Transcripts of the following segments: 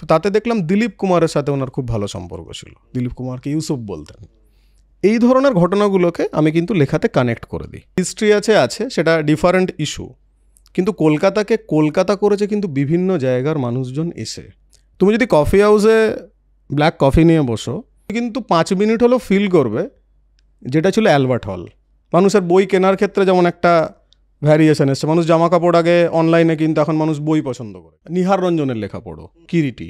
তো তাতে দেখলাম দিলীপ কুমারের সাথে ওনার খুব ভালো সম্পর্ক ছিল, দিলীপ কুমারকে ইউসুফ বলতেন। এই ধরনের ঘটনাগুলোকে আমি কিন্তু লেখাতে কানেক্ট করে দিই। হিস্ট্রি আছে সেটা ডিফারেন্ট ইস্যু, কিন্তু কলকাতাকে কলকাতা করেছে কিন্তু বিভিন্ন জায়গার মানুষজন এসে। তুমি যদি কফি হাউসে ব্ল্যাক কফি নিয়ে বসো, কিন্তু 5 মিনিট হলেও ফিল করবে যেটা ছিল অ্যালবার্ট হল। মানুষের বই কেনার ক্ষেত্রে যেমন একটা ভ্যারিয়েশন এসছে, মানুষ জামা কাপড় আগে অনলাইনে কিন্তু এখন মানুষ বই পছন্দ করে। নিহার রঞ্জনের লেখা পড়ো, কিরিটি।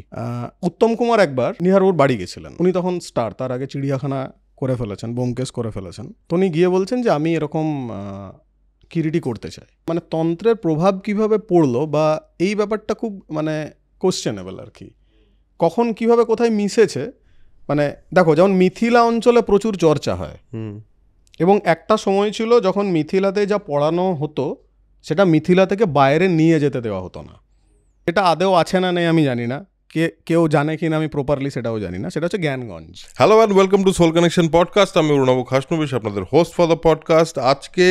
উত্তম কুমার একবার নিহারবাবুর বাড়ি গেছিলেন, উনি তখন স্টার, তার আগে চিড়িয়াখানা করে ফেলেছেন, ব্যোমকেশ করে ফেলেছেন। তো উনি গিয়ে বলছেন যে আমি এরকম কিরিটি করতে চাই। মানে তন্ত্রের প্রভাব কিভাবে পড়লো বা এই ব্যাপারটা খুব মানে কোশ্চেনেবল আর কি, কখন কিভাবে কোথায় মিশেছে। মানে দেখো, যেমন মিথিলা অঞ্চলে প্রচুর চর্চা হয়, এবং একটা সময় ছিল যখন মিথিলাতে যা পড়ানো হতো সেটা মিথিলা থেকে বাইরে নিয়ে যেতে দেওয়া হতো না। এটা আদেও আছে না নেই আমি জানি না, কেউ জানে কিনা আমি প্রপারলি সেটাও জানি না। সেটা হচ্ছে Gyanganj. Hello and welcome to soul connection podcast. আমি অরুণাভ খাসনবিশ, আপনাদের হোস্ট ফর দ্য পডকাস্ট। আজকে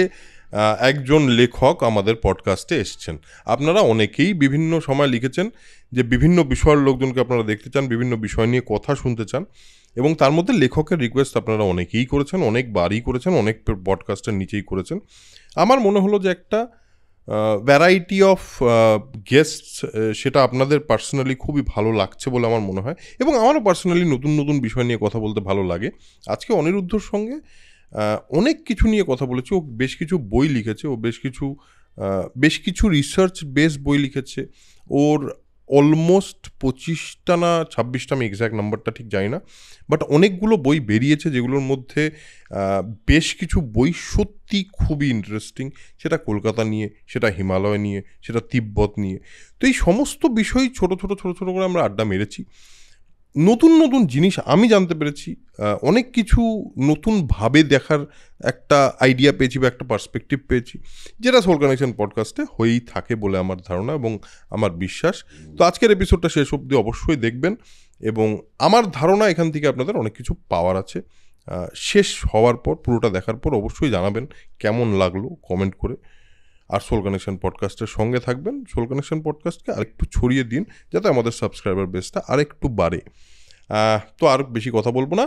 একজন লেখক আমাদের পডকাস্টে এসছেন। আপনারা অনেকেই বিভিন্ন সময় লিখেছেন যে বিভিন্ন বিষয়ের লোকজনকে আপনারা দেখতে চান, বিভিন্ন বিষয় নিয়ে কথা শুনতে চান, এবং তার মধ্যে লেখকের রিকোয়েস্ট আপনারা অনেকেই করেছেন, অনেকবারই করেছেন, অনেক পডকাস্টের নিচেই করেছেন। আমার মনে হলো যে একটা ভ্যারাইটি অফ গেস্ট, সেটা আপনাদের পার্সোনালি খুবই ভালো লাগছে বলে আমার মনে হয়, এবং আমারও পার্সোনালি নতুন নতুন বিষয় নিয়ে কথা বলতে ভালো লাগে। আজকে অনিরুদ্ধর সঙ্গে অনেক কিছু নিয়ে কথা বলেছি। ও বেশ কিছু বই লিখেছে, ও বেশ কিছু রিসার্চ বেস বই লিখেছে। ওর অলমোস্ট 25টা না 26টা, আমি এক্স্যাক্ট নাম্বারটা ঠিক জানি না, বাট অনেকগুলো বই বেরিয়েছে যেগুলোর মধ্যে বেশ কিছু বই সত্যি খুবই ইন্টারেস্টিং। সেটা কলকাতা নিয়ে, সেটা হিমালয় নিয়ে, সেটা তিব্বত নিয়ে। তো এই সমস্ত বিষয় ছোট ছোট করে আমরা আড্ডা মেরেছি। নতুন নতুন জিনিস আমি জানতে পেরেছি, অনেক কিছু নতুনভাবে দেখার একটা আইডিয়া পেয়েছি বা একটা পার্সপেক্টিভ পেয়েছি, যেটা সোল কানেকশন পডকাস্টে হয়েই থাকে বলে আমার ধারণা এবং আমার বিশ্বাস। তো আজকের এপিসোডটা শেষ অবধি অবশ্যই দেখবেন, এবং আমার ধারণা এখান থেকে আপনাদের অনেক কিছু পাওয়ার আছে। শেষ হওয়ার পর, পুরোটা দেখার পর অবশ্যই জানাবেন কেমন লাগলো কমেন্ট করে। আর সোল কানেকশন পডকাস্টের সঙ্গে থাকবেন। সোল কানেকশন পডকাস্টকে আরেকটু ছড়িয়ে দিন যাতে আমাদের সাবস্ক্রাইবার বেসটা আরেকটু বাড়ে। তো আর বেশি কথা বলবো না,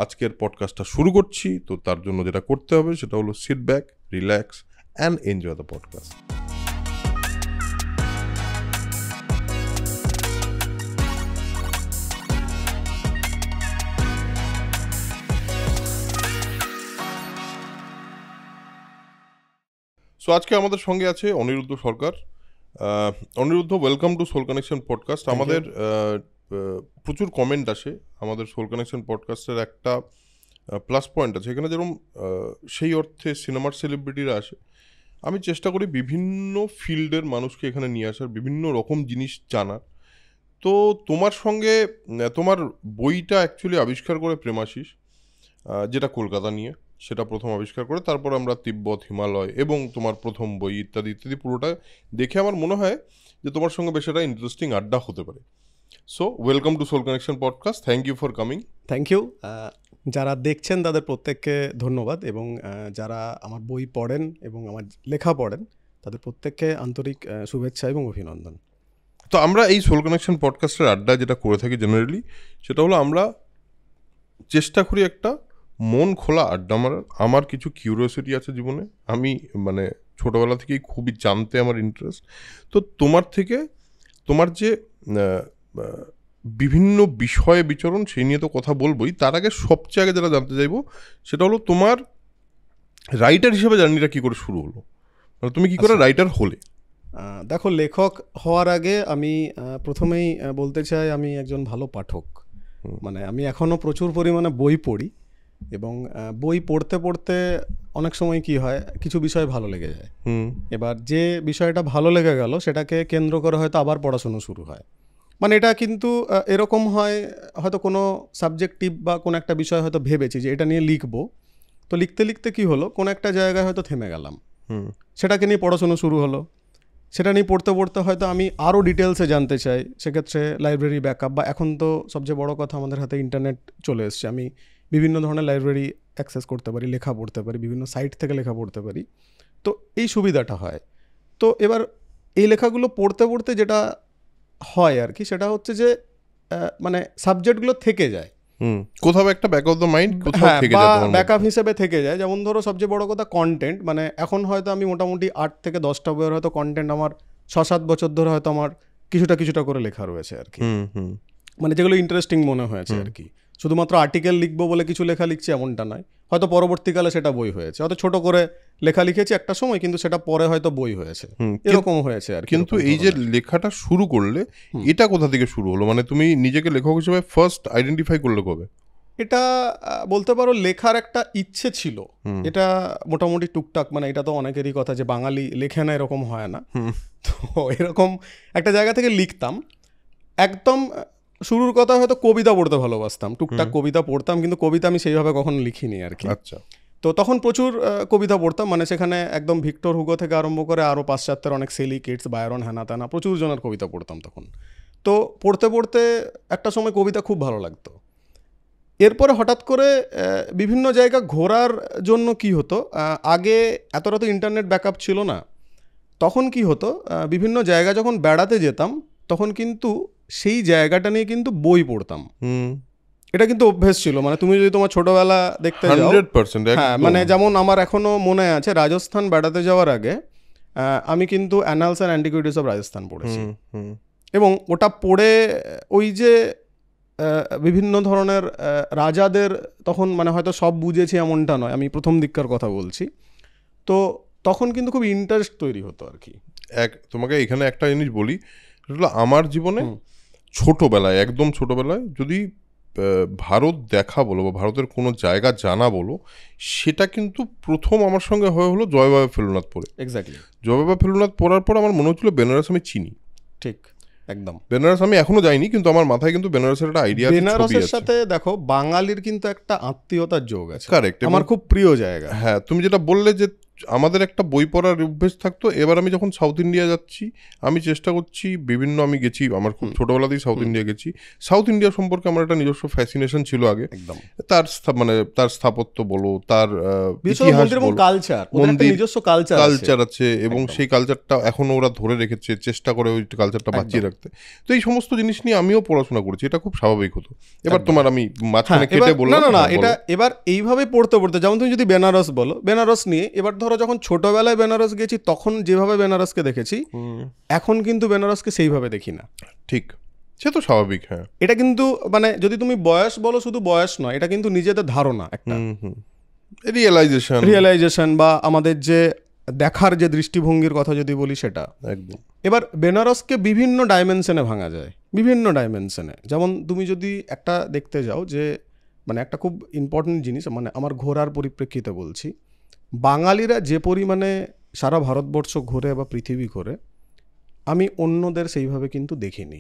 আজকের পডকাস্টটা শুরু করছি। তো তার জন্য যেটা করতে হবে সেটা হলো seat back, relax and enjoy the podcast. So আজকে আমাদের সঙ্গে আছে Aniruddha Sarkar. Aniruddha, welcome to soul connection podcast. আমাদের প্রচুর কমেন্ট আসে আমাদের সোল কানেকশন পডকাস্টের। একটা প্লাস পয়েন্ট আছে এখানে, যেরকম সেই অর্থে সিনেমার সেলিব্রিটিরা আসে। আমি চেষ্টা করি বিভিন্ন ফিল্ডের মানুষকে এখানে নিয়ে আসার, বিভিন্ন রকম জিনিস জানার। তো তোমার সঙ্গে তোমার বইটা অ্যাকচুয়ালি আবিষ্কার করে প্রেমাশিস, যেটা কলকাতা নিয়ে, সেটা প্রথম আবিষ্কার করে, তারপর আমরা তিব্বত, হিমালয় এবং তোমার প্রথম বই ইত্যাদি ইত্যাদি পুরোটা দেখে আমার মনে হয় যে তোমার সঙ্গে বেশ একটা ইন্টারেস্টিং আড্ডা হতে পারে। So welcome to soul connection podcast. Thank you for coming. Thank you. যারা দেখছেন তাদের প্রত্যেককে ধন্যবাদ, এবং যারা আমার বই পড়েন এবং আমার লেখা পড়েন তাদের প্রত্যেককে আন্তরিক শুভেচ্ছা এবং অভিনন্দন। তো আমরা এই সোল কানেকশন পডকাস্টের আড্ডা যেটা করে থাকি জেনারেলি, সেটা হলো আমরা চেষ্টা করি একটা মন খোলা আড্ডা মারার। আমার কিছু কিউরিওসিটি আছে জীবনে, আমি মানে ছোটোবেলা থেকেই খুবই জানতে আমার ইন্টারেস্ট। তো তোমার থেকে তোমার যে বিভিন্ন বিষয়ে বিচরণ, সেই নিয়ে তো কথা বলবোই। তার আগে সবচেয়ে আগে যেটা জানতে চাইবো সেটা হলো তোমার রাইটার হিসেবে জার্নিটা কী করে শুরু হলো, মানে তুমি কী করে রাইটার হলে? দেখো, লেখক হওয়ার আগে আমি প্রথমেই বলতে চাই আমি একজন ভালো পাঠক। মানে আমি এখনও প্রচুর পরিমাণে বই পড়ি, এবং বই পড়তে পড়তে অনেক সময় কি হয়, কিছু বিষয় ভালো লেগে যায়। এবার যে বিষয়টা ভালো লেগে গেল সেটাকে কেন্দ্র করে হয়তো আবার পড়াশুনো শুরু হয়। মানে এটা কিন্তু এরকম হয়, হয়তো কোনো সাবজেক্টিভ বা কোনো একটা বিষয় হয়তো ভেবেছি যে এটা নিয়ে লিখবো, তো লিখতে লিখতে কি হলো, কোনো একটা জায়গায় হয়তো থেমে গেলাম, সেটাকে নিয়ে পড়াশুনো শুরু হলো। সেটা নিয়ে পড়তে পড়তে হয়তো আমি আরও ডিটেলসে জানতে চাই, সেক্ষেত্রে লাইব্রেরি ব্যাকআপ, বা এখন তো সবচেয়ে বড় কথা আমাদের হাতে ইন্টারনেট চলে এসছে, আমি বিভিন্ন ধরনের লাইব্রেরি অ্যাক্সেস করতে পারি, লেখা পড়তে পারি, বিভিন্ন সাইট থেকে লেখা পড়তে পারি। তো এই সুবিধাটা হয়। তো এবার এই লেখাগুলো পড়তে পড়তে যেটা হয় আর কি, সেটা হচ্ছে যে মানে সাবজেক্টগুলো থেকে যায়, কোথাও একটা ব্যাক অফ দ্য মাইন্ড কোথাও হ্যাঁ, থেকে বা যায় তোমার ব্যাকআপ হিসেবে থেকে যায়। যেমন ধরো সবচেয়ে বড় কথা কন্টেন্ট, মানে এখন হয়তো আমি মোটামুটি 8 থেকে 10টা বইয়ের হয়তো কন্টেন্ট আমার 6-7 বছর ধরে হয়তো আমার কিছুটা করে লেখা রয়েছে আর কি, মানে যেগুলো ইন্টারেস্টিং মনে হয়েছে আর কি। শুধুমাত্র আর্টিকেল লিখবো বলে কিছু লেখা লিখছি এমনটা নয়, হয়তো পরবর্তীকালে সেটা বই হয়েছে, হয়তো ছোট করে লেখা লিখেছি একটা সময়, কিন্তু সেটা পরে হয়তো বই হয়েছে, এরকম হয়েছে আর কি। কিন্তু এই যে লেখাটা শুরু করলে এটা কোথা থেকে শুরু হলো, মানে তুমি নিজেকে লেখক হিসেবে ফার্স্ট আইডেন্টিফাই করলে কবে? এটা বলতে পারো লেখার একটা ইচ্ছে ছিল, এটা মোটামুটি টুকটাক, মানে এটা তো অনেকেরই কথা যে বাঙালি লেখে না, এরকম হয় না, তো এরকম একটা জায়গা থেকে লিখতাম। একদম শুরুর কথা হয়তো কবিতা পড়তে ভালোবাসতাম, টুকটাক কবিতা পড়তাম, কিন্তু কবিতা আমি সেইভাবে কখনো লিখিনি আর কি। আচ্ছা। তো তখন প্রচুর কবিতা পড়তাম, মানে সেখানে একদম ভিক্টর হুগো থেকে আরম্ভ করে আরও পাশ্চাত্যের অনেক সেলি, কিটস, বায়রন, হ্যানা ত্যানা প্রচুর জনের কবিতা পড়তাম তখন। তো পড়তে পড়তে একটা সময় কবিতা খুব ভালো লাগতো। এরপরে হঠাৎ করে বিভিন্ন জায়গা ঘোরার জন্য কি হতো, আগে এতটা তো ইন্টারনেট ব্যাকআপ ছিল না, তখন কি হতো বিভিন্ন জায়গা যখন বেড়াতে যেতাম তখন কিন্তু সেই জায়গাটা নিয়ে কিন্তু বই পড়তাম। এটা কিন্তু অভ্যেস ছিল, মানে তুমি যদি তোমার ছোটবেলা দেখতে যাও, 100%, হ্যাঁ, মানে যেমন আমার এখনো মনে আছে রাজস্থান বেড়াতে যাওয়ার আগে আমি কিন্তু annals and antiquities of Rajasthan পড়েছি, এবং ওটা পড়ে ওই যে বিভিন্ন ধরনের রাজাদের, তখন মানে হয়তো সব বুঝেছি এমনটা নয়, আমি প্রথম দিককার কথা বলছি, তো তখন কিন্তু খুব ইন্টারেস্ট তৈরি হতো আর কি। তোমাকে এখানে একটা জিনিস বলি, সেটা হলো আমার জীবনে ছোটবেলায়, একদম ছোটবেলায় যদি ভারত দেখা বলো বা ভারতের কোনো জায়গা জানা বলো, সেটা কিন্তু প্রথম আমার সঙ্গে হলো জয়বাবা ফেলুনাথ পড়ে। এক্স্যাক্টলি, জয়বাবা ফেলুনাথ পড়ার পর আমার মনে হচ্ছিল বেনারস আমি চিনি। ঠিক, একদম। বেনারস আমি এখনো যাইনি, কিন্তু আমার মাথায় কিন্তু বেনারসের একটা আইডিয়া আছে। বেনারসের সাথে দেখো বাঙালির কিন্তু একটা আত্মীয়তার যোগ আছে, কারেক্ট, আমার খুব প্রিয় জায়গা। হ্যাঁ, তুমি যেটা বললে যে আমাদের একটা বই পড়ার অভ্যেস থাকতো, এবার আমি যখন সাউথ ইন্ডিয়া যাচ্ছি আমি চেষ্টা করছি বিভিন্ন, আমি গেছি আমার খুব ছোটবেলাতেই সাউথ ইন্ডিয়া গেছি, সাউথ ইন্ডিয়া সম্পর্কে আমার একটা নিজস্ব ফ্যাসিনেশন ছিল আগে, একদম। মানে তার স্থাপত্য বলো, তার ইতিহাস বলো, কালচার, মন্দির, নিজস্ব কালচার আছে, এবং সেই কালচারটা এখনো ওরা ধরে রেখেছে, চেষ্টা করে ওই কালচারটা বাঁচিয়ে রাখতে। তো এই সমস্ত জিনিস নিয়ে আমিও পড়াশোনা করেছি, এটা খুব স্বাভাবিক হতো। এবার তোমার আমি মাঝখানে কেটে বললাম, না, এটা এবার এইভাবে পড়তে পড়তে, যেমন তুমি যদি বেনারস বলো, বেনারস নিয়ে এবার ধরো যখন ছোটবেলায় বেনারস গেছি তখন যেভাবে বেনারসকে দেখেছি, এখন কিন্তু বেনারসকে সেইভাবে দেখি না। ঠিক, সে তো স্বাভাবিক। হ্যাঁ, এটা কিন্তু মানে যদি তুমি বয়স বলো, শুধু বয়স নয়, এটা কিন্তু নিজেদের ধারণা, একটা রিয়েলাইজেশন বা আমাদের যে দেখার যে দৃষ্টিভঙ্গির কথা যদি বলি সেটা একদম। এবার বেনারসকে বিভিন্ন ডাইমেনশনে ভাঙা যায়, বিভিন্ন ডাইমেনশনে। যেমন তুমি যদি একটা দেখতে যাও যে মানে একটা খুব ইম্পর্টেন্ট জিনিস, মানে আমার ঘোরার পরিপ্রেক্ষিতে বলছি, বাঙালিরা যে পরিমাণে সারা ভারতবর্ষ ঘোরে বা পৃথিবী ঘোরে, আমি অন্যদের সেইভাবে কিন্তু দেখিনি।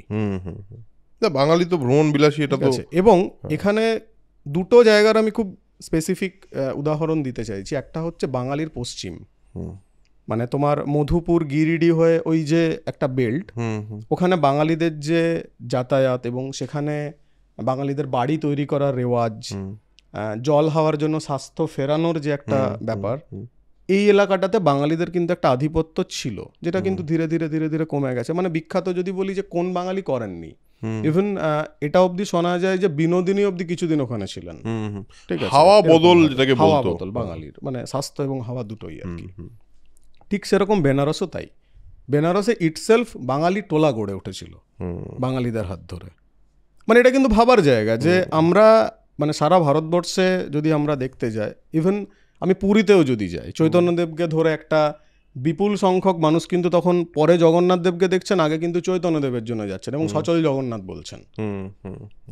বাঙালি তো ভ্রমণ বিলাসী, এটা তো। এবং এখানে দুটো জায়গার আমি খুব স্পেসিফিক উদাহরণ দিতে চাইছি। একটা হচ্ছে বাঙালির পশ্চিম, মানে তোমার মধুপুর, গিরিডি হয়ে ওই যে একটা বেল্ট, ওখানে বাঙালিদের যে যাতায়াত, এবং সেখানে বাঙালিদের বাড়ি তৈরি করার রেওয়াজ, জল হাওয়ার জন্য স্বাস্থ্য ফেরানোর যে একটা ব্যাপার, এই এলাকাটাতে বাঙালিদের কিন্তু একটা আধিপত্য ছিল, যেটা কিন্তু ধীরে ধীরে ধীরে ধীরে কমে গেছে। মানে বিখ্যাত যদি বলি যে কোন বাঙালি করেননি, ইভেন এটা অবধি শোনা যায় যে বিনোদিনী অবধি কিছুদিন ওখানে ছিলেন। ঠিক আছে, হাওয়া বদল, যেটাকে হাওয়া বদল বাঙালির, মানে স্বাস্থ্য এবং হাওয়া দুটোই আর কি। ঠিক সেরকম বেনারসও তাই। বেনারসে ইটসেলফ বাঙালি টোলা গড়ে উঠেছিল বাঙালিদের হাত ধরে। মানে এটা কিন্তু ভাবার জায়গা যে আমরা মানে সারা ভারতবর্ষে যদি আমরা দেখতে যাই, ইভেন আমি পুরীতেও যদি যাই, চৈতন্যদেবকে ধরে একটা বিপুল সংখ্যক মানুষ কিন্তু তখন পরে জগন্নাথ দেবকে দেখছেন, আগে কিন্তু চৈতন্যদেবের জন্য যাচ্ছেন এবং সচল জগন্নাথ বলছেন।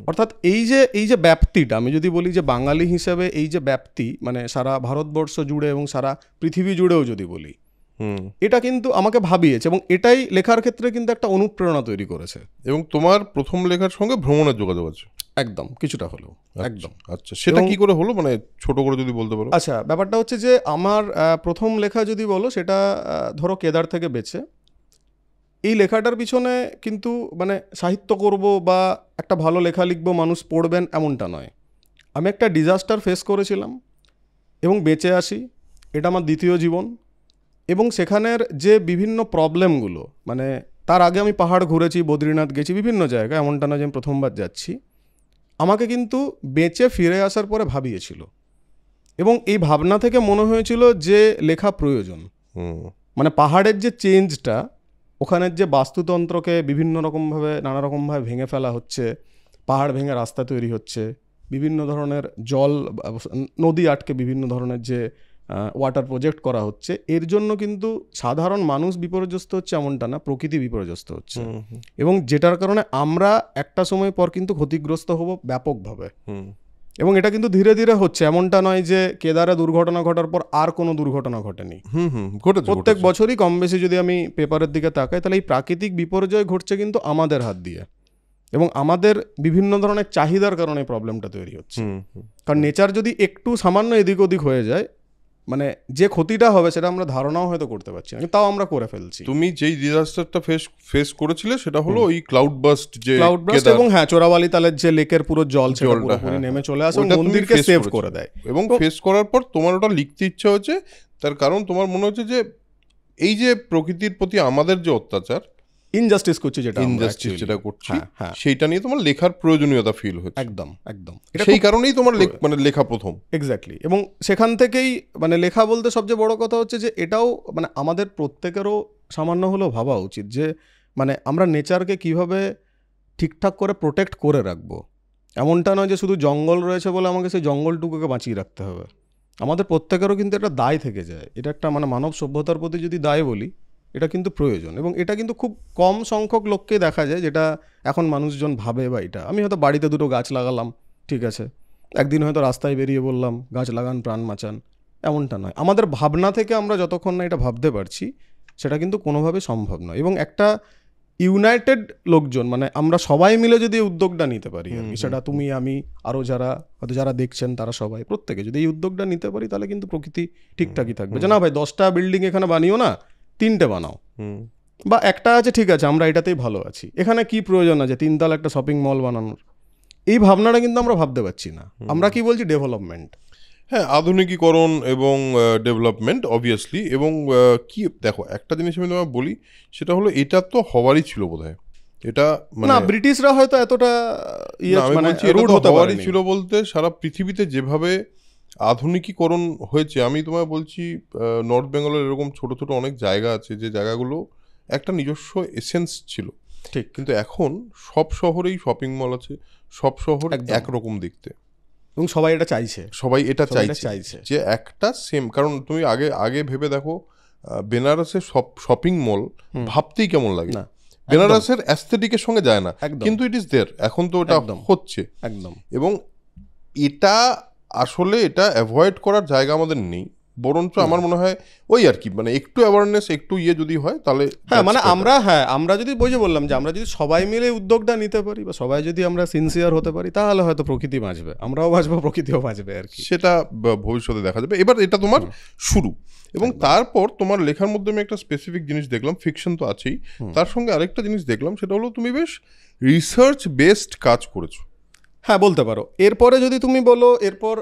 অর্থাৎ এই যে ব্যাপ্তিটা, আমি যদি বলি যে বাঙালি হিসেবে এই যে ব্যাপ্তি, মানে সারা ভারতবর্ষ জুড়ে এবং সারা পৃথিবী জুড়েও যদি বলি, এটা কিন্তু আমাকে ভাবিয়েছে, এবং এটাই লেখার ক্ষেত্রে কিন্তু একটা অনুপ্রেরণা তৈরি করেছে। এবং তোমার প্রথম লেখার সঙ্গে ভ্রমণের যোগাযোগ আছে একদম, কিছুটা হলেও। একদম। আচ্ছা, সেটা কি করে হলো, মানে ছোট করে যদি বলতে পারো। আচ্ছা, ব্যাপারটা হচ্ছে যে আমার প্রথম লেখা যদি বলো, সেটা ধরো কেদার থেকে বেছে। এই লেখাটার পিছনে কিন্তু মানে সাহিত্য করব বা একটা ভালো লেখা লিখবো, মানুষ পড়বেন, এমনটা নয়। আমি একটা ডিজাস্টার ফেস করেছিলাম এবং বেঁচে আসি, এটা আমার দ্বিতীয় জীবন। এবং সেখানের যে বিভিন্ন প্রবলেমগুলো, মানে তার আগে আমি পাহাড় ঘুরেছি, বদ্রীনাথ গেছি, বিভিন্ন জায়গায়, এমনটা না যে আমি প্রথমবার যাচ্ছি। আমাকে কিন্তু বেঁচে ফিরে আসার পরে ভাবিয়েছিল, এবং এই ভাবনা থেকে মনে হয়েছিল যে লেখা প্রয়োজন। মানে পাহাড়ের যে চেঞ্জটা, ওখানের যে বাস্তুতন্ত্রকে বিভিন্ন রকমভাবে নানা রকমভাবে ভেঙে ফেলা হচ্ছে, পাহাড় ভেঙে রাস্তা তৈরি হচ্ছে, বিভিন্ন ধরনের জল, নদী আটকে বিভিন্ন ধরনের যে ওয়াটার প্রজেক্ট করা হচ্ছে, এর জন্য কিন্তু সাধারণ মানুষ বিপর্যস্ত হচ্ছে এমনটা না, প্রকৃতি বিপর্যস্ত হচ্ছে। এবং যেটার কারণে আমরা একটা সময় পর কিন্তু ক্ষতিগ্রস্ত হব ব্যাপকভাবে। এবং এটা কিন্তু ধীরে ধীরে হচ্ছে, এমনটা নয় যে কেদারে দুর্ঘটনা ঘটার পর আর কোনো দুর্ঘটনা ঘটেনি। প্রত্যেক বছরই কম বেশি যদি আমি পেপারের দিকে তাকাই, তাহলে এই প্রাকৃতিক বিপর্যয় ঘটছে কিন্তু আমাদের হাত দিয়ে, এবং আমাদের বিভিন্ন ধরনের চাহিদার কারণে প্রবলেমটা তৈরি হচ্ছে। কারণ নেচার যদি একটু সামান্য এদিক ওদিক হয়ে যায়, মানে যে ক্ষতিটা হবে সেটা আমরা ধারণাও হয়তো করতে পারছি না, তাও আমরা করে ফেলছি। তুমি যেই ডিজাস্টারটা ফেস করেছিলে সেটা হলো ওই ক্লাউড বাস্ট, এবং হ্যাঁ, চোরাবালি তালের যে লেকের পুরো জল পুরোপুরি নেমে চলে আসে, মন্দিরকে সেভ করে দেয়। এবং ফেস করার পর তোমার ওটা লিখতে ইচ্ছা হচ্ছে, তার কারণ তোমার মনে হচ্ছে যে এই যে প্রকৃতির প্রতি আমাদের যে অত্যাচার, ইনজাস্টিস করছি, যেটা করছি, সেইটা নিয়ে তোমার লেখার প্রয়োজনীয়তা ফিল হচ্ছে। একদম একদম, সেই কারণেই তোমার মানে লেখা প্রথম। এক্স্যাক্টলি। এবং সেখান থেকেই মানে লেখা বলতে সবচেয়ে বড় কথা হচ্ছে যে এটাও মানে আমাদের প্রত্যেকেরও সামান্য হলেও ভাবা উচিত যে মানে আমরা নেচারকে কিভাবে ঠিকঠাক করে প্রোটেক্ট করে রাখবো। এমনটা নয় যে শুধু জঙ্গল রয়েছে বলে আমাকে সেই জঙ্গলটুকুকে বাঁচিয়ে রাখতে হবে। আমাদের প্রত্যেকেরও কিন্তু একটা দায় থেকে যায়। এটা একটা মানে মানব সভ্যতার প্রতি যদি দায় বলি, এটা কিন্তু প্রয়োজন। এবং এটা কিন্তু খুব কম সংখ্যক লোককে দেখা যায় যেটা এখন মানুষজন ভাবে। বা এটা আমি হয়তো বাড়িতে দুটো গাছ লাগালাম, ঠিক আছে, একদিন হয়তো রাস্তায় বেরিয়ে বললাম গাছ লাগান প্রাণ বাঁচান, এমনটা নয়। আমাদের ভাবনা থেকে আমরা যতক্ষণ না এটা ভাবতে পারছি, সেটা কিন্তু কোনোভাবে সম্ভব নয়। এবং একটা ইউনাইটেড লোকজন, মানে আমরা সবাই মিলে যদি উদ্যোগটা নিতে পারি, সেটা তুমি আমি আরও যারা হয়তো যারা দেখছেন তারা সবাই প্রত্যেকে যদি এই উদ্যোগটা নিতে পারি, তাহলে কিন্তু প্রকৃতি ঠিকঠাকই থাকবে। যে না ভাই 10টা বিল্ডিং এখানে বানিও না, 3টে বানাও, বা একটা আছে ঠিক আছে আমরা এটাতেই ভালো আছি, এখানে কি প্রয়োজন আছে 3তলা একটা শপিং মল বানানোর। এই ভাবনাটা কিন্তু আমরা ভাবতে পারছি না। আমরা কি বলছি ডেভেলপমেন্ট, হ্যাঁ, আধুনিকীকরণ এবং ডেভেলপমেন্ট অবভিয়াসলি। এবং কি দেখো, একটা জিনিস আমি তোমায় বলি, সেটা হলো এটা তো হওয়ারই ছিল বোধহয়। এটা না ব্রিটিশরা হয়তো এতটা হওয়ারই ছিল বলতে, সারা পৃথিবীতে যেভাবে আধুনিকীকরণ হয়েছে, আমি তোমায় বলছি নর্থ বেঙ্গলের এরকম ছোট ছোট অনেক জায়গা আছে যে জায়গাগুলো একটা নিজস্ব এসেন্স ছিল, ঠিক। কিন্তু এখন সব শহরেই শপিং মল আছে, সব শহর একরকম দেখতে, এবং সবাই এটা চাইছে, সবাই এটা চাইছে যে একটা সেম। কারণ তুমি আগে ভেবে দেখো, বেনারসের শপিং মল ভাবতেই কেমন লাগে, বেনারসের অ্যাস্থেটিকের সঙ্গে যায় না, কিন্তু ইট ইজ দেয়ার। এখন তো এটা হচ্ছে একদম। এবং এটা আসলে এটা অ্যাভয়েড করার জায়গা আমাদের নেই, বরঞ্চ আমার মনে হয় ওই আর কি, মানে একটু অ্যাওয়ারনেস, একটু যদি হয় তাহলে মানে আমরা যদি বললাম যে আমরা যদি সবাই মিলে উদ্যোগটা নিতে পারি, বা সবাই যদি আমরা সিনসিয়ার হতে পারি, তাহলে হয়তো প্রকৃতি বাঁচবে, আমরাও বাঁচবো, প্রকৃতিও বাঁচবে আর কি। সেটা ভবিষ্যতে দেখা যাবে। এবার এটা তোমার শুরু, এবং তারপর তোমার লেখার মধ্যে আমি একটা স্পেসিফিক জিনিস দেখলাম, ফিকশন তো আছেই, তার সঙ্গে আরেকটা জিনিস দেখলাম, সেটা হলো তুমি বেশ রিসার্চ বেসড কাজ করেছো। হ্যাঁ, বলতে পারো। এরপরে যদি তুমি বলো, এরপর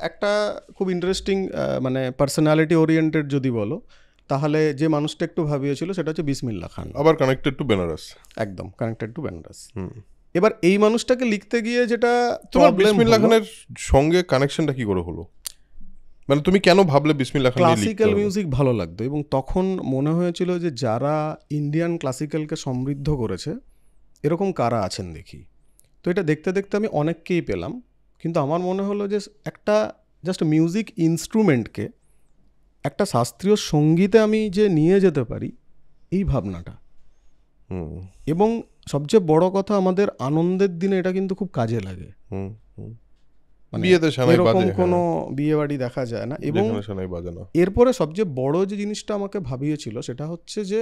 একটা খুব ইন্টারেস্টিং মানে পার্সোনালিটি ওরিয়েন্টেড যদি বলো, তাহলে যে মানুষটা একটু ভাবিয়েছিল সেটা হচ্ছে বিসমিল্লাহ খান। আবার কানেক্টেড টু বেনারস, একদম কানেক্টেড টু বেনারস। এবার এই মানুষটাকে লিখতে গিয়ে যেটা তোমার বিসমিল্লাহ খানের সঙ্গে কানেকশনটা কি করে হলো? মানে তুমি কেন ভাবলে বিসমিল্লাহ খান? ক্লাসিক্যাল মিউজিক ভালো লাগতো, এবং তখন মনে হয়েছিল যে যারা ইন্ডিয়ান ক্লাসিক্যালকে সমৃদ্ধ করেছে এরকম কারা আছেন দেখি। তো এটা দেখতে দেখতে আমি অনেককেই পেলাম, কিন্তু আমার মনে হলো যে একটা জাস্ট মিউজিক ইনস্ট্রুমেন্টকে একটা শাস্ত্রীয় সঙ্গীতে আমি যে নিয়ে যেতে পারি, এই ভাবনাটা। এবং সবচেয়ে বড় কথা, আমাদের আনন্দের দিনে এটা কিন্তু খুব কাজে লাগে। এরকম কোনো বিয়ে বাড়ি দেখা যায় না। এবং এরপরে সবচেয়ে বড় যে জিনিসটা আমাকে ভাবিয়েছিল সেটা হচ্ছে যে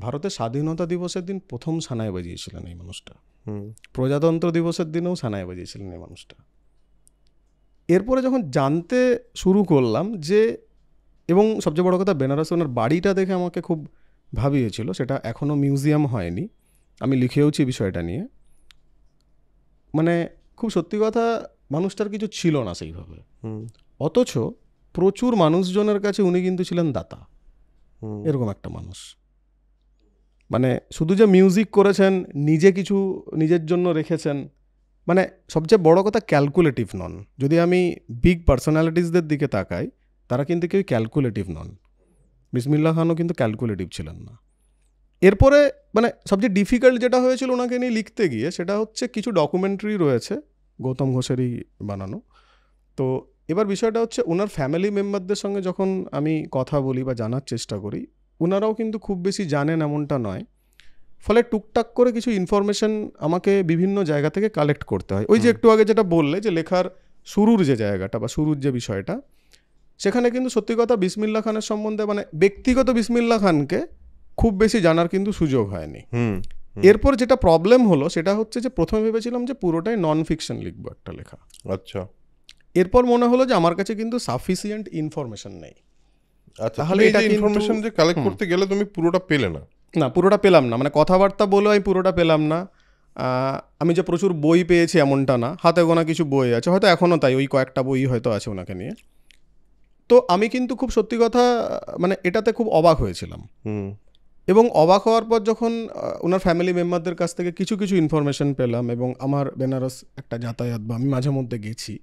ভারতের স্বাধীনতা দিবসের দিন প্রথম সানাই বাজিয়েছিলেন এই মানুষটা, প্রজাতন্ত্র দিবসের দিনেও সানাই বাজিয়েছিলেন এই মানুষটা। এরপরে যখন জানতে শুরু করলাম যে, এবং সবচেয়ে বড় কথা বেনারসে ওনার বাড়িটা দেখে আমাকে খুব ভাবিয়েছিল। সেটা এখনও মিউজিয়াম হয়নি, আমি লিখেওছি বিষয়টা নিয়ে। মানে খুব সত্যি কথা, মানুষটার কিছু ছিল না সেইভাবে, অথচ প্রচুর মানুষজনের কাছে উনি কিন্তু ছিলেন দাতা, এরকম একটা মানুষ। মানে শুধু যে মিউজিক করেছেন, নিজে কিছু নিজের জন্য রেখেছেন, মানে সবচেয়ে বড় কথা ক্যালকুলেটিভ নন। যদি আমি বিগ পার্সোনালিটিসদের দিকে তাকাই, তারা কিন্তু কেউ ক্যালকুলেটিভ নন। বিসমিল্লাহ খানও কিন্তু ক্যালকুলেটিভ ছিলেন না। এরপরে মানে সবচেয়ে ডিফিকাল্ট যেটা হয়েছিল ওনাকে নিয়ে লিখতে গিয়ে, সেটা হচ্ছে কিছু ডকুমেন্টারি রয়েছে গৌতম ঘোষেরই বানানো। তো এবার বিষয়টা হচ্ছে ওনার ফ্যামিলি মেম্বারদের সঙ্গে যখন আমি কথা বলি বা জানার চেষ্টা করি, ওনারাও কিন্তু খুব বেশি জানেন এমনটা নয়। ফলে টুকটাক করে কিছু ইনফরমেশন আমাকে বিভিন্ন জায়গা থেকে কালেক্ট করতে হয়। ওই যে একটু আগে যেটা বললে যে লেখার শুরুর যে জায়গাটা বা শুরুর যে বিষয়টা, সেখানে কিন্তু সত্যি কথা বিসমিল্লাহ খানের সম্বন্ধে মানে ব্যক্তিগত বিসমিল্লাহ খানকে খুব বেশি জানার কিন্তু সুযোগ হয়নি। এরপর যেটা প্রবলেম হলো সেটা হচ্ছে যে প্রথমে ভেবেছিলাম যে পুরোটাই নন ফিকশন লিখবো একটা লেখা। আচ্ছা, এরপর মনে হলো যে আমার কাছে কিন্তু সাফিসিয়েন্ট ইনফরমেশন নেই। আচ্ছা, তাহলে এই যে ইনফরমেশন যে কালেক্ট করতে গেলে তুমি পুরোটা পেলে না? না, পুরোটা পেলাম না, মানে কথাবার্তা বলে আমি পুরোটা পেলাম না। আমি যে প্রচুর বই পেয়েছি এমনটা না, হাতে গোনা কিছু বই আছে, হয়তো এখনও তাই, ওই কয়েকটা বই হয়তো আছে ওনাকে নিয়ে। তো আমি কিন্তু খুব সত্যি কথা মানে এটাতে খুব অবাক হয়েছিলাম। এবং অবাক হওয়ার পর যখন ওনার ফ্যামিলি মেম্বারদের কাছ থেকে কিছু কিছু ইনফরমেশন পেলাম, এবং আমার বেনারস একটা যাতায়াত বা আমি মাঝে মধ্যে গেছি,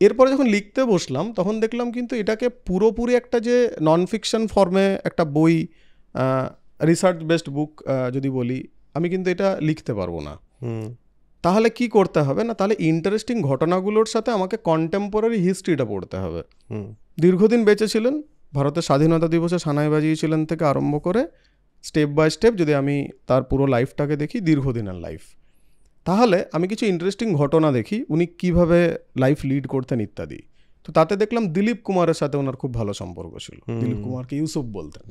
এরপরে যখন লিখতে বসলাম তখন দেখলাম কিন্তু এটাকে পুরোপুরি একটা যে নন ফিকশন ফর্মে একটা বই, রিসার্চ বেসড বুক যদি বলি, আমি কিন্তু এটা লিখতে পারবো না। তাহলে কি করতে হবে না, তাহলে ইন্টারেস্টিং ঘটনাগুলোর সাথে আমাকে কন্টেম্পোরারি হিস্ট্রিটা পড়তে হবে। দীর্ঘদিন বেঁচে ছিলেন, ভারতের স্বাধীনতা দিবসে সানাই বাজিয়েছিলেন থেকে আরম্ভ করে স্টেপ বাই স্টেপ যদি আমি তার পুরো লাইফটাকে দেখি, দীর্ঘদিনের লাইফ, তাহলে আমি কিছু ইন্টারেস্টিং ঘটনা দেখি উনি কিভাবে লাইফ লিড করতেন ইত্যাদি। তো তাতে দেখলাম দিলীপ কুমারের সাথে ওনার খুব ভালো সম্পর্ক ছিল, দিলীপ কুমারকে ইউসুফ বলতেন।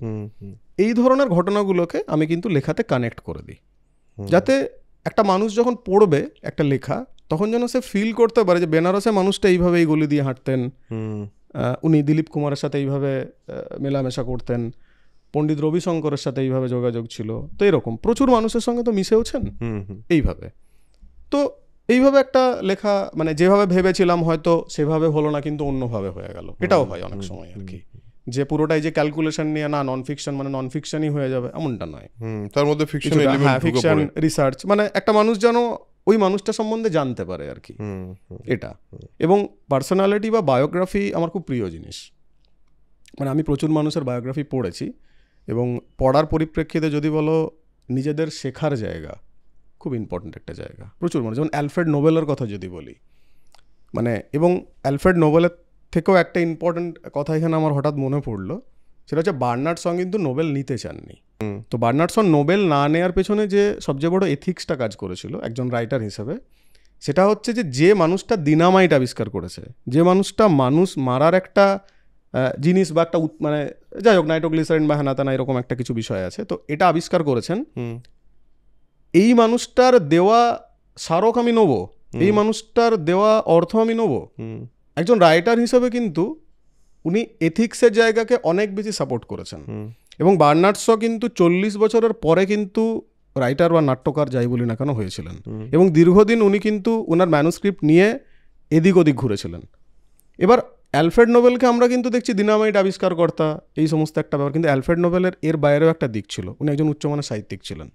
এই ধরনের ঘটনাগুলোকে আমি কিন্তু লেখাতে কানেক্ট করে দিই, যাতে একটা মানুষ যখন পড়বে একটা লেখা, তখন যেন সে ফিল করতে পারে যে বেনারসে মানুষটা এইভাবে এই গলি দিয়ে হাঁটতেন, উনি দিলীপ কুমারের সাথে এইভাবে মেলামেশা করতেন, পণ্ডিত রবিশঙ্করের সাথে এইভাবে যোগাযোগ ছিল। তো এরকম প্রচুর মানুষের সঙ্গে তো মিশেওছেন এইভাবে। তো এইভাবে একটা লেখা মানে যেভাবে ভেবেছিলাম হয়তো সেভাবে হলো না, কিন্তু অন্যভাবে হয়ে গেল। এটাও হয় অনেক সময় আর কি, যে পুরোটাই যে ক্যালকুলেশন নিয়ে না নন ফিকশন মানে নন ফিকশনই হয়ে যাবে এমনটা নয়। তার মধ্যে ফিকশন, হ্যাঁ, ফিকশন রিসার্চ, মানে একটা মানুষ যেন ওই মানুষটা সম্বন্ধে জানতে পারে আর কি, এটা। এবং পার্সোনালিটি বা বায়োগ্রাফি আমার খুব প্রিয় জিনিস। মানে আমি প্রচুর মানুষের বায়োগ্রাফি পড়েছি, এবং পড়ার পরিপ্রেক্ষিতে যদি বলো নিজেদের শেখার জায়গা খুব ইম্পর্ট্যান্ট একটা জায়গা। প্রচুর মানুষ, যেমন অ্যালফ্রেড নোবেলের কথা যদি বলি, মানে এবং অ্যালফ্রেড নোবেলের থেকেও একটা ইম্পর্ট্যান্ট কথা এখানে আমার হঠাৎ মনে পড়লো, সেটা হচ্ছে বার্নার্ড শ কিন্তু নোবেল নিতে চাননি। তো বার্নার্ড শ নোবেল না নেওয়ার পেছনে যে সবচেয়ে বড় এথিক্সটা কাজ করেছিল একজন রাইটার হিসেবে, সেটা হচ্ছে যে মানুষটা ডিনামাইট আবিষ্কার করেছে, যে মানুষটা মানুষ মারার একটা জিনিস বা একটা মানে যাই হোক নাইট্রোগ্লিসারিন বা হ্যানাতানা এরকম একটা কিছু বিষয় আছে, তো এটা আবিষ্কার করেছেন, এই মানুষটার দেওয়া স্মারক আমি নেবো, এই মানুষটার দেওয়া অর্থ আমি নেবো। একজন রাইটার হিসেবে কিন্তু উনি এথিক্সের জায়গাকে অনেক বেশি সাপোর্ট করেছেন। এবং বার্নার্ড শ কিন্তু 40 বছরের পরে কিন্তু রাইটার বা নাট্যকার যাই বলি না কেন হয়েছিলেন, এবং দীর্ঘদিন উনি কিন্তু ওনার ম্যানুস্ক্রিপ্ট নিয়ে এদিক ওদিক ঘুরেছিলেন। এবার অ্যালফ্রেড নোবেলকে আমরা কিন্তু দেখছি ডিনামাইট আবিষ্কারকর্তা, এই সমস্ত একটা ব্যাপার, কিন্তু অ্যালফ্রেড নোবেলের এর বাইরেও একটা দিক ছিল, উনি একজন উচ্চমানের সাহিত্যিক ছিলেন।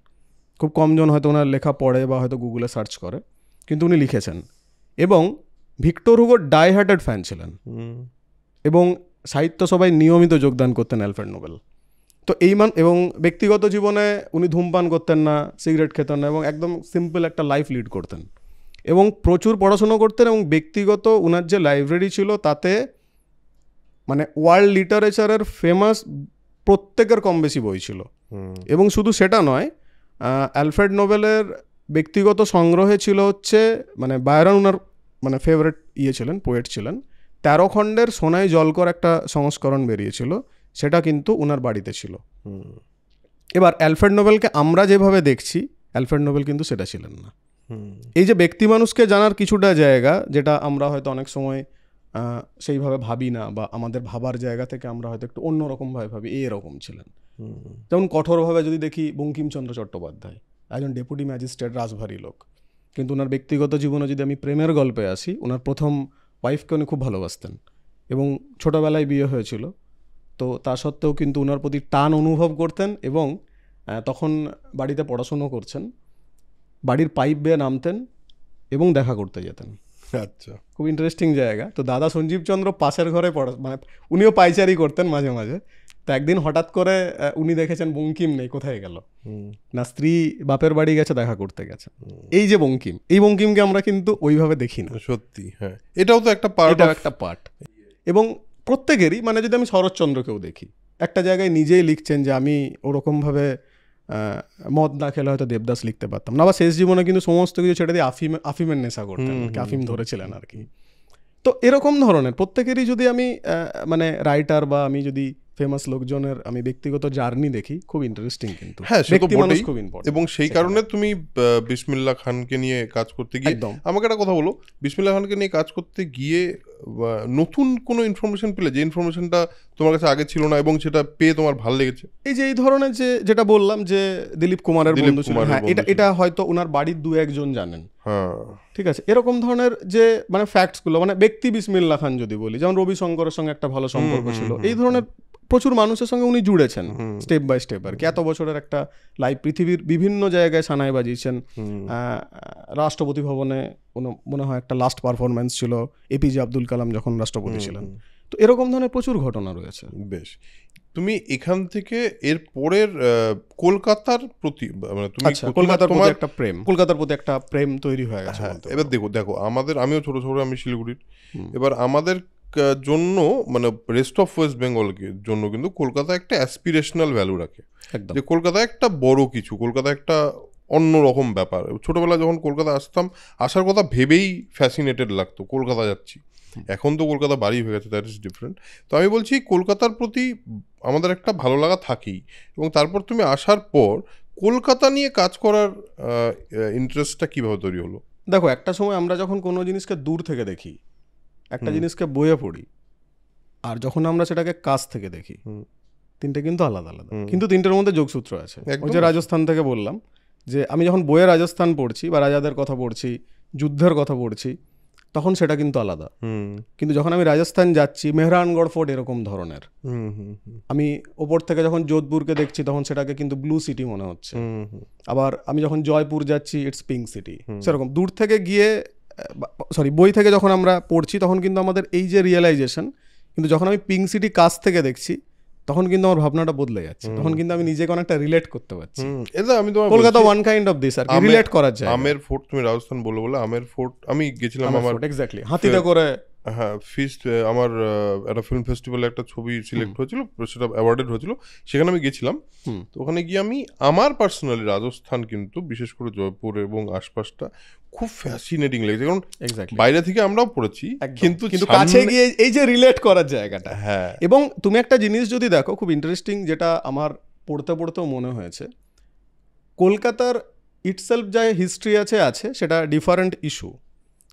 খুব কমজন হয়তো ওনার লেখা পড়ে বা হয়তো গুগলে সার্চ করে, কিন্তু উনি লিখেছেন। এবং ভিক্টর হুগোর ডাই হার্টেড ফ্যান ছিলেন, এবং সাহিত্য সভায় নিয়মিত যোগদান করতেন অ্যালফ্রেড নোবেল। তো এবং ব্যক্তিগত জীবনে উনি ধূমপান করতেন না, সিগারেট খেতেন না, এবং একদম সিম্পল একটা লাইফ লিড করতেন, এবং প্রচুর পড়াশুনো করতেন। এবং ব্যক্তিগত ওনার যে লাইব্রেরি ছিল তাতে মানে ওয়ার্ল্ড লিটারেচারের ফেমাস প্রত্যেকের কম বেশি বই ছিল। এবং শুধু সেটা নয়, অ্যালফ্রেড নোবেলের ব্যক্তিগত সংগ্রহে ছিল হচ্ছে মানে বায়রন ওনার মানে ফেভারিট ছিলেন, পোয়েট ছিলেন। 13 খণ্ডের সোনায় জলকর একটা সংস্করণ বেরিয়েছিল, সেটা কিন্তু ওনার বাড়িতে ছিল। এবার অ্যালফ্রেড নোবেলকে আমরা যেভাবে দেখছি, অ্যালফ্রেড নোবেল কিন্তু সেটা ছিলেন না। এই যে ব্যক্তি মানুষকে জানার কিছুটা জায়গা, যেটা আমরা হয়তো অনেক সময় সেইভাবে ভাবি না, বা আমাদের ভাবার জায়গা থেকে আমরা হয়তো একটু অন্যরকমভাবে ভাবি, এরকম ছিলেন। যেমন কঠোরভাবে যদি দেখি বঙ্কিমচন্দ্র চট্টোপাধ্যায়, একজন ডেপুটি ম্যাজিস্ট্রেট, রাজভারী লোক, কিন্তু ওনার ব্যক্তিগত জীবনে যদি আমি প্রেমের গল্পে আসি, ওনার প্রথম ওয়াইফকে উনি খুব ভালোবাসতেন, এবং ছোটোবেলায় বিয়ে হয়েছিল। তো তা সত্ত্বেও কিন্তু ওনার প্রতি টান অনুভব করতেন, এবং তখন বাড়িতে পড়াশুনো করছেন, বাড়ির পাইপ বেয়ে নামতেন এবং দেখা করতে যেতেন। আচ্ছা, খুব ইন্টারেস্টিং জায়গা। তো দাদা সঞ্জীব চন্দ্র পাশের ঘরে মানে উনিও পাইচারি করতেন মাঝে মাঝে। তো একদিন হঠাৎ করে উনি দেখেছেন বঙ্কিম নেই, কোথায় গেল, না স্ত্রী বাপের বাড়ি গেছে, দেখা করতে গেছে। এই যে বঙ্কিম, এই বঙ্কিমকে আমরা কিন্তু ওইভাবে দেখি না। সত্যি, হ্যাঁ, এটাও তো একটা পার্ট, এটাও একটা পার্ট। এবং প্রত্যেকেরই, মানে যদি আমি শরৎচন্দ্রকেও দেখি, একটা জায়গায় নিজেই লিখছেন যে আমি ওরকমভাবে মদ না খেলে হয়তো দেবদাস লিখতে পারতাম না, বা শেষ জীবনে কিন্তু সমস্ত কিছু ছেড়ে দিয়ে আফিমের নেশা করতেন, আফিম ধরেছিলেন আর কি। তো এরকম ধরনের প্রত্যেকেরই যদি আমি মানে রাইটার বা আমি যদি ফেমাস লোকজনের আমি ব্যক্তিগত জার্নি দেখি, খুব ইন্টারেস্টিং কিন্তু। হ্যাঁ, সে তো বটেই। খুব ইম্পর্টেন্ট। এবং সেই কারণে তুমি বিসমিল্লাহ খানকে নিয়ে কাজ করতে গিয়ে, আমাকে একটা কথা বলো, বিসমিল্লাহ খানকে নিয়ে কাজ করতে গিয়ে নতুন কোনো ইনফরমেশন পেলে, যে ইনফরমেশনটা তোমার কাছে আগে ছিল না এবং সেটা পেয়ে তোমার ভালো লেগেছে? এই যে এই ধরনের যেটা বললাম যে দিলীপ কুমারের বন্ধু ছিল, হ্যাঁ, এটা হয়তো ওনার বাড়ির দু একজন জানেন, হ্যাঁ, ঠিক আছে। এরকম ধরনের যে মানে ফ্যাক্টসগুলো, মানে ব্যক্তি বিসমিল্লাহ খান যদি বলি, যেমন রবি শঙ্করের সঙ্গে একটা ভালো সম্পর্ক ছিল, এই ধরনের প্রচুর মানুষের সঙ্গে উনি জুড়েছেন স্টেপ বাই স্টেপ আর কি। এত বছরের একটা লাইভ, পৃথিবীর বিভিন্ন জায়গায় সানাই বাজিয়েছেন। রাষ্ট্রপতি ভবনে মনে হয় একটা লাস্ট পারফরমেন্স ছিল এপিজে আব্দুল কালাম যখন রাষ্ট্রপতি ছিলেন। তো এরকম ধরনের প্রচুর ঘটনা রয়েছে। বেশ, তুমি এখান থেকে এর পরের কলকাতার প্রতি, মানে তুমি কলকাতার প্রতি একটা প্রেম, কলকাতার প্রতি একটা প্রেম তৈরি হয়ে গেছে। এবার দেখো আমিও ছোট ছোট, আমি শিলিগুড়ির, এবার আমাদের জন্য মানে রেস্ট অফ ওয়েস্ট বেঙ্গলকে জন্য কিন্তু কলকাতা একটা অ্যাসপিরেশনাল ভ্যালু রাখে, যে কলকাতা একটা বড় কিছু, কলকাতা একটা অন্যরকম ব্যাপার। ছোটবেলা যখন কলকাতা আসতাম, আসার কথা ভেবেই ফ্যাসিনেটেড লাগতো, কলকাতা যাচ্ছি। এখন তো কলকাতা বাড়ি হয়ে গেছে, দ্যাট ইজ ডিফারেন্ট। তো আমি বলছি কলকাতার প্রতি আমাদের একটা ভালো লাগা থাকেই, এবং তারপর তুমি আসার পর কলকাতা নিয়ে কাজ করার ইন্টারেস্টটা কীভাবে তৈরি হলো? দেখো, একটা সময় আমরা যখন কোনো জিনিসকে দূর থেকে দেখি, একটা জিনিসকে বইয়ে পড়ি, আর যখন আমরা সেটাকে কাছ থেকে দেখি, তিনটে কিন্তু আলাদা আলাদা, কিন্তু তিনটের মধ্যে যোগসূত্র আছে। ওই যে রাজস্থান থেকে বললাম, যে আমি যখন বইয়ে রাজস্থান পড়ছি বা রাজাদের কথা পড়ছি, যুদ্ধের কথা পড়ছি, তখন সেটা কিন্তু আলাদা। কিন্তু যখন আমি রাজস্থান যাচ্ছি, মেহরানগড় ফোর্ট এরকম ধরনের, আমি ওপর থেকে যখন যোধপুরকে দেখছি তখন সেটাকে কিন্তু ব্লু সিটি মনে হচ্ছে। আবার আমি যখন জয়পুর যাচ্ছি, ইটস পিঙ্ক সিটি। সেরকম দূর থেকে গিয়ে, বই থেকে যখন আমরা পড়ছি তখন কিন্তু আমাদের এই যে রিয়েলাইজেশন, কিন্তু যখন আমি পিঙ্ক সিটি কাছ থেকে দেখছি তখন কিন্তু আমার ভাবনাটা বদলে যাচ্ছে, তখন কিন্তু আমি নিজেকে অনেকটা রিলেট করতে পারছি। আমি তোমার Kolkata one kind of this আর কি, রিলেট করার যায়। আমের ফোর্ট, তুমি রাজস্থান বলে আমের ফোর্ট আমি গেছিলাম, আমার এক্স্যাক্টলি হাতিতে করে, হ্যাঁ, ফিস্ট, আমার একটা ফিল্ম ফেস্টিভ্যালে একটা ছবি সিলেক্ট হয়েছিল, সেটা অ্যাওয়ার্ডেড হয়েছিল, সেখানে আমি গেছিলাম। তো ওখানে গিয়ে আমি আমার পার্সোনালি রাজস্থান কিন্তু বিশেষ করে জয়পুর এবং আশপাশটা খুব ফ্যাসিনেটিং লেগেছে, কারণ বাইরে থেকে আমরাও পড়েছি, কিন্তু কাছে গিয়ে এই যে রিলেট করার জায়গাটা। হ্যাঁ, এবং তুমি একটা জিনিস যদি দেখো, খুব ইন্টারেস্টিং, যেটা আমার পড়তে পড়তেও মনে হয়েছে, কলকাতার ইটসেলফ যা হিস্ট্রি আছে সেটা ডিফারেন্ট ইস্যু,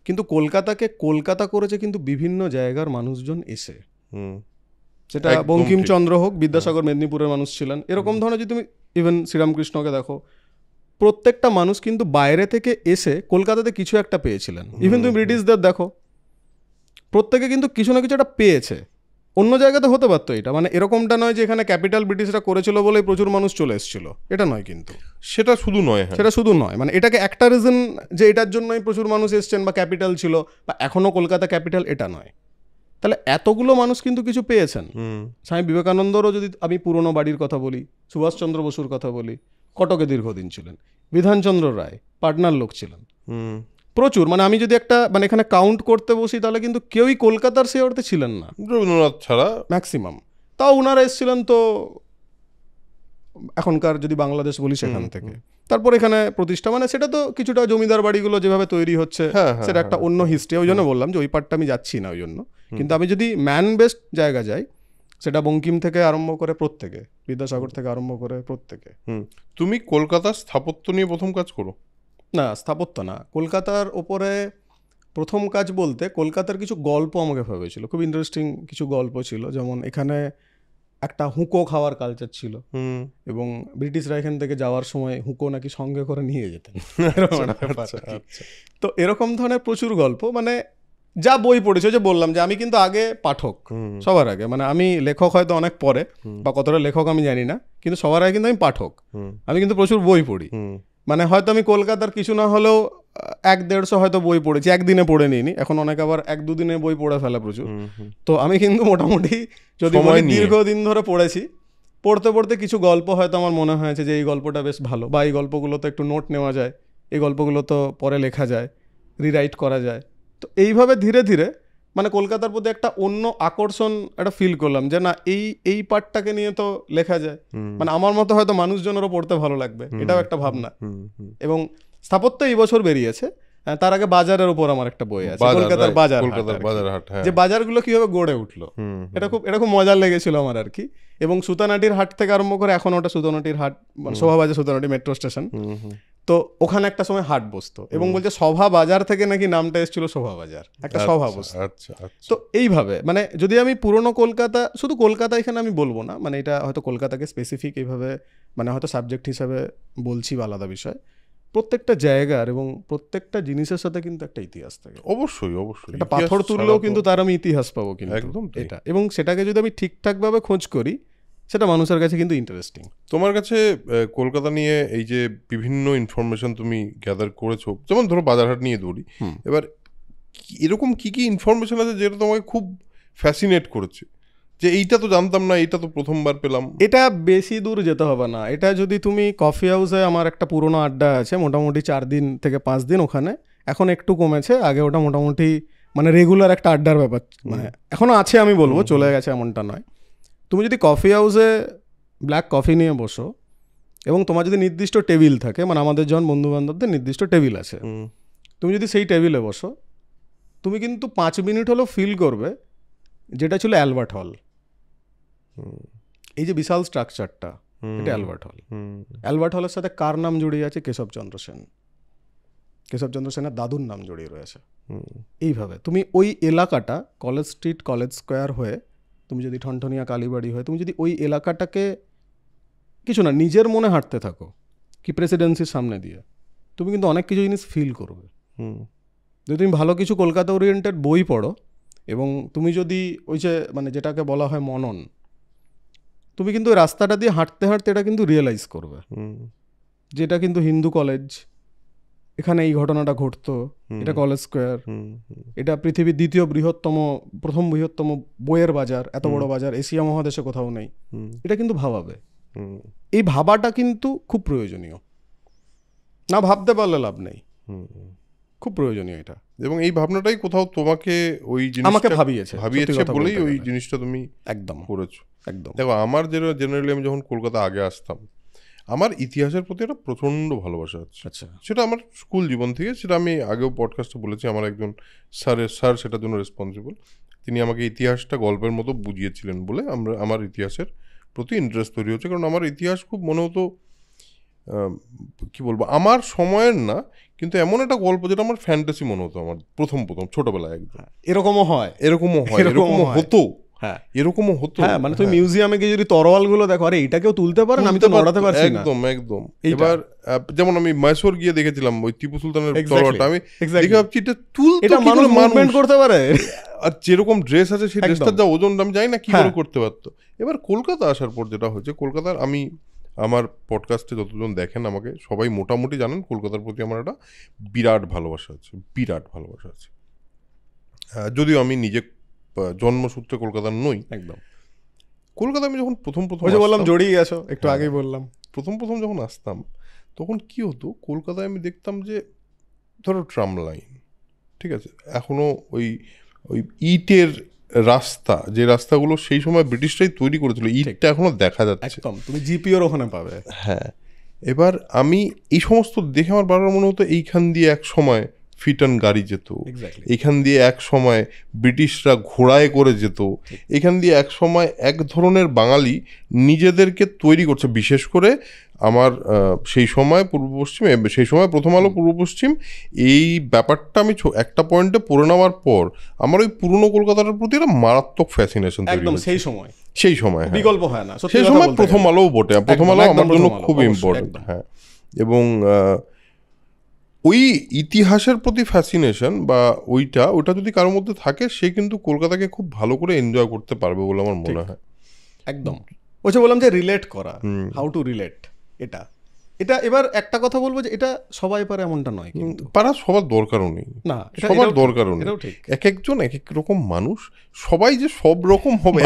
কিন্তু কলকাতাকে কলকাতা করেছে কিন্তু বিভিন্ন জায়গার মানুষজন এসে, সেটা বঙ্কিমচন্দ্র হোক, বিদ্যাসাগর মেদিনীপুরের মানুষ ছিলেন, এরকম ধরনের যদি তুমি ইভেন শ্রীরামকৃষ্ণকে দেখো, প্রত্যেকটা মানুষ কিন্তু বাইরে থেকে এসে কলকাতাতে কিছু একটা পেয়েছিলেন। ইভেন তুমি ব্রিটিশদের দেখো, প্রত্যেকে কিন্তু কিছু না কিছু একটা পেয়েছে। অন্য জায়গাতে হতে পারতো এটা, মানে এরকমটা নয় যে এখানে ক্যাপিটাল ব্রিটিশরা করেছিল বলেই প্রচুর মানুষ চলে এসেছিল, এটা নয়। কিন্তু সেটা শুধু নয়, মানে এটাকে একটা রিজন যে এটার জন্যই প্রচুর মানুষ এসছেন বা ক্যাপিটাল ছিল বা এখনো কলকাতা ক্যাপিটাল, এটা নয়। তাহলে এতগুলো মানুষ কিন্তু কিছু পেয়েছেন। স্বামী বিবেকানন্দরও যদি আমি পুরনো বাড়ির কথা বলি, সুভাষচন্দ্র বসুর কথা বলি, কটকে দীর্ঘদিন ছিলেন, বিধানচন্দ্র রায় পাটনার লোক ছিলেন, প্রচুর। মানে আমি যদি একটা মানে এখানে কাউন্ট করতে বসি, তাহলে কিন্তু কেউই কলকাতার সে অর্থে ছিলেন না, রবীন্দ্রনাথ ছাড়া ম্যাক্সিমাম। তাও ওনারা এসেছিলেন তো এখনকার যদি বাংলাদেশ বলি সেখান থেকে। তারপর এখানে প্রতিষ্ঠা, মানে সেটা তো কিছুটা জমিদার বাড়িগুলো যেভাবে তৈরি হচ্ছে সেটা একটা অন্য হিস্ট্রি। ওই জন্য বললাম যে ওই পার্টটা আমি যাচ্ছি না ওই জন্য। কিন্তু আমি যদি ম্যান বেসড জায়গা যাই, সেটা বঙ্কিম থেকে আরম্ভ করে প্রত্যেকে, বিদ্যাসাগর থেকে আরম্ভ করে প্রত্যেকে। তুমি কলকাতার স্থাপত্য নিয়ে প্রথম কাজ করো? না, স্থাপত্য না, কলকাতার ওপরে প্রথম কাজ বলতে কলকাতার কিছু গল্প আমাকে ভেবেছিল, খুব ইন্টারেস্টিং কিছু গল্প ছিল। যেমন এখানে একটা হুঁকো খাওয়ার কালচার ছিল, এবং ব্রিটিশরা এখান থেকে যাওয়ার সময় হুঁকো নাকি সঙ্গে করে নিয়ে যেতেন। তো এরকম ধরনের প্রচুর গল্প, মানে যা বই পড়েছে, যে বললাম যে আমি কিন্তু আগে পাঠক সবার আগে, মানে আমি লেখক হয়তো অনেক পরে, বা কতটা লেখক আমি জানি না, কিন্তু সবার আগে কিন্তু আমি পাঠক, হুম আমি কিন্তু প্রচুর বই পড়ি। হুম মানে হয়তো আমি কলকাতার কিছু না হলেও 100-150 হয়তো বই পড়েছি, একদিনে পড়ে নিইনি, এখন অনেক আবার 1-2 দিনে বই পড়ে ফেলা প্রচুর। হুম হুম তো আমি কিন্তু মোটামুটি যদি সময় বলি নিয়ে। দীর্ঘদিন ধরে পড়েছি। পড়তে পড়তে কিছু গল্প হয়তো আমার মনে হয়েছে যে এই গল্পটা বেশ ভালো, বা এই গল্পগুলো তো একটু নোট নেওয়া যায়, এই গল্পগুলো তো পরে লেখা যায়, রিরাইট করা যায়। তো এইভাবে ধীরে ধীরে মানে কলকাতার প্রতি একটা অন্য আকর্ষণ একটা ফিল করলাম যে না, এই পার্টটাকে নিয়ে তো লেখা যায়, হুম মানে আমার মতো হয়তো মানুষজনেরও পড়তে ভালো লাগবে, এটাও একটা ভাবনা। হুম হুম এবং স্থাপত্য এই বছর বেরিয়েছে। তার আগে বাজারের উপর আমার একটা বই আছে, বাজার, কলকাতার right, বাজার, কলকাতার বাজার হাট, হ্যাঁ। যে বাজারগুলো কিভাবে গড়ে উঠলো, হুম এটা খুব মজার লেগেছিল আমার আর কি। এবং সুতানাটির হাট থেকে আরম্ভ করে এখন ওটা সুতানাটির হাট, মানে শোভাবাজার সুতানাটি মেট্রো স্টেশন। হুম হুম তো ওখানে একটা সময় হাট বসতো, এবং বলছে সভা বাজার থেকে নাকি নামটা এসেছিল শোভা বাজার, একটা সভা বসতো। আচ্ছা আচ্ছা। তো এইভাবে মানে যদি আমি পুরনো কলকাতা, শুধু কলকাতা এখানে আমি বলবো না, মানে এটা হয়তো কলকাতাকে স্পেসিফিক এইভাবে মানে হয়তো সাবজেক্ট হিসাবে বলছি বা আলাদা বিষয়, প্রত্যেকটা জায়গার এবং প্রত্যেকটা জিনিসের সাথে কিন্তু একটা ইতিহাস থাকে। অবশ্যই অবশ্যই, একটা ইতিহাস পাথর ছাড়া তুললেও তো- কিন্তু তার আমি ইতিহাস পাবো কিন্তু, একদম তাই। এটা। এবং সেটাকে যদি আমি ঠিকঠাকভাবে খোঁজ করি, সেটা মানুষের কাছে কিন্তু ইন্টারেস্টিং। তোমার কাছে কলকাতা নিয়ে এই যে বিভিন্ন ইনফরমেশন তুমি গ্যাদার করেছো, যেমন ধরো বাজারহাট নিয়ে দৌড়ি, এবার এরকম কি কি ইনফরমেশন আছে যেটা তোমাকে খুব ফ্যাসিনেট করেছে, যে এইটা তো জানতাম না, এইটা তো প্রথমবার পেলাম? এটা বেশি দূর যেতে হবে না, এটা যদি তুমি কফি হাউসে, আমার একটা পুরোনো আড্ডা আছে মোটামুটি 4 দিন থেকে 5 দিন ওখানে, এখন একটু কমেছে, আগে ওটা মোটামুটি মানে রেগুলার একটা আড্ডার ব্যাপার, মানে এখনও আছে আমি বলবো, চলে গেছে এমনটা নয়। তুমি যদি কফি হাউসে ব্ল্যাক কফি নিয়ে বসো, এবং তোমার যদি নির্দিষ্ট টেবিল থাকে, মানে আমাদের যখন বন্ধুবান্ধবদের নির্দিষ্ট টেবিল আছে, তুমি যদি সেই টেবিলে বসো, তুমি কিন্তু 5 মিনিট হলেও ফিল করবে যেটা ছিল অ্যালবার্ট হল। এই যে বিশাল স্ট্রাকচারটা, এটা অ্যালবার্ট হল। অ্যালবার্ট হলের সাথে কার নাম জড়িয়ে আছে? কেশবচন্দ্র সেন। কেশবচন্দ্র সেনের দাদুর নাম জড়িয়ে রয়েছে। এইভাবে তুমি ওই এলাকাটা, কলেজ স্ট্রিট, কলেজ স্কোয়ার হয়ে তুমি যদি ঠনঠনিয়া কালীবাড়ি হয়ে তুমি যদি ওই এলাকাটাকে কিছু না নিজের মনে হাঁটতে থাকো, কি প্রেসিডেন্সির সামনে দিয়ে, তুমি কিন্তু অনেক কিছু জিনিস ফিল করবে। যদি তুমি ভালো কিছু কলকাতা ওরিয়েন্টেড বই পড়ো, এবং তুমি যদি ওই যে মানে যেটাকে বলা হয় মনন, তুমি কিন্তু ওই রাস্তাটা দিয়ে হাঁটতে হাঁটতে এটা কিন্তু রিয়েলাইজ করবে যে এটা কিন্তু হিন্দু কলেজ, এখানে এই ঘটনাটা ঘটতো, এটা কলেজ স্কোয়ার, এটা পৃথিবীর প্রথম বৃহত্তম বইয়ের বাজার, এত বড় বাজার এশিয়া মহাদেশে কোথাও নেই। এটা কিন্তু ভাবাবে। এই ভাবাটা কিন্তু খুব প্রয়োজনীয়, না ভাবতে পারলে লাভ নেই, খুব প্রয়োজনীয় এটা। এবং এই ভাবনাটাই কোথাও তোমাকে ওই আমাকে জিনিসটা ভাবিয়েছে বলেই ওই জিনিসটা তুমি একদম করেছো। একদম। দেখো, আমার জেনারেলি আমি যখন কলকাতা আগে আসতাম, আমার ইতিহাসের প্রতি একটা প্রচণ্ড ভালোবাসা আছে। আচ্ছা, সেটা আমার স্কুল জীবন থেকে, সেটা আমি আগেও পডকাস্টে বলেছি, আমার একজন স্যার সেটার জন্য রেসপন্সিবল, তিনি আমাকে ইতিহাসটা গল্পের মতো বুঝিয়েছিলেন বলে আমার ইতিহাসের প্রতি ইন্টারেস্ট তৈরি হচ্ছে। কারণ আমার ইতিহাস খুব মনে হতো, কি বলবো, আমার সময়ের না, কিন্তু এমন একটা গল্প যেটা আমার ফ্যান্টাসি মনে হতো আমার প্রথম ছোটবেলায়। একদম এরকমও হয়, এরকমও হতো, হ্যাঁ এরকমও হতো। হ্যাঁ, মানে তুমি মিউজিয়ামে গিয়ে যদি তরোয়াল গুলো দেখো, আরে এটা কেউ তুলতে পারেন, আমি তো নড়াতে পারছি না। একদম একদম। এবার যেমন আমি মাইসোর গিয়ে দেখেছিলাম ওই টিপু সুলতানের তরোয়ালটা, আমি দেখে ভাবছি এটা তুলতে মানুষ মুভমেন্ট করতে পারে, আর যেরকম ড্রেস আছে সেই ড্রেসটার যা ওজন আমি জানি না কি করে করতে পারতো। এবার কলকাতা আসার পর যেটা হয়েছে, কলকাতার আমি আমার পডকাস্টে যতজন দেখেন আমাকে সবাই মোটামুটি জানেন কলকাতার প্রতি আমার একটা বিরাট ভালোবাসা আছে, বিরাট ভালোবাসা আছে। যদিও আমি নিজে জন্মসূত্রে কলকাতার নই। একদম। কলকাতা আমি যখন প্রথম বললাম জড়িয়ে গেছো, একটু আগেই বললাম, প্রথম যখন আসতাম তখন কি হতো, কলকাতায় আমি দেখতাম যে ধরো ট্রাম লাইন, ঠিক আছে, এখনো ওই ইটের রাস্তা, যে রাস্তাগুলো সেই সময় ব্রিটিশরাই তৈরি করেছিল, ইটটা এখনো দেখা যাচ্ছে। একদম, তুমি জিপিওর ওখানে পাবে। হ্যাঁ, এবার আমি এই সমস্ত দেখে আমার বারবার মনে হতো এইখান দিয়ে এক সময় ফিটন গাড়ি যেত, এখান দিয়ে এক সময় ব্রিটিশরা ঘোড়ায় করে যেত, এখান দিয়ে এক সময় এক ধরনের বাঙালি নিজেদেরকে তৈরি করছে। বিশেষ করে আমার সেই সময় পূর্ব পশ্চিমে, সেই সময় প্রথম আলো পূর্ব পশ্চিম, এই ব্যাপারটা আমি একটা পয়েন্টে পড়ে নেওয়ার পর আমার ওই পুরনো কলকাতার প্রতি একটা মারাত্মক ফ্যাসিনেশন তৈরি হয়েছে। সেই সময় বিকল্প হয় না, সেই সময় প্রথম আলোও বটে, প্রথম আলো আমার জন্য খুব ইম্পর্টেন্ট। হ্যাঁ, এবং ওই ইতিহাসের প্রতি ফ্যাসিনেশন বা ওইটা যদি কারোর মধ্যে থাকে, সে কিন্তু কলকাতাকে খুব ভালো করে এনজয় করতে পারবে বলে আমার মনে হয়। একদম। ওই যে বললাম যে রিলেট করা, হাউ টু রিলেট, এটা এটা এবার একটা কথা বলবো যে এটা সবাই পারে এমনটা নয়, কিন্তু পারা সবার দরকারও নেই, না সবার দরকারও নেই। এটাও ঠিক। এক একজন এক এক রকম মানুষ, সবাই যে সব রকম হবে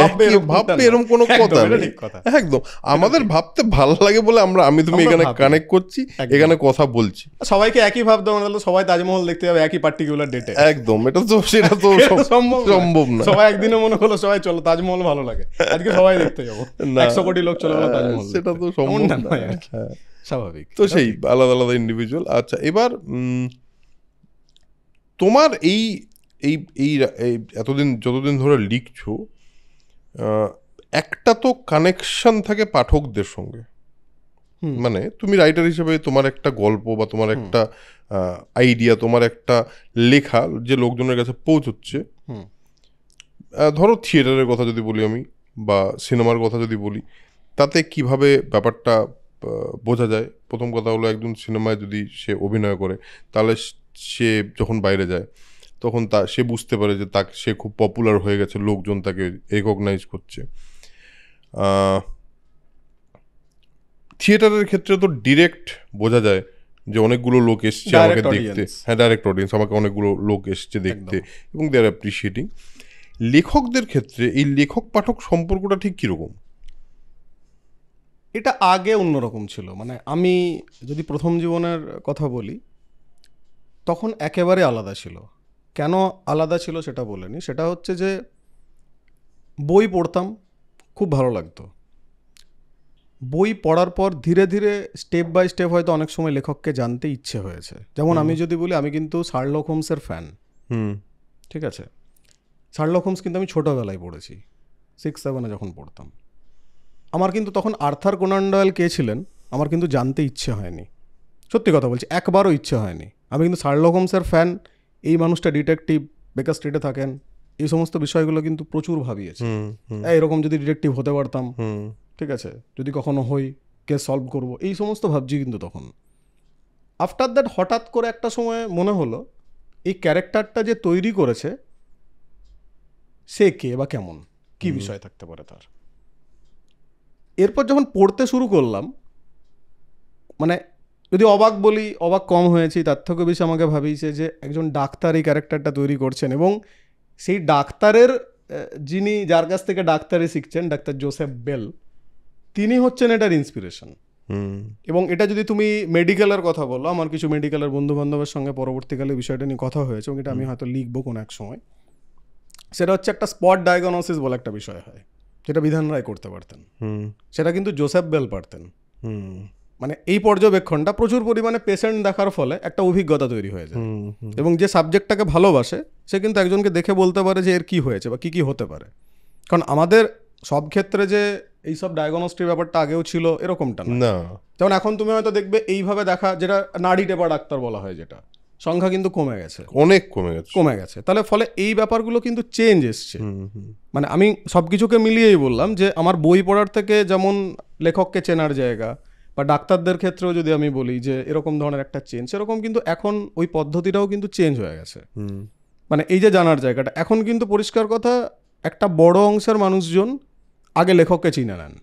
ভাববে এরকম কোনো একদম, কথা এটা নেই। ঠিক কথা। একদম আমাদের ভাবতে ভালো লাগে বলে আমি তুমি আমরা এখানে ভাবি। কানেক্ট করছি, এখানে কথা বলছি। সবাইকে একই ভাবতে হবে, তাহলে সবাই তাজমহল দেখতে যাবে একই পার্টিকুলার ডেটে, একদম, সেটা তো সম্ভব না। সবাই একদিনে মনে হলো সবাই চলো তাজমহল ভালো লাগে, আজকে সবাই দেখতে যাবো, না, 100 কোটি লোক চলে গেলো তাজমহল, সেটা তো সম্ভব এমনটা না। নয় আর কি। হ্যাঁ, স্বাভাবিক। তো সেই আলাদা আলাদা ইন্ডিভিজুয়াল। আচ্ছা, এবার তোমার এই এই এই এই এতদিন যতদিন ধরে লিখছো, একটা তো কানেকশন থাকে পাঠকদের সঙ্গে, মানে তুমি রাইটার হিসেবে তোমার একটা গল্প বা তোমার একটা আইডিয়া, তোমার একটা লেখা যে লোকজনের কাছে পৌঁছচ্ছে, ধরো থিয়েটারের কথা যদি বলি আমি, বা সিনেমার কথা যদি বলি, তাতে কিভাবে ব্যাপারটা বোঝা যায়। প্রথম কথা হলো, একজন সিনেমায় যদি সে অভিনয় করে, তাহলে সে যখন বাইরে যায় তখন সে বুঝতে পারে যে সে খুব পপুলার হয়ে গেছে, লোকজন তাকে রেকগনাইজ করছে। থিয়েটারের ক্ষেত্রে তো ডিরেক্ট বোঝা যায় যে অনেকগুলো লোক এসছে আমাকে দেখতে, হ্যাঁ ডাইরেক্ট অডিয়েন্স, আমাকে অনেকগুলো লোক এসছে দেখতে, এবং দে আর অ্যাপ্রিসিয়েটিং। লেখকদের ক্ষেত্রে এই লেখক পাঠক সম্পর্কটা ঠিক কীরকম? এটা আগে অন্যরকম ছিল, মানে আমি যদি প্রথম জীবনের কথা বলি, তখন একেবারে আলাদা ছিল। কেন আলাদা ছিল সেটা বলিনি, সেটা হচ্ছে যে বই পড়তাম, খুব ভালো লাগতো। বই পড়ার পর ধীরে ধীরে স্টেপ বাই স্টেপ হয়তো অনেক সময় লেখককে জানতে ইচ্ছে হয়েছে। যেমন আমি যদি বলি, আমি কিন্তু শার্লক হোমসের ফ্যান, ঠিক আছে? শার্লক হোমস কিন্তু আমি ছোটোবেলায় পড়েছি, 6-7 যখন পড়তাম। আমার কিন্তু তখন আর্থার কোনান ডয়েল কে ছিলেন আমার কিন্তু জানতে ইচ্ছে হয়নি, সত্যি কথা বলছি, একবারও ইচ্ছে হয়নি। আমি কিন্তু শার্লক হোমসের ফ্যান, এই মানুষটা ডিটেকটিভ, বেকার স্ট্রিটে থাকেন, এই সমস্ত বিষয়গুলো কিন্তু প্রচুর ভাবিয়েছে। এরকম যদি ডিটেকটিভ হতে পারতাম, ঠিক আছে, যদি কখনো হই, কেস সলভ করব, এই সমস্ত ভাবছি। কিন্তু তখন আফটার দ্যাট হঠাৎ করে একটা সময় মনে হলো, এই ক্যারেক্টারটা যে তৈরি করেছে সে কে বা কেমন, কি বিষয় থাকতে পারে তার। এরপর যখন পড়তে শুরু করলাম, মানে যদি অবাক বলি, অবাক কম হয়েছি, তার থেকে বেশি আমাকে ভাবিয়েছে যে একজন ডাক্তার এই ক্যারেক্টারটা তৈরি করছেন, এবং সেই ডাক্তারের যিনি, যার কাছ থেকে ডাক্তারি শিখছেন, ডাক্তার জোসেফ বেল, তিনি হচ্ছেন এটার ইন্সপিরেশন। এবং এটা যদি তুমি মেডিকেলের কথা বলো, আমার কিছু মেডিকেলের বন্ধু বান্ধবের সঙ্গে পরবর্তীকালে বিষয়টা নিয়ে কথা হয়েছে, এবং এটা আমি হয়তো লিখবো কোনো এক সময়। সেটা হচ্ছে একটা স্পট ডায়াগনোসিস বলে একটা বিষয় হয়, যেটা বিধান রায় করতে পারতেন, সেটা কিন্তু জোসেফ বেল পারতেন। মানে এই পর্যবেক্ষণটা প্রচুর পরিমাণে পেশেন্ট দেখার ফলে একটা অভিজ্ঞতা তৈরি হয়ে যায়, এবং যে সাবজেক্টটাকে ভালোবাসে সে কিন্তু একজনকে দেখে বলতে পারে যে এর কী হয়েছে বা কী কী হতে পারে। কারণ আমাদের সব ক্ষেত্রে যে এইসব ডায়াগনস্টিক ব্যাপারটা আগেও ছিল এরকমটা না। যেমন এখন তুমি হয়তো দেখবে এইভাবে দেখা, যেটা নাড়ি টেপা ডাক্তার বলা হয়, যেটা সংখ্যা কিন্তু কমে গেছে, অনেক কমে গেছে। তাহলে ফলে এই ব্যাপারগুলো কিন্তু চেঞ্জ এসছে। মানে আমি সব কিছুকে মিলিয়েই বললাম যে আমার বই পড়ার থেকে যেমন লেখককে চেনার জায়গা, বা ডাক্তারদের ক্ষেত্রেও যদি আমি বলি যে এরকম ধরনের একটা চেঞ্জ, সেরকম কিন্তু এখন ওই পদ্ধতিটাও কিন্তু চেঞ্জ হয়ে গেছে। মানে এই যে জানার জায়গাটা, এখন কিন্তু পরিষ্কার কথা, একটা বড় অংশের মানুষজন আগে লেখককে চিনে নেন,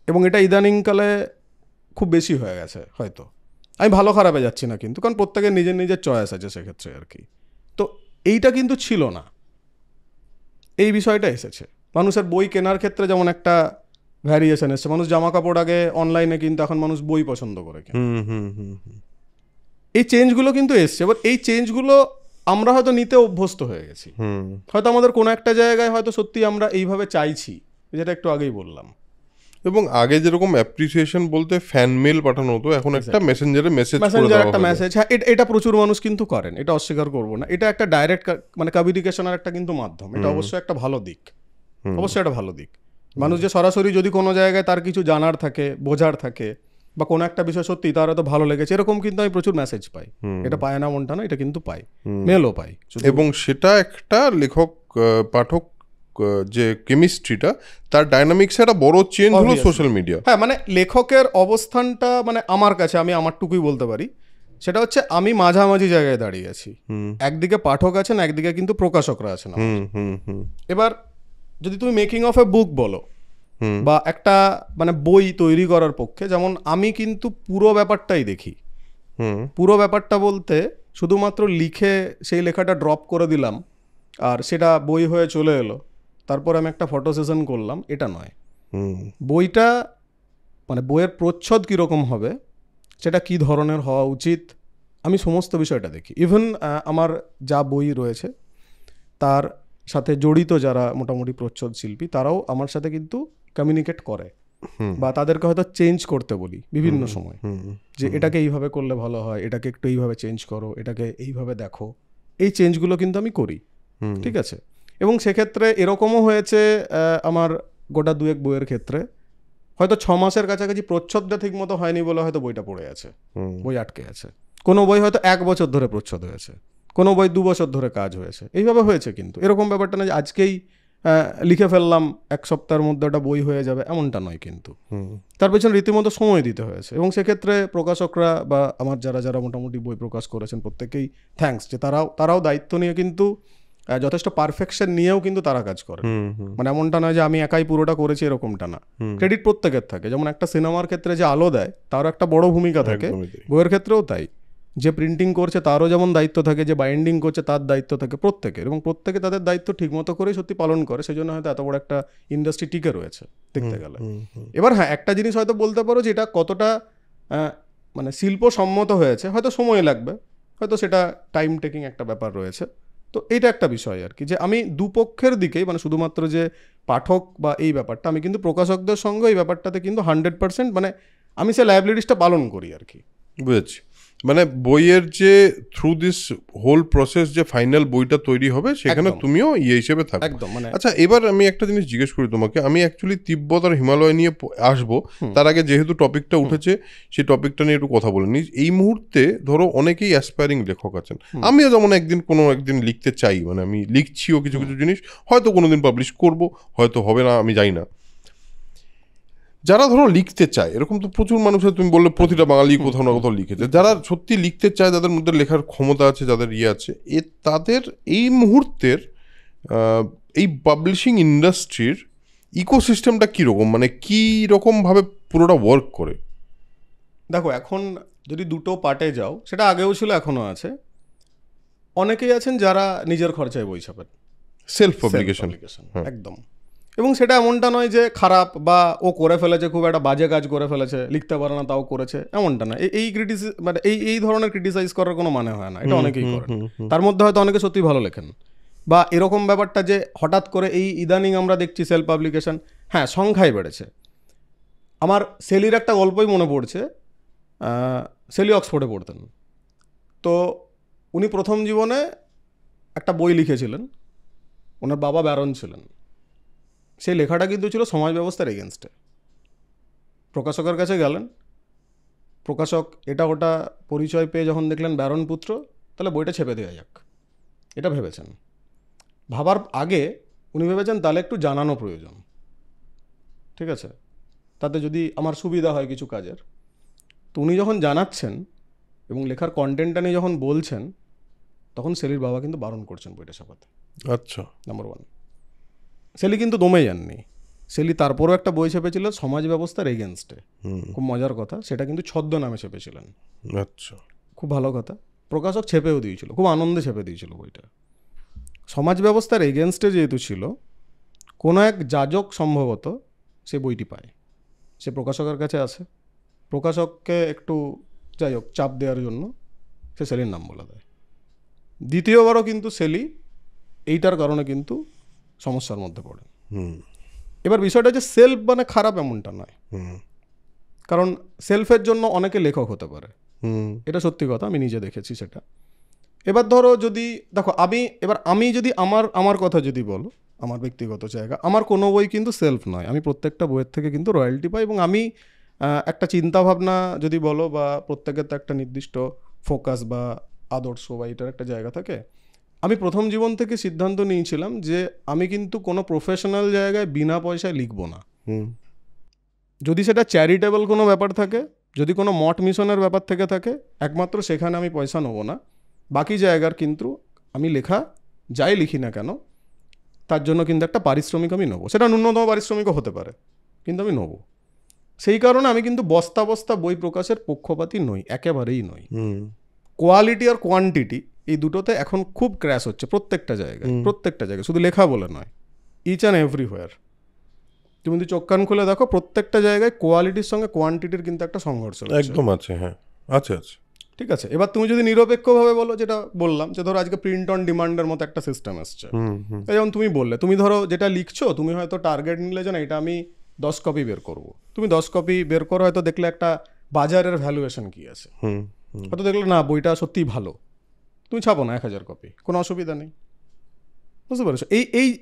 এবং এটা ইদানিংকালে খুব বেশি হয়ে গেছে হয়তো। আমি ভালো খারাপে যাচ্ছি না কিন্তু, কারণ প্রত্যেকের নিজের নিজের চয়েস আছে সেক্ষেত্রে আর কি। তো এইটা কিন্তু ছিল না, এই বিষয়টা এসেছে। মানুষের বই কেনার ক্ষেত্রে যেমন একটা ভ্যারিয়েশন এসছে, মানুষ জামা কাপড় আগে অনলাইনে কিন্তু এখন মানুষ বই পছন্দ করে। এই চেঞ্জগুলো কিন্তু এসছে। এবার এই চেঞ্জগুলো আমরা হয়তো নিতে অভ্যস্ত হয়ে গেছি, হয়তো আমাদের কোনো একটা জায়গায় হয়তো সত্যি আমরা এইভাবে চাইছি, যেটা একটু আগেই বললাম। এবং আগে যেরকম অ্যাপ্রিসিয়েশন বলতে ফ্যান মেল পাঠানো হতো, এখন একটা মেসেঞ্জারে মেসেঞ্জার একটা মেসেজ, হ্যাঁ এটা প্রচুর মানুষ কিন্তু করেন, এটা অস্বীকার করবো না। এটা একটা ডাইরেক্ট মানে কমিউনিকেশনের একটা কিন্তু মাধ্যম, এটা অবশ্যই একটা ভালো দিক, অবশ্যই একটা ভালো দিক। মানুষ যে সরাসরি যদি কোনো জায়গায় তার কিছু জানার থাকে, বোঝার থাকে, বা কোনো একটা বিষয় সত্যি তার হয়তো ভালো লেগেছে, এরকম কিন্তু আমি প্রচুর মেসেজ পাই। এটা পায় না মনটা না, এটা কিন্তু পাই, মেলও পাই। এবং সেটা একটা লেখক পাঠক যে কেমিস্ট্রিটা, তার ডাইনামিক্স একটা বড় চেঞ্জ হলো সোশ্যাল মিডিয়া। হ্যাঁ, মানে লেখকের অবস্থানটা, মানে আমার কাছে, আমি আমারটুকুই বলতে পারি, সেটা হচ্ছে আমি মাঝামাঝি জায়গায় দাঁড়িয়ে আছি। একদিকে পাঠক আছেন, একদিকে কিন্তু প্রকাশকরা আছেন। এবার যদি তুমি মেকিং অফ এ বুক বলো, বা একটা মানে বই তৈরি করার পক্ষে, যেমন আমি কিন্তু পুরো ব্যাপারটাই দেখি। পুরো ব্যাপারটা বলতে শুধুমাত্র লিখে সেই লেখাটা ড্রপ করে দিলাম আর সেটা বই হয়ে চলে এলো, তারপর আমি একটা ফটো সেশন করলাম, এটা নয়। বইটা মানে বইয়ের প্রচ্ছদ কীরকম হবে, সেটা কী ধরনের হওয়া উচিত, আমি সমস্ত বিষয়টা দেখি। ইভেন আমার যা বই রয়েছে তার সাথে জড়িত যারা মোটামুটি প্রচ্ছদ শিল্পী, তারাও আমার সাথে কিন্তু কমিউনিকেট করে, বা তাদেরকে হয়তো চেঞ্জ করতে বলি বিভিন্ন সময়, যে এটাকে এইভাবে করলে ভালো হয়, এটাকে একটু এইভাবে চেঞ্জ করো, এটাকে এইভাবে দেখো। এই চেঞ্জগুলো কিন্তু আমি করি, ঠিক আছে। এবং সেক্ষেত্রে এরকমও হয়েছে আমার গোটা 2-1 বইয়ের ক্ষেত্রে হয়তো 6 মাসের কাছাকাছি প্রচ্ছদটা ঠিক মতো হয়নি বলে হয়তো বইটা পড়ে আছে, বই আটকে আছে। কোনো বই হয়তো 1 বছর ধরে প্রচ্ছদ হয়েছে, কোনো বই 2 বছর ধরে কাজ হয়েছে, এইভাবে হয়েছে। কিন্তু এরকম ব্যাপারটা না যে আজকেই লিখে ফেললাম 1 সপ্তাহের মধ্যে ওটা বই হয়ে যাবে, এমনটা নয়। কিন্তু তার পেছনে রীতিমতো সময় দিতে হয়েছে। এবং সেক্ষেত্রে প্রকাশকরা বা আমার যারা যারা মোটামুটি বই প্রকাশ করেছেন প্রত্যেকেই থ্যাঙ্কস, যে তারাও দায়িত্ব নিয়ে কিন্তু যথেষ্ট পারফেকশন নিয়েও কিন্তু তারা কাজ করে। মানে এমনটা নয় যে আমি একাই পুরোটা করেছি, এরকমটা না। ক্রেডিট প্রত্যেকের থাকে। যেমন একটা সিনেমার ক্ষেত্রে যে আলো দেয় তারও একটা বড় ভূমিকা থাকে, বইয়ের ক্ষেত্রেও তাই। যে প্রিন্টিং করছে তারও যেমন দায়িত্ব থাকে, যে বাইন্ডিং করছে তার দায়িত্ব থাকে, প্রত্যেকের। এবং প্রত্যেকে তাদের দায়িত্ব ঠিকমতো করেই সত্যি পালন করে, সেই জন্য হয়তো এত বড় একটা ইন্ডাস্ট্রি টিকে রয়েছে দেখতে গেলে। এবার হ্যাঁ, একটা জিনিস হয়তো বলতে পারো যে এটা কতটা মানে শিল্পসম্মত হয়েছে, হয়তো সময় লাগবে, হয়তো সেটা টাইম টেকিং একটা ব্যাপার রয়েছে। তো এইটা একটা বিষয় আর কি, যে আমি দুপক্ষের দিকেই, মানে শুধুমাত্র যে পাঠক বা এই ব্যাপারটা, আমি কিন্তু প্রকাশকদের সঙ্গে এই ব্যাপারটাতে কিন্তু 100% মানে আমি সে লায়াবিলিটিসটা পালন করি আর কি। বুঝেছি। মানে বইয়ের যে থ্রু দিস হোল প্রসেস যে ফাইনাল বইটা তৈরি হবে সেখানে তুমিও হিসেবে থাকো একদম। মানে আচ্ছা, এবার আমি একটা জিনিস জিজ্ঞেস করি তোমাকে। আমি অ্যাকচুয়ালি তিব্বত আর হিমালয় নিয়ে আসবো, তার আগে যেহেতু টপিকটা উঠেছে সেই টপিকটা নিয়ে একটু কথা বলে নিই। এই মুহূর্তে ধরো অনেকেই অ্যাসপায়ারিং লেখক আছেন, আমিও যেমন একদিন লিখতে চাই, মানে আমি লিখছিও কিছু কিছু জিনিস, হয়তো কোনোদিন পাবলিশ করব, হয়তো হবে না, আমি জানি না। যারা ধরো লিখতে চায়, এরকম তো প্রচুর মানুষ, তুমি বললে প্রতিটা বাঙালি কোথাও না কোথাও লিখেছে, যারা সত্যি লিখতে চায়, যাদের মধ্যে লেখার ক্ষমতা আছে, যাদের আছে, তাদের এই মুহূর্তের এই পাবলিশিং ইন্ডাস্ট্রির ইকোসিস্টেমটা কীরকম, মানে কী রকমভাবে পুরোটা ওয়ার্ক করে? দেখো, এখন যদি দুটো পার্টে যাও, সেটা আগেও ছিল, এখনও আছে। অনেকেই আছেন যারা নিজের খরচায় বই ছাপেন, সেলফ পাবলিকেশন, একদম। এবং সেটা এমনটা নয় যে খারাপ বা ও করে ফেলেছে, খুব একটা বাজে কাজ করে ফেলেছে, লিখতে পারে না তাও করেছে, এমনটা না। মানে এই ধরনের ক্রিটিসাইজ করার কোনো মানে হয় না, এটা অনেকেই করেন। তার মধ্যে হয়তো অনেকে সত্যি ভালো লেখেন, বা এরকম ব্যাপারটা যে হঠাৎ করে এই ইদানিং আমরা দেখছি সেলফ পাবলিকেশন, হ্যাঁ সংখ্যায় বেড়েছে। আমার সেলির একটা গল্পই মনে পড়ছে। সেলি অক্সফোর্ডে পড়তেন, তো উনি প্রথম জীবনে একটা বই লিখেছিলেন, ওনার বাবা ব্যারন ছিলেন। সেই লেখাটা কিন্তু ছিল সমাজ ব্যবস্থার এগেনস্টে। প্রকাশকের কাছে গেলেন, প্রকাশক এটা ওটা পরিচয় পেয়ে যখন দেখলেন ব্যারন পুত্র, তাহলে বইটা ছেপে দেওয়া যাক, এটা ভেবেছেন। ভাবার আগে উনি ভেবেছেন তাহলে একটু জানানো প্রয়োজন, ঠিক আছে, তাতে যদি আমার সুবিধা হয় কিছু কাজের। তো উনি যখন জানাচ্ছেন এবং লেখার কন্টেন্টটা নিয়ে যখন বলছেন, তখন সেলির বাবা কিন্তু বারণ করছেন বইটা ছাপাতে। আচ্ছা, নাম্বার 1। সেলি কিন্তু দমে যাননি। সেলি তারপরও একটা বই ছেপেছিল সমাজ ব্যবস্থার এগেনস্টে। খুব মজার কথা, সেটা কিন্তু ছদ্মনামে ছেপেছিলেন। আচ্ছা, খুব ভালো কথা। প্রকাশক ছেপেও দিয়েছিল, খুব আনন্দে ছেপে দিয়েছিল বইটা। সমাজ ব্যবস্থার এগেনস্টে যেহেতু ছিল, কোনো এক যাজক সম্ভবত সে বইটি পায়, সে প্রকাশকের কাছে আসে, প্রকাশককে একটু যাই হোক চাপ দেওয়ার জন্য সে সেলির নাম বলে দেয়। দ্বিতীয়বারও কিন্তু সেলি এইটার কারণে কিন্তু সমস্যার মধ্যে পড়ে। এবার বিষয়টা যে সেলফ মানে খারাপ এমনটা নয়, কারণ সেলফের জন্য অনেকে লেখক হতে পারে, এটা সত্যি কথা, আমি নিজে দেখেছি সেটা। এবার ধরো যদি দেখো আমি যদি আমার কথা যদি বলো, আমার ব্যক্তিগত জায়গা, আমার কোনো বই কিন্তু সেলফ নয়। আমি প্রত্যেকটা বইয়ের থেকে কিন্তু রয়্যালটি পাই, এবং আমি একটা চিন্তাভাবনা যদি বলো, বা প্রত্যেকের তো একটা নির্দিষ্ট ফোকাস বা আদর্শ বা এটার একটা জায়গা থাকে। আমি প্রথম জীবন থেকে সিদ্ধান্ত নিয়েছিলাম যে আমি কিন্তু কোনো প্রফেশনাল জায়গায় বিনা পয়সায় লিখবো না। যদি সেটা চ্যারিটেবল কোনো ব্যাপার থাকে, যদি কোনো মঠ মিশনের ব্যাপার থেকে থাকে, একমাত্র সেখানে আমি পয়সা নেবো না। বাকি জায়গার কিন্তু আমি লেখা যাই লিখি না কেন, তার জন্য কিন্তু একটা পারিশ্রমিক আমি নেবো। সেটা ন্যূনতম পারিশ্রমিকও হতে পারে, কিন্তু আমি নেবো। সেই কারণে আমি কিন্তু বস্তা বস্তা বই প্রকাশের পক্ষপাতী নই, একেবারেই নই। কোয়ালিটি আর কোয়ান্টিটি এই দুটোতে এখন খুব ক্র্যাশ হচ্ছে প্রত্যেকটা জায়গায়, শুধু লেখা বলে নয়, ইচ অ্যান্ড এভরিওয়্যার। তুমি যদি চোখ কান খুলে দেখো, প্রত্যেকটা জায়গায় কোয়ালিটির সঙ্গে কোয়ান্টিটির কিন্তু একটা সংঘর্ষ একদম আছে। হ্যাঁ, আছে। ঠিক আছে, এবার তুমি যদি নিরপেক্ষভাবে বলো, যেটা বললাম যে ধরো আজকে প্রিন্ট অন ডিমান্ডের মতো একটা সিস্টেম এসছে, যেমন তুমি বললে, তুমি ধরো যেটা লিখছো, তুমি হয়তো টার্গেট নিলে যে না এটা আমি 10 কপি বের করবো, তুমি 10 কপি বের করো, হয়তো দেখলে একটা বাজারের ভ্যালুয়েশন কি আছে, হয়তো দেখলে না বইটা সত্যিই ভালো, তুমি ছাপো না 1000 কপি, কোনো অসুবিধা নেই। বুঝতে পারছো,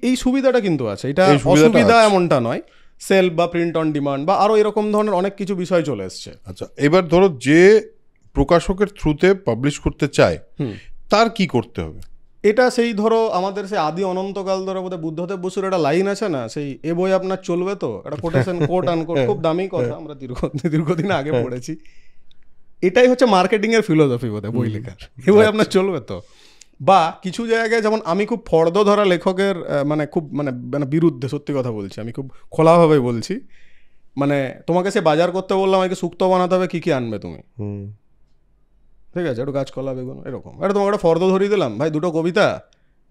এই সুবিধাটা কিন্তু আছে, এটা অসুবিধা এমনটা নয়। সেলফ বা প্রিন্ট অন ডিমান্ড বা আরো এরকম ধরনের অনেক কিছু বিষয় চলে এসছে। আচ্ছা, এবার ধরো যে প্রকাশকের থ্রুতে পাবলিশ করতে চায়, তার কি করতে হবে? এটা সেই ধরো আমাদের সেই আদি অনন্তকাল ধরে বোধহয় বুদ্ধদেব বসুর একটা লাইন আছে না, সেই এ বই আপনার চলবে তো, একটা কোটেশন, কোট আনকোট, খুব দামি কথা, আমরা দীর্ঘদিন আগে পড়েছি। এটাই হচ্ছে মার্কেটিং এর ফিলোসফি বোধহয় বই লেখার, এ বই আপনার চলবে তো। বা কিছু জায়গায় যেমন আমি খুব ফর্দ ধরা লেখকের মানে খুব মানে বিরুদ্ধে, সত্যি কথা বলছি, আমি খুব খোলাভাবে বলছি, মানে তোমাকে সে বাজার করতে বললাম, আমাকে শুক্তো বানাতে হবে, কী কী আনবে তুমি, ঠিক আছে, একটু গাছকলা বেগুন এরকম, এটা তোমাকে একটা ফর্দ ধরিয়ে দিলাম, ভাই 2টো কবিতা,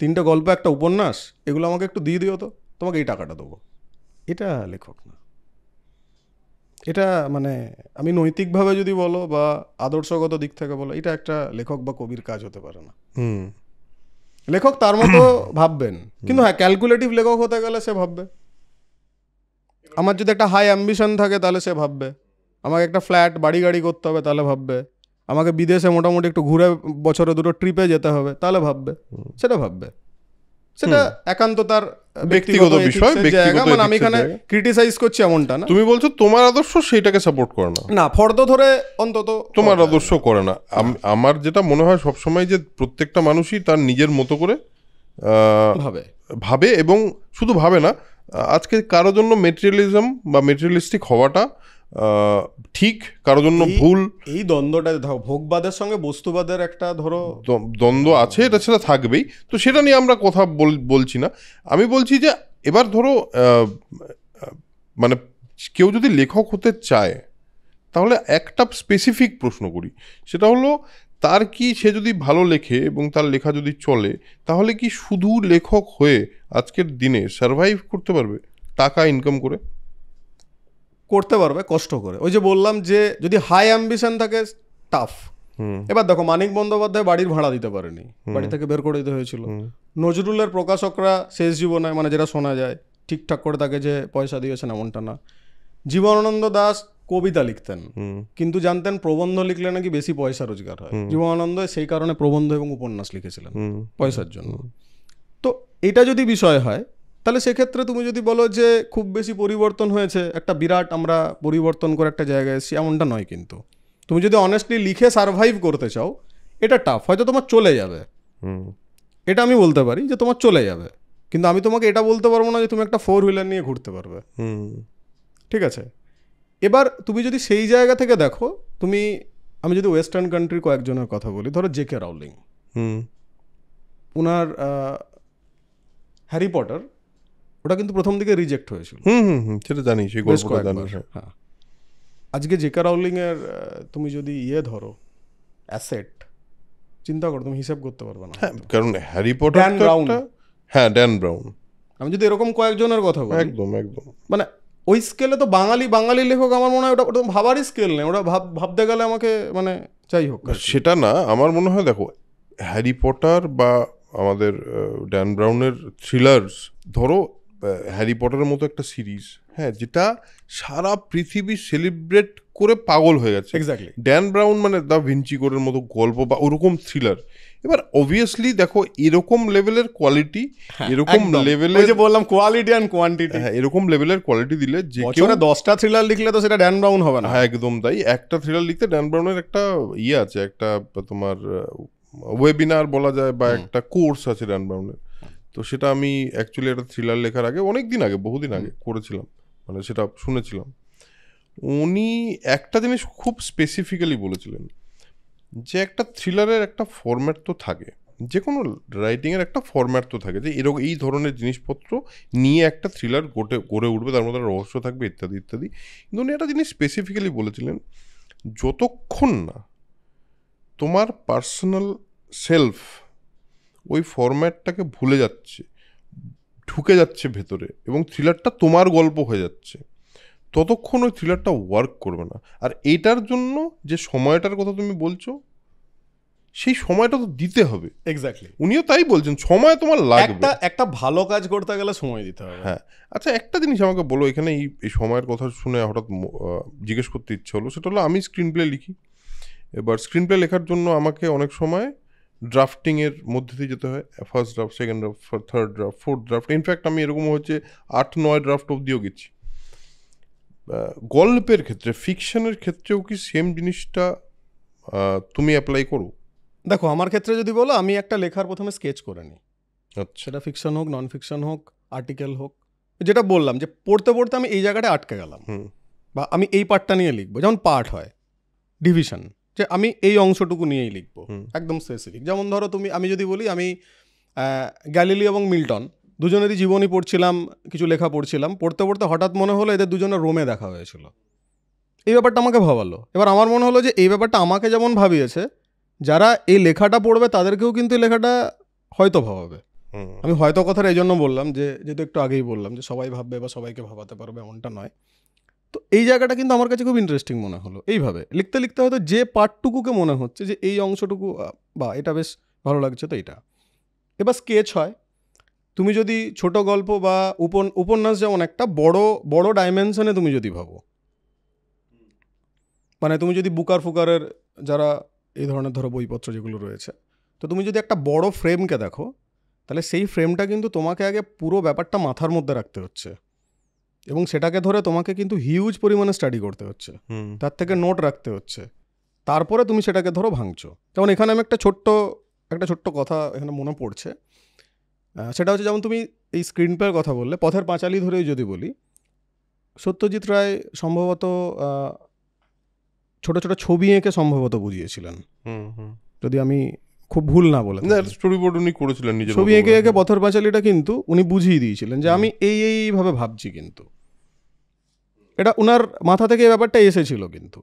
3টে গল্প, একটা উপন্যাস, এগুলো আমাকে একটু দিয়ে দিও তো, তোমাকে এই টাকাটা দেবো। এটা লেখক না। এটা মানে আমি নৈতিকভাবে যদি বলো বা আদর্শগত দিক থেকে বলো, এটা একটা লেখক বা কবির কাজ হতে পারে না। লেখক তার মতো ভাববেন, কিন্তু হ্যাঁ, ক্যালকুলেটিভ লেখক হতে গেলে সে ভাববে, আমার যদি একটা হাই অ্যাম্বিশন থাকে তাহলে সে ভাববে, আমাকে একটা ফ্ল্যাট বাড়ি গাড়ি করতে হবে তাহলে ভাববে, আমাকে বিদেশে মোটামুটি একটু ঘুরে বছরে 2টো ট্রিপে যেতে হবে তাহলে ভাববে, সেটা ভাববে, সেটা একান্ত তার ব্যক্তিগত বিষয়, জায়গা, মানে আমি এখানে ক্রিটিসাইজ করছি এমনটা না। তুমি বলছো তোমার আদর্শ সেইটাকে সাপোর্ট করে না, না ফর্দ ধরে অন্তত তোমার আদর্শ করে না। আমার যেটা মনে হয় সবসময় যে প্রত্যেকটা মানুষই তার নিজের মতো করে ভাবে, এবং শুধু ভাবে না, আজকে কারোর জন্য মেটেরিয়ালিজম বা মেটেরিয়ালিস্টিক হওয়াটা ঠিক, কারোর জন্য ভুল। এই দ্বন্দ্বটা ধরো ভোগবাদের সঙ্গে বস্তুবাদের একটা ধরো দ্বন্দ্ব আছে, এটা সেটা থাকবেই, তো সেটা নিয়ে আমরা কথা বলছি না। আমি বলছি যে এবার ধরো মানে কেউ যদি লেখক হতে চায়, তাহলে একটা স্পেসিফিক প্রশ্ন করি, সেটা হলো তার কি, সে যদি ভালো লেখে এবং তার লেখা যদি চলে, তাহলে কি শুধু লেখক হয়ে আজকের দিনে সারভাইভ করতে পারবে, টাকা ইনকাম করতে পারবে কষ্ট করে? ওই যে বললাম যে যদি হাই অ্যাম্বিশন থাকে, টাফ। এবার দেখো, মানিক বন্দ্যোপাধ্যায় বাড়ির ভাড়া দিতে পারেনি, বাড়ি থেকে বের করে দিতে হয়েছিল। নজরুলের প্রকাশকরা শেষ জীবনে, মানে যেটা শোনা যায়, ঠিকঠাক করে তাকে যে পয়সা দিয়েছেন এমনটা না। জীবনানন্দ দাস কবিতা লিখতেন, কিন্তু জানতেন প্রবন্ধ লিখলে নাকি বেশি পয়সা রোজগার হয়। জীবনানন্দ সেই কারণে প্রবন্ধ এবং উপন্যাস লিখেছিলেন পয়সার জন্য। তো এটা যদি বিষয় হয়, তাহলে সেক্ষেত্রে তুমি যদি বলো যে খুব বেশি পরিবর্তন হয়েছে, একটা বিরাট আমরা পরিবর্তন করে একটা জায়গায় এসেছি, এমনটা নয়। কিন্তু তুমি যদি অনেস্টলি লিখে সারভাইভ করতে চাও, এটা টাফ, হয়তো তোমার চলে যাবে, এটা আমি বলতে পারি যে তোমার চলে যাবে, কিন্তু আমি তোমাকে এটা বলতে পারবো না যে তুমি একটা 4 হুইলার নিয়ে ঘুরতে পারবে। ঠিক আছে, এবার তুমি যদি সেই জায়গা থেকে দেখো, আমি যদি ওয়েস্টার্ন কান্ট্রি কয়েকজনের কথা বলি, ধরো জে.কে রাউলিং, ওনার হ্যারি পটার, ওটা কিন্তু প্রথম দিকে রিজেক্ট হয়েছিল, সেটা জানি, সেই গল্পটা জানি। হ্যাঁ, আজকে জে.কে রাউলিং এর তুমি যদি ধরো অ্যাসেট, চিন্তা করো, তুমি হিসাব করতে পারবে না। কারণ হ্যারি পটার, ড্যান ব্রাউন, আমি যদি এরকম কয়েকজনের কথা বলি, একদম মানে ওই স্কেলে তো বাঙালি লেখক, আমার মনে হয় ওটা ভাবারই স্কেল নেই, ওটা ভাবতে গেলে আমাকে মানে যাই হোক সেটা না। আমার মনে হয় দেখো, হ্যারি পটার বা আমাদের ড্যান ব্রাউনের থ্রিলার্স, ধরো হ্যারি পটারের মতো একটা সিরিজ, হ্যাঁ, যেটা সারা পৃথিবী সেলিব্রেট করে পাগল হয়ে গেছে। এক্স্যাক্টলি, ড্যান ব্রাউন মানে দ্য ভিঞ্চি কোডের মতো গল্প বা ওরকম থ্রিলার। এবার অবভিয়াসলি দেখো, এরকম লেভেলের কোয়ালিটি, এরকম লেভেলের, যে বললাম কোয়ালিটি অ্যান্ড কোয়ান্টিটি, হ্যাঁ, এরকম লেভেলের কোয়ালিটি দিলে যে কেউ 10টা থ্রিলার লিখলে তো সেটা ড্যান ব্রাউন হবে না। হ্যাঁ, একদম তাই। একটা থ্রিলার লিখতে ড্যান ব্রাউনের একটা আছে, একটা তোমার ওয়েবিনার বলা যায় বা একটা কোর্স আছে ড্যান ব্রাউনের। তো সেটা আমি অ্যাকচুয়ালি একটা থ্রিলার লেখার আগে, অনেক দিন আগে, বহুদিন আগে করেছিলাম, মানে সেটা শুনেছিলাম। উনি একটা জিনিস খুব স্পেসিফিক্যালি বলেছিলেন যে একটা থ্রিলারের একটা ফরম্যাট তো থাকে, যে কোনো রাইটিংয়ের একটা ফরম্যাট তো থাকে, যে এরকম এই ধরনের জিনিসপত্র নিয়ে একটা থ্রিলার গড়ে উঠবে, তার মধ্যে রহস্য থাকবে ইত্যাদি ইত্যাদি। কিন্তু উনি একটা জিনিস স্পেসিফিক্যালি বলেছিলেন, যতক্ষণ না তোমার পার্সোনাল সেলফ ওই ফরম্যাটটাকে ভুলে যাচ্ছে, ঢুকে যাচ্ছে ভেতরে, এবং থ্রিলারটা তোমার গল্প হয়ে যাচ্ছে, ততক্ষণ ওই থ্রিলারটা ওয়ার্ক করবে না। আর এটার জন্য যে সময়টার কথা তুমি বলছো, সেই সময়টা তো দিতে হবে। এক্স্যাক্টলি, উনিও তাই বলছেন, সময় তোমার লাগবে। একটা ভালো কাজ করতে গেলে সময় দিতে হবে। হ্যাঁ, আচ্ছা একটা জিনিস আমাকে বলো, এখানে এই সময়ের কথা শুনে হঠাৎ জিজ্ঞেস করতে ইচ্ছে হলো। সেটা হলো, আমি স্ক্রিন প্লে লিখি, এবার স্ক্রিন প্লে লেখার জন্য আমাকে অনেক সময় ড্রাফটিংয়ের মধ্যে দিয়ে যেতে হয়। First draft, second draft, third draft, fourth draft, in fact আমি এরকম হচ্ছে 8-9 ড্রাফট অবধিও গেছি। গল্পের ক্ষেত্রে, ফিকশনের ক্ষেত্রেও কি সেম জিনিসটা তুমি অ্যাপ্লাই করো? দেখো, আমার ক্ষেত্রে যদি বলো, আমি একটা লেখার প্রথমে স্কেচ করে নিই, আচ্ছা, সেটা ফিকশন হোক, নন ফিকশন হোক, আর্টিকেল হোক। যেটা বললাম যে পড়তে পড়তে আমি এই জায়গাটা আটকে গেলাম, বা আমি এই পার্টটা নিয়ে লিখবো। যেমন পার্ট হয়, ডিভিশন, যে আমি এই অংশটুকু নিয়েই লিখবো, একদম স্পেসিফিক। যেমন ধরো আমি যদি বলি, আমি গ্যালিলি এবং মিল্টন দুজনেরই জীবনী পড়ছিলাম, কিছু লেখা পড়ছিলাম, পড়তে পড়তে হঠাৎ মনে হলো এদের দুজনের রোমে দেখা হয়েছিল। এই ব্যাপারটা আমাকে ভাবালো। এবার আমার মনে হলো যে এই ব্যাপারটা আমাকে যেমন ভাবিয়েছে, যারা এই লেখাটা পড়বে তাদেরকেও কিন্তু এই লেখাটা হয়তো ভাবাবে। আমি হয়তো কথাটা এই জন্য বললাম, যে যেহেতু একটু আগেই বললাম যে সবাই ভাববে বা সবাইকে ভাবাতে পারবে, এমনটা নয়। তো এই জায়গাটা কিন্তু আমার কাছে খুব ইন্টারেস্টিং মনে হলো। এইভাবে লিখতে লিখতে হয়তো যে পার্টটুকুকে মনে হচ্ছে যে এই অংশটুকু বা এটা বেশ ভালো লাগছে, তো এটা এবার স্কেচ হয়। তুমি যদি ছোট গল্প বা উপন্যাস, যেমন একটা বড় বড় ডাইমেনশনে তুমি যদি ভাবো, মানে তুমি যদি বুকার ফুকারের যারা এই ধরনের ধরো বইপত্র যেগুলো রয়েছে, তো তুমি যদি একটা বড় ফ্রেমকে দেখো, তাহলে সেই ফ্রেমটা কিন্তু তোমাকে আগে পুরো ব্যাপারটা মাথার মধ্যে রাখতে হচ্ছে, এবং সেটাকে ধরে তোমাকে কিন্তু হিউজ পরিমাণে স্টাডি করতে হচ্ছে, তার থেকে নোট রাখতে হচ্ছে, তারপরে তুমি সেটাকে ধরো ভাঙছো। যেমন এখানে আমি একটা ছোট্ট কথা এখানে মনে পড়ছে, সেটা হচ্ছে, যেমন তুমি এই স্ক্রিন প্লের কথা বললে, পথের পাঁচালী ধরেই যদি বলি, সত্যজিৎ রায় সম্ভবত ছোট ছোট ছবি এঁকে সম্ভবত বুঝিয়েছিলেন, যদি আমি খুব ভুল না বলে। স্টোরি বোর্ড উনি করেছিলেন, নিজের ছবি এঁকে এঁকে পথের পাঁচালীটা কিন্তু উনি বুঝিয়ে দিয়েছিলেন যে আমি এইভাবে ভাবছি, কিন্তু এটা ওনার মাথা থেকে এই ব্যাপারটা এসেছিল। কিন্তু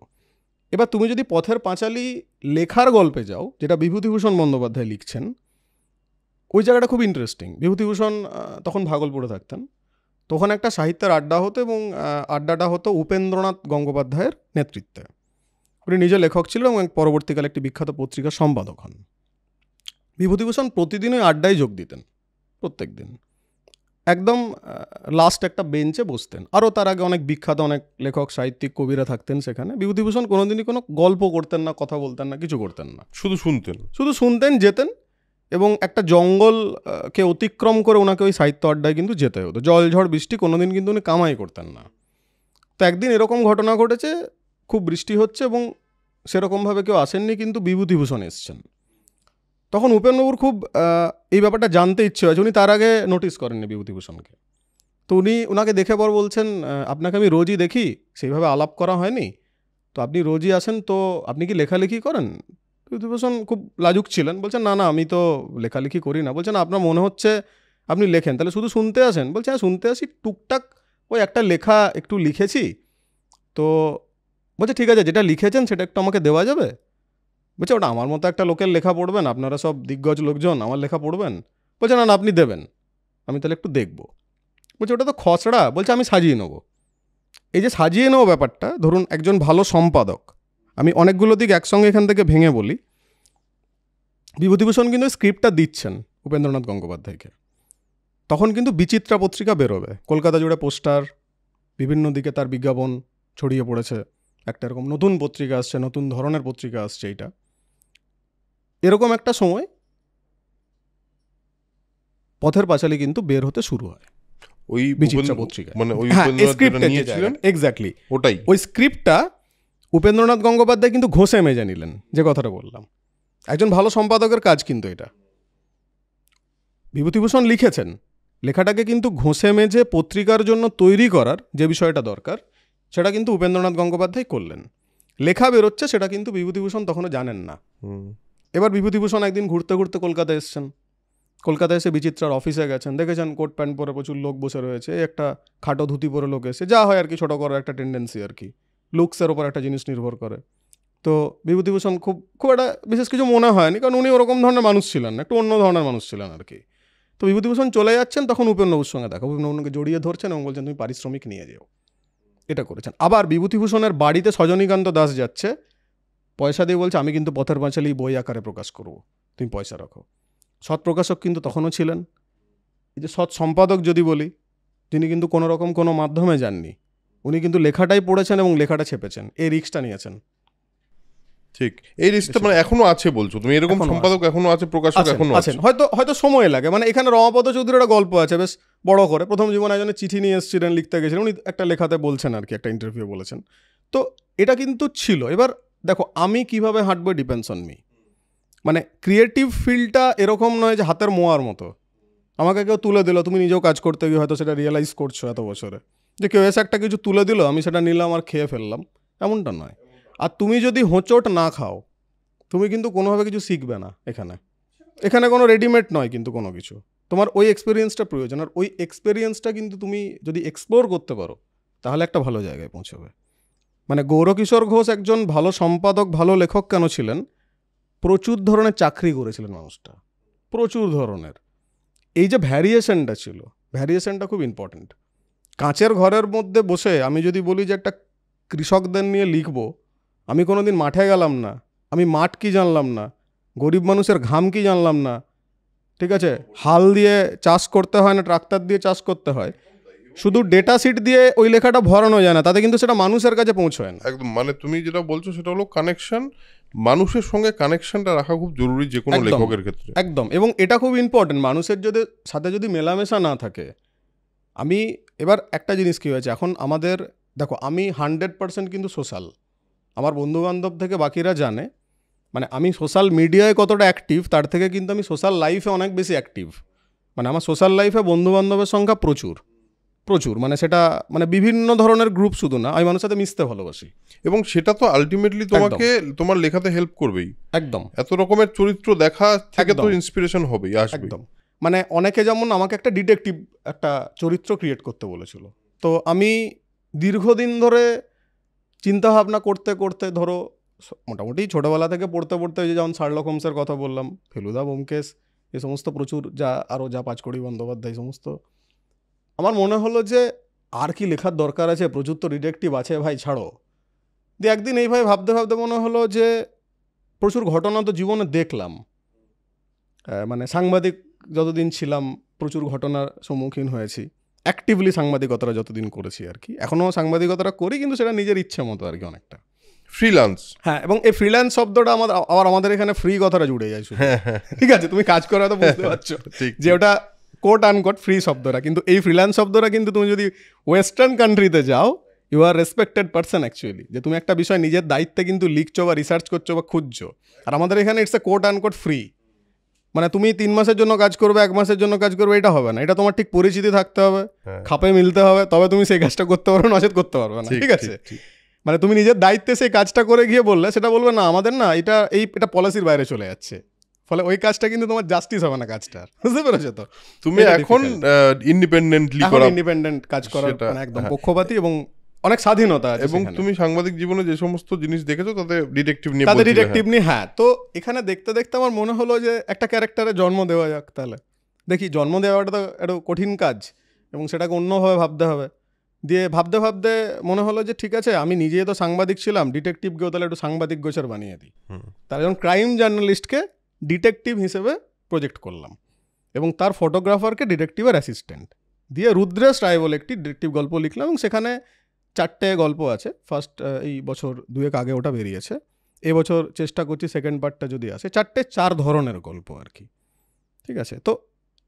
এবার তুমি যদি পথের পাঁচালী লেখার গল্পে যাও, যেটা বিভূতিভূষণ বন্দ্যোপাধ্যায় লিখছেন, ওই জায়গাটা খুব ইন্টারেস্টিং। বিভূতিভূষণ তখন ভাগলপুরে থাকতেন, তখন একটা সাহিত্যের আড্ডা হতো, এবং আড্ডাটা হতো উপেন্দ্রনাথ গঙ্গোপাধ্যায়ের নেতৃত্বে। উনি নিজে লেখক ছিলেন এবং পরবর্তীকালে একটি বিখ্যাত পত্রিকার সম্পাদক হন। বিভূতিভূষণ প্রতিদিনই আড্ডায় যোগ দিতেন, প্রত্যেক দিন একদম লাস্ট একটা বেঞ্চে বসতেন। আরও তার আগে অনেক বিখ্যাত অনেক লেখক, সাহিত্যিক, কবিরা থাকতেন সেখানে। বিভূতিভূষণ কোনোদিনই কোনো গল্প করতেন না, কথা বলতেন না, কিছু করতেন না, শুধু শুনতেন, যেতেন, এবং একটা জঙ্গলকে অতিক্রম করে ওনাকে ওই সাহিত্য আড্ডায় কিন্তু যেতে হতো। জল ঝড় বৃষ্টি কোনোদিন কিন্তু উনি কামাই করতেন না। তো একদিন এরকম ঘটনা ঘটেছে, খুব বৃষ্টি হচ্ছে এবং সেরকমভাবে কেউ আসেননি, কিন্তু বিভূতিভূষণ এসছেন। তখন উপেনবাবুর খুব এই ব্যাপারটা জানতে ইচ্ছে হয়েছে। উনি তার আগে নোটিস করেননি বিভূতিভূষণকে। তো ওনাকে দেখে পর বলছেন, আপনাকে আমি রোজই দেখি, সেইভাবে আলাপ করা হয়নি, তো আপনি রোজই আসেন, তো আপনি কি লেখালেখি করেন? বিভূতিভূষণ খুব লাজুক ছিলেন, বলছেন না আমি তো লেখালেখি করি না। বলছেন আপনার মনে হচ্ছে আপনি লেখেন, তাহলে শুধু শুনতে আসেন? বলছে হ্যাঁ, শুনতে আসি, টুকটাক ওই একটা লেখা একটু লিখেছি। তো বলছে ঠিক আছে, যেটা লিখেছেন সেটা একটু আমাকে দেওয়া যাবে? বলছে ওটা আমার মতো একটা লোকের লেখা পড়বেন? আপনারা সব দিগ্গজ লোকজন, আমার লেখা পড়বেন? বলছে না আপনি দেবেন, আমি তাহলে একটু দেখবো। বলছে ওটা তো খসড়া। বলছে আমি সাজিয়ে নেবো। এই যে সাজিয়ে নেবো ব্যাপারটা, ধরুন একজন ভালো সম্পাদক, আমি অনেকগুলো দিক একসঙ্গে এখান থেকে ভেঙে বলি। বিভূতিভূষণ কিন্তু স্ক্রিপ্টটা দিচ্ছেন উপেন্দ্রনাথ গঙ্গোপাধ্যায়কে। তখন কিন্তু বিচিত্রা পত্রিকা বেরোবে, কলকাতা জুড়ে পোস্টার, বিভিন্ন দিকে তার বিজ্ঞাপন ছড়িয়ে পড়েছে, একটা এরকম নতুন পত্রিকা আসছে, নতুন ধরনের পত্রিকা আসছে। এইটা এরকম একটা সময় পথের পাঁচালী কিন্তু বের হতে শুরু হয় ওই বিচিত্রা পত্রিকায়। মানে ওই এক্স্যাক্টলি ওটাই, ওই স্ক্রিপ্টটা উপেন্দ্রনাথ গঙ্গোপাধ্যায় কিন্তু ঘষে মেজে নিলেন, যে কথাটা বললাম। একজন ভালো সম্পাদকের কাজ কিন্তু এটা। বিভূতিভূষণ লিখেছেন, লেখাটাকে কিন্তু ঘষে মেজে পত্রিকার জন্য তৈরি করার যে বিষয়টা দরকার, সেটা কিন্তু উপেন্দ্রনাথ গঙ্গোপাধ্যায় করলেন। লেখা বেরোচ্ছে, সেটা কিন্তু বিভূতিভূষণ তখনও জানেন না। এবার বিভূতিভূষণ একদিন ঘুরতে ঘুরতে কলকাতায় এসছেন, কলকাতায় এসে বিচিত্রার অফিসে গেছেন, দেখেছেন কোট প্যান্ট পরে প্রচুর লোক বসে রয়েছে, একটা খাটো ধুতি পরে লোক এসে, যা হয় আর কি, ছোটো করার একটা টেন্ডেন্সি আর কি, লুকসের ওপর একটা জিনিস নির্ভর করে। তো বিভূতিভূষণ খুব খুব একটা বিশেষ কিছু মনে হয়নি, কারণ উনি ওরকম ধরনের মানুষ ছিলেন না, একটু অন্য ধরনের মানুষ ছিলেন আর কি। তো বিভূতিভূষণ চলে যাচ্ছেন, তখন উপেন্দ্রবাবুর সঙ্গে দেখা, উপেন্দ্রবাবুকে জড়িয়ে ধরছেন এবং বলছেন তুমি পারিশ্রমিক নিয়ে যেও, এটা করেছেন। আবার বিভূতিভূষণের বাড়িতে সজনীকান্ত দাস যাচ্ছে, পয়সা দিয়ে বলছে আমি কিন্তু পথের পাঁচালী বই আকারে প্রকাশ করব, তুমি পয়সা রাখো। সৎ প্রকাশক কিন্তু তখনও ছিলেন। এই যে সৎ সম্পাদক যদি বলি, তিনি কিন্তু কোনো রকম কোনো মাধ্যমে যাননি, উনি কিন্তু লেখাটাই পড়েছেন এবং লেখাটা ছেপেছেন, এই রিস্কটা নিয়েছেন। ঠিক, এই রিস্কটা মানে এখনো আছে বলছো তুমি, এরকম সম্পাদক এখনো আছে, প্রকাশক এখনো আছে, হয়তো সময় লাগে। মানে এখানে রমাপদ চৌধুরীর একটা গল্প আছে বেশ বড় করে, প্রথম জীবনে একজনের চিঠি নিয়ে এসেছিলেন, লিখতে গেছিলেন, উনি একটা লেখাতে বলছেন আর কি, একটা ইন্টারভিউ বলেছেন। তো এটা কিন্তু ছিল। এবার দেখো আমি কিভাবে হাঁটবো ডিপেন্ডস অন মি। মানে ক্রিয়েটিভ ফিল্ডটা এরকম নয় যে হাতের মোয়ার মতো, আমাকে কেউ তুলে দিল, তুমি নিজেও কাজ করতে গিয়ে হয়তো সেটা রিয়েলাইজ করছো এত বছরে, যে কেউ এসে একটা কিছু তুলে দিল, আমি সেটা নিলাম আর খেয়ে ফেললাম, এমনটা নয়। আর তুমি যদি হোঁচট না খাও, তুমি কিন্তু কোনোভাবে কিছু শিখবে না। এখানে কোনো রেডিমেড নয় কিন্তু কোনো কিছু, তোমার ওই এক্সপিরিয়েন্সটা প্রয়োজন। আর ওই এক্সপিরিয়েন্সটা কিন্তু তুমি যদি এক্সপ্লোর করতে পারো, তাহলে একটা ভালো জায়গায় পৌঁছবে। মানে গৌরকিশোর ঘোষ একজন ভালো সম্পাদক, ভালো লেখক কেন ছিলেন? প্রচুর ধরনের চাকরি করেছিলেন মানুষটা, প্রচুর ধরনের। এই যে ভ্যারিয়েশনটা ছিল, ভ্যারিয়েশনটা খুব ইম্পর্ট্যান্ট। কাঁচের ঘরের মধ্যে বসে আমি যদি বলি যে একটা কৃষকদের নিয়ে লিখবো, আমি কোনো দিন মাঠে গেলাম না, আমি মাঠ কি জানলাম না, গরিব মানুষের ঘাম কি জানলাম না, ঠিক আছে, হাল দিয়ে চাষ করতে হয় না ট্রাক্টর দিয়ে চাষ করতে হয়, শুধু ডেটা শিট দিয়ে ওই লেখাটা ভরানো যায় না, তাতে কিন্তু সেটা মানুষের কাছে পৌঁছয় না। একদম, মানে তুমি যেটা বলছো সেটা হলো কানেকশন, মানুষের সঙ্গে কানেকশনটা রাখা খুব জরুরি যে কোনো লেখকের ক্ষেত্রে। একদম, এবং এটা খুব ইম্পর্টেন্ট, মানুষের সাথে যদি মেলামেশা না থাকে। আমি এবার একটা জিনিস কী হয়েছে এখন আমাদের, দেখো আমি 100% কিন্তু সোশ্যাল, আমার বন্ধুবান্ধব থেকে বাকিরা জানে, মানে আমি সোশ্যাল মিডিয়ায় কতটা অ্যাক্টিভ তার থেকে কিন্তু আমি সোশ্যাল লাইফে অনেক বেশি অ্যাক্টিভ। মানে আমার সোশ্যাল লাইফে বন্ধুবান্ধবের সংখ্যা প্রচুর, মানে সেটা মানে বিভিন্ন ধরনের গ্রুপ, শুধু না, আমি মানুষের সাথে মিশতে ভালোবাসি, এবং সেটা তো আলটিমেটলি তোমাকে তোমার লেখাতে হেল্প করবেই। একদম, এত রকমের চরিত্র দেখা থেকে তো ইন্সপিরেশন হবেই, আসবে। একদম। মানে অনেকে যেমন আমাকে একটা ডিটেকটিভ একটা চরিত্র ক্রিয়েট করতে বলেছিল, তো আমি দীর্ঘদিন ধরে চিন্তাভাবনা করতে করতে, ধরো মোটামুটি ছোটোবেলা থেকে পড়তে পড়তে, যে যেমন শার্লক হোমসের কথা বললাম, ফেলুদা ব্যোমকেশ, এই সমস্ত প্রচুর, যা পাঁচকড়ি বন্দ্যোপাধ্যায়, সমস্ত, আমার মনে হলো যে আর কি লেখার দরকার আছে, প্রচুর তো ডিটেকটিভ আছে ভাই, ছাড়ো। দিয়ে একদিন এইভাবে ভাবতে ভাবতে মনে হলো যে প্রচুর ঘটনা তো জীবনে দেখলাম, মানে সাংবাদিক যতদিন ছিলাম প্রচুর ঘটনার সম্মুখীন হয়েছি, অ্যাক্টিভলি সাংবাদিকতাটা যতদিন করেছি আর কি, এখনও সাংবাদিকতাটা করি, কিন্তু সেটা নিজের ইচ্ছে মতো আর কি, অনেকটা ফ্রিল্যান্স। হ্যাঁ, এবং এই ফ্রিল্যান্স শব্দটা আমাদের এখানে ফ্রি কথাটা জুড়ে যায় শুধু। ঠিক আছে, তুমি কাজ করে তো বুঝতে পারছো যে ওটা কোট আনকোট ফ্রি শব্দটা, কিন্তু এই ফ্রিল্যান্স শব্দটা কিন্তু তুমি যদি ওয়েস্টার্ন কান্ট্রিতে যাও, you are respected person actually, যে তুমি একটা বিষয় নিজের দায়িত্বে কিন্তু লিখছো বা রিসার্চ করছো বা খুঁজছো। আর আমাদের এখানে it's a coat unquote free, মানে তুমি 3 মাসের জন্য কাজ করবে, 1 মাসের জন্য কাজ করবে, এটা হবে না, এটা তোমার ঠিক পরিচিতি থাকতে হবে, খাপে মিলতে হবে, তবে তুমি সেই কাজটা করতে পারবে, নচেত করতে পারবে না। ঠিক আছে, মানে তুমি নিজের দায়িত্বে সেই কাজটা করে গিয়ে বললে, সেটা বলবে না আমাদের না এটা পলিসির বাইরে চলে যাচ্ছে, ফলে ওই কাজটা কিন্তু তোমার জাস্টিস হবে না কাজটার, বুঝতে পেরেছো? তো তুমি এখন ইন্ডিপেন্ডেন্ট কাজ করার মানে একদম পক্ষপাতী এবং অনেক স্বাধীনতা আছে। এবং তুমি সাংবাদিক জীবনে যে সমস্ত জিনিস দেখেছো তাতে ডিটেকটিভ নিয়ে, হ্যাঁ। তো এখানে দেখতে দেখতে আমার মনে হলো যে একটা ক্যারেক্টারে জন্ম দেওয়া যাক, তাহলে দেখি, জন্ম দেওয়াটা তো একটা কঠিন কাজ এবং সেটাকে অন্যভাবে ভাবতে হবে। দিয়ে ভাবতে ভাবতে মনে হলো যে ঠিক আছে, আমি নিজেই তো সাংবাদিক ছিলাম, ডিটেকটিভকেও তাহলে একটু সাংবাদিক গোছের বানিয়ে দিই। তার যখন ক্রাইম জার্নালিস্টকে ডিটেকটিভ হিসেবে প্রজেক্ট করলাম এবং তার ফটোগ্রাফারকে ডিটেকটিভের অ্যাসিস্ট্যান্ট দিয়ে রুদ্রেশ রায় বলে একটি ডিটেকটিভ গল্প লিখলাম, এবং সেখানে 4টে গল্প আছে। ফার্স্ট এই বছর 2 আগে ওটা বেরিয়েছে, এবছর চেষ্টা করছি সেকেন্ড পার্টটা যদি আসে। 4 ধরনের গল্প আর কি। ঠিক আছে, তো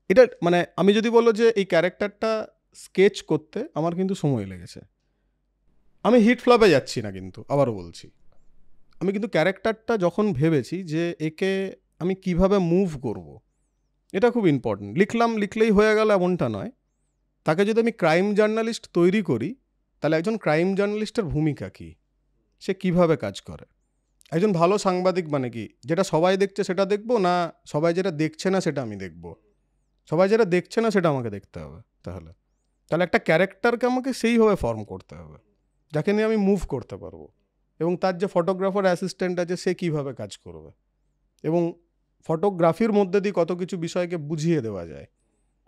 এটা মানে আমি যদি বলো যে এই ক্যারেক্টারটা স্কেচ করতে আমার কিন্তু সময় লেগেছে, আমি হিট ফ্লপে যাচ্ছি না, কিন্তু আবারও বলছি, আমি কিন্তু ক্যারেক্টারটা যখন ভেবেছি যে একে আমি কিভাবে মুভ করব, এটা খুব ইম্পর্টেন্ট। লিখলেই হয়ে গেল এমনটা নয়, তাকে যদি আমি ক্রাইম জার্নালিস্ট তৈরি করি, তাহলে একজন ক্রাইম জার্নালিস্টের ভূমিকা কী, সে কিভাবে কাজ করে, একজন ভালো সাংবাদিক মানে কি, যেটা সবাই দেখছে সেটা দেখবো, না সবাই যেটা দেখছে না সেটা আমি দেখবো? সবাই যেটা দেখছে না সেটা আমাকে দেখতে হবে। তাহলে তাহলে একটা ক্যারেক্টারকে আমাকে সেইভাবে ফর্ম করতে হবে যাকে নিয়ে আমি মুভ করতে পারবো, এবং তার যে ফটোগ্রাফার অ্যাসিস্ট্যান্ট আছে সে কিভাবে কাজ করবে, এবং ফটোগ্রাফির মধ্যে দিয়ে কত কিছু বিষয়কে বুঝিয়ে দেওয়া যায়।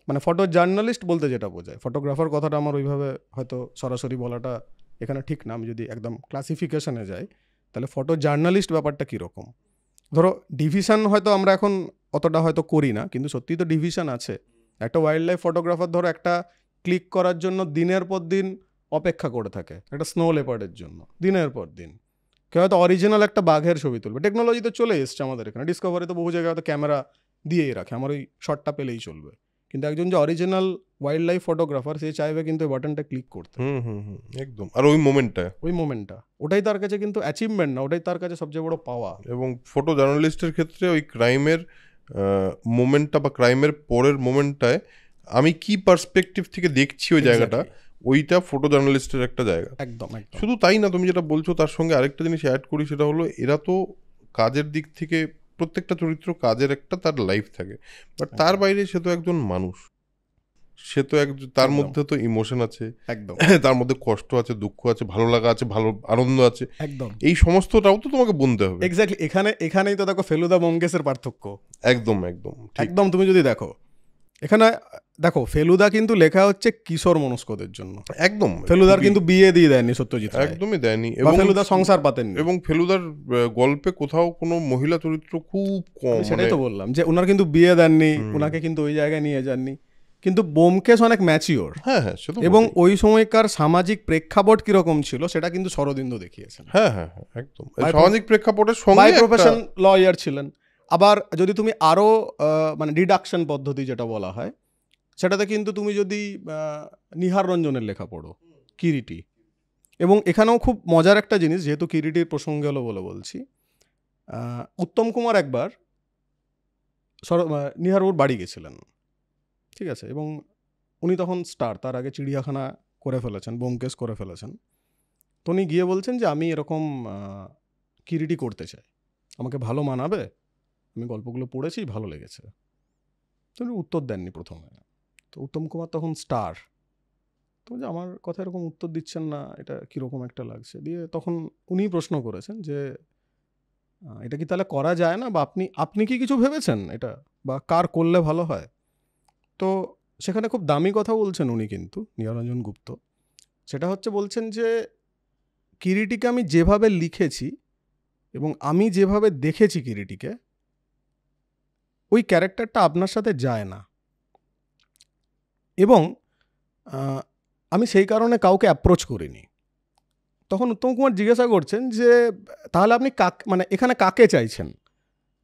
মানে ফটো জার্নালিস্ট বলতে যেটা বোঝায়, ফটোগ্রাফার কথাটা আমার ওইভাবে হয়তো সরাসরি বলাটা এখানে ঠিক না। আমি যদি একদম ক্লাসিফিকেশনে যাই, তাহলে ফটো জার্নালিস্ট ব্যাপারটা কীরকম? ধরো ডিভিশন হয়তো আমরা এখন অতটা হয়তো করি না, কিন্তু সত্যিই তো ডিভিশন আছে। একটা ওয়াইল্ড লাইফ ফটোগ্রাফার ধরো একটা ক্লিক করার জন্য দিনের পর দিন অপেক্ষা করে থাকে, একটা স্নো লেপার্ডের জন্য দিনের পর দিন। কেউ হয়তো অরিজিনাল একটা বাঘের ছবি তুলবে, টেকনোলজি তো চলে এসছে আমাদের এখানে, ডিসকভারি তো বহু জায়গায় হয়তো ক্যামেরা দিয়েই রাখে, আমার ওই শটটা পেলেই চলবে। কিন্তু একজন যে অরিজিনাল ওয়াইল্ড লাইফ ফটোগ্রাফার, সে চাইবে কিন্তু ওই বাটনটা ক্লিক করতে, একদম। আর ওই মোমেন্টটা ওটাই তার কাছে কিন্তু অ্যাচিভমেন্ট না, ওটাই তার কাছে সবচেয়ে বড় পাওয়া। এবং ফটো জার্নালিস্টের ক্ষেত্রে ওই ক্রাইমের মোমেন্টটা বা ক্রাইমের পরের মোমেন্টটায় আমি কি পার্সপেক্টিভ থেকে দেখছি ওই জায়গাটা, ওইটা ফটো জার্নালিস্টের একটা জায়গা। একদম। শুধু তাই না, তুমি যেটা বলছো তার সঙ্গে আরেকটা জিনিস অ্যাড করি, সেটা হলো এরা তো কাজের দিক থেকে প্রত্যেকটা চরিত্র কাজের একটা তার লাইফ থাকে, বাট তার বাইরে সে তো একজন মানুষ, সে তো একজন, তার মধ্যে তো ইমোশন আছে, একদম, তার মধ্যে কষ্ট আছে, দুঃখ আছে, ভালো লাগা আছে, ভালো আনন্দ আছে, একদম। এই সমস্তটাও তো তোমাকে বলতে হবে। এক্স্যাক্টলি, এখানেই তো দেখো ফেলুদা ব্যোমকেশের পার্থক্য। একদম একদম। তুমি যদি দেখো এখানে, দেখো ফেলুদা কিন্তু লেখা হচ্ছে কিশোর মনস্কদের জন্য। একদম। ফেলুদার কিন্তু বিয়ে দিয়ে দেয়নি সত্যজিৎ রায়, একদমই দেয়নি, এবং ফেলুদা সংসার পাতেননি, এবং ফেলুদার গল্পে কোথাও কোনো মহিলা চরিত্র খুব কম। সেটাই তো বললাম যে ওনার কিন্তু বিয়ে দেননি, ওনাকে কিন্তু ওই জায়গায় নিয়ে যাননি। কিন্তু ব্যোমকেশ অনেক ম্যাচিওর, হ্যাঁ, এবং ওই সময়কার সামাজিক প্রেক্ষাপট কিরকম ছিল সেটা কিন্তু শরদিন্দু দেখিয়েছেন। হ্যাঁ, একদম। সামাজিক প্রেক্ষাপটের সঙ্গে প্রফেশন লয়ার ছিলেন। আবার যদি তুমি আরও মানে ডিডাকশন পদ্ধতি যেটা বলা হয়, সেটাতে কিন্তু তুমি যদি নিহার রঞ্জনের লেখা পড়ো, কিরিটি, এবং এখানেও খুব মজার একটা জিনিস, যেহেতু কিরিটির প্রসঙ্গ হলো বলে বলছি, উত্তম কুমার একবার নিহারবাবুর বাড়ি গেছিলেন, ঠিক আছে, এবং উনি তখন স্টার, তার আগে চিড়িয়াখানা করে ফেলেছেন, ব্যোমকেশ করে ফেলেছেন। তো উনি গিয়ে বলছেন যে আমি এরকম কিরিটি করতে চাই, আমাকে ভালো মানাবে, আমি গল্পগুলো পড়েছি, ভালো লেগেছে। তো উনি উত্তর দেননি প্রথমে। তো উত্তম কুমার তখন স্টার, তো যে আমার কথা এরকম উত্তর দিচ্ছেন না, এটা কীরকম একটা লাগছে। দিয়ে তখন উনি প্রশ্ন করেছেন যে এটা কি তাহলে করা যায় না, বা আপনি কি কিছু ভেবেছেন এটা, বা কার করলে ভালো হয়? তো সেখানে খুব দামি কথা বলছেন উনি কিন্তু, নিহাররঞ্জন গুপ্ত। সেটা হচ্ছে বলছেন যে কিরিটিকে আমি যেভাবে লিখেছি এবং আমি যেভাবে দেখেছি কিরিটিকে, ওই ক্যারেক্টারটা আপনার সাথে যায় না, এবং আমি সেই কারণে কাউকে অ্যাপ্রোচ করিনি। তখন উত্তম কুমার জিজ্ঞাসা করছেন যে তাহলে আপনি মানে এখানে কাকে চাইছেন?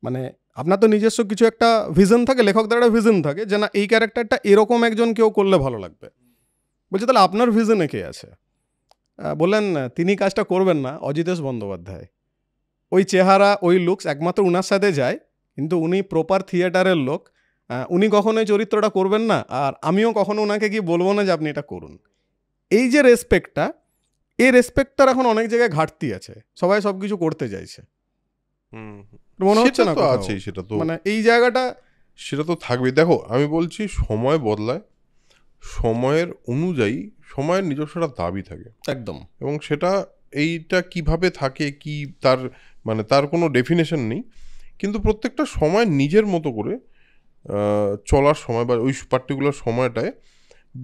মানে আপনার তো নিজস্ব কিছু একটা ভিশন থাকে, লেখকদের একটা ভিশন থাকে যে না এই ক্যারেক্টারটা এরকম একজন কেউ করলে ভালো লাগবে। বলছে তাহলে আপনার ভিশনে কে আছে? বললেন তিনি কাজটা করবেন না, অজিতেশ বন্দ্যোপাধ্যায়। ওই চেহারা, ওই লুকস একমাত্র উনার সাথে যায়, কিন্তু উনি প্রপার থিয়েটারের লোক, উনি কখনো এই চরিত্রটা করবেন না, আর আমিও কখনো ওনাকে গিয়ে বলবো না যে আপনি এটা করুন। এই যে রেসপেক্টটা, এই রেসপেক্টটার এখন অনেক জায়গায় ঘাটতি আছে, সবাই সব কিছু করতে চাইছে, মনে হচ্ছে না আছে, সেটা তো মানে এই জায়গাটা সেটা তো থাকবে। দেখো আমি বলছি সময় বদলায়, সময়ের অনুযায়ী সময়ের নিজস্বটা দাবি থাকে, একদম, এবং সেটা এইটা কিভাবে থাকে কি তার মানে তার কোনো ডেফিনেশন নেই, কিন্তু প্রত্যেকটা সময় নিজের মতো করে চলার সময় বা ওই পার্টিকুলার সময়টায়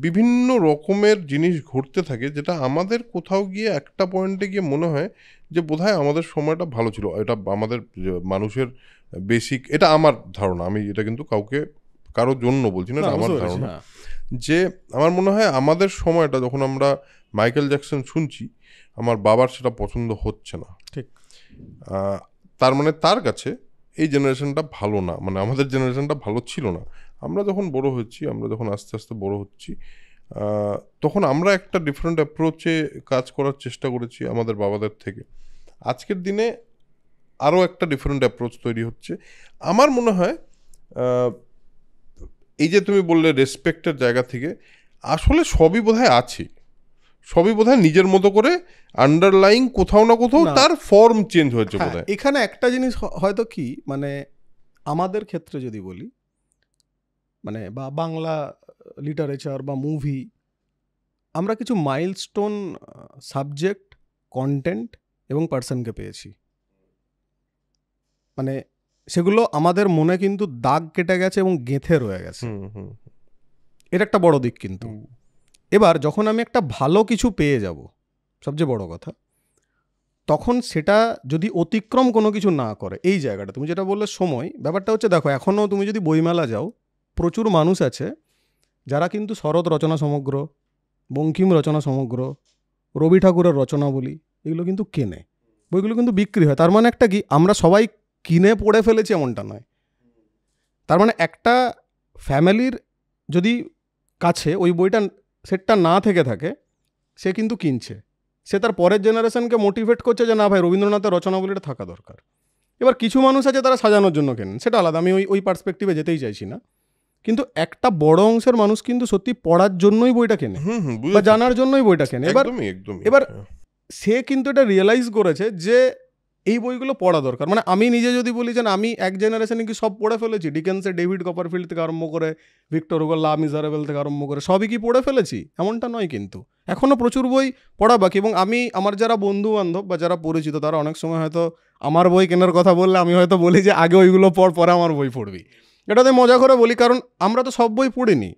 বিভিন্ন রকমের জিনিস ঘটতে থাকে, যেটা আমাদের কোথাও গিয়ে একটা পয়েন্টে গিয়ে মনে হয় যে বোধহয় আমাদের সময়টা ভালো ছিল। এটা আমাদের মানুষের বেসিক, এটা আমার ধারণা, আমি এটা কিন্তু কারোর জন্য বলছি না, আমার ধারণা, যে আমার মনে হয় আমাদের সময়টা যখন আমরা মাইকেল জ্যাকসন শুনছি, আমার বাবার সেটা পছন্দ হচ্ছে না, ঠিক। তার মানে তার কাছে এই জেনারেশনটা ভালো না, মানে আমাদের জেনারেশনটা ভালো ছিল না। আমরা যখন বড় হচ্ছি, আমরা যখন আস্তে আস্তে বড় হচ্ছি, তখন আমরা একটা ডিফারেন্ট অ্যাপ্রোচে কাজ করার চেষ্টা করেছি আমাদের বাবাদের থেকে। আজকের দিনে আরও একটা ডিফারেন্ট অ্যাপ্রোচ তৈরি হচ্ছে। আমার মনে হয় এই যে তুমি বললে রেসপেক্টের জায়গা থেকে, আসলে সবই বোধহয় আছে, সবই বোধহয় নিজের মতো করে আন্ডারলাইং কোথাও না কোথাও না। তার ফর্ম চেঞ্জ হয়েছে হ্যাঁ, বোধহয়। এখানে একটা জিনিস হয়তো কি মানে আমাদের ক্ষেত্রে যদি বলি মানে বা বাংলা লিটারেচার বা মুভি, আমরা কিছু মাইলস্টোন সাবজেক্ট, কন্টেন্ট এবং পার্সনকে পেয়েছি, মানে সেগুলো আমাদের মনে কিন্তু দাগ কেটে গেছে এবং গেঁথে রয়ে গেছে। এটা একটা বড় দিক কিন্তু। এবার যখন আমি একটা ভালো কিছু পেয়ে যাব, সবচেয়ে বড় কথা, তখন সেটা যদি অতিক্রম কোনো কিছু না করে, এই জায়গাটা তুমি যেটা বললে সময়, ব্যাপারটা হচ্ছে দেখো এখনও তুমি যদি বইমেলা যাও, প্রচুর মানুষ আছে যারা কিন্তু শরৎ রচনা সমগ্র, বঙ্কিম রচনা সমগ্র, রবি ঠাকুরের রচনাবলী এগুলো কিন্তু কেনে, বইগুলো কিন্তু বিক্রি হয়। তার মানে একটা কি, আমরা সবাই কিনে পড়ে ফেলেছি এমনটা নয়। তার মানে একটা ফ্যামিলির যদি কাছে ওই বইটা সেটটা না থেকে থাকে, সে কিন্তু কিনছে, সে তার পরের জেনারেশনকে মোটিভেট করছে যে না ভাই রবীন্দ্রনাথের রচনাবলীটা থাকা দরকার। এবার কিছু মানুষ আছে তারা সাজানোর জন্য কেনেন, সেটা আলাদা, আমি ওই পার্সপেক্টিভে যেতেই চাইছি না। কিন্তু একটা বড় অংশের মানুষ কিন্তু সত্যি পড়ার জন্যই বইটা কেনে বা জানার জন্যই বইটা কেনে। এবার সে কিন্তু এটা রিয়েলাইজ করেছে যে এই বইগুলো পড়া দরকার। মানে আমি নিজে যদি বলি যে আমি এক জেনারেশনে কি সব পড়ে ফেলেছি, ডিকেন্সের ডেভিড কপারফিল্ড থেকে আরম্ভ করে ভিক্টর হুগোর লা মিজারেবল থেকে আরম্ভ করে সবই কি পড়ে ফেলেছি, এমনটা নয় কিন্তু এখনও প্রচুর বই পড়া বাকি। এবং আমি আমার যারা বন্ধু বান্ধব বা যারা পরিচিত, তারা অনেক সময় হয়তো আমার বই কেনার কথা বললে আমি হয়তো বলি যে আগে ওইগুলো পরে আমার বই পড়বি। এটাতে মজা করে বলি, কারণ আমরা তো সব বই পড়িনি।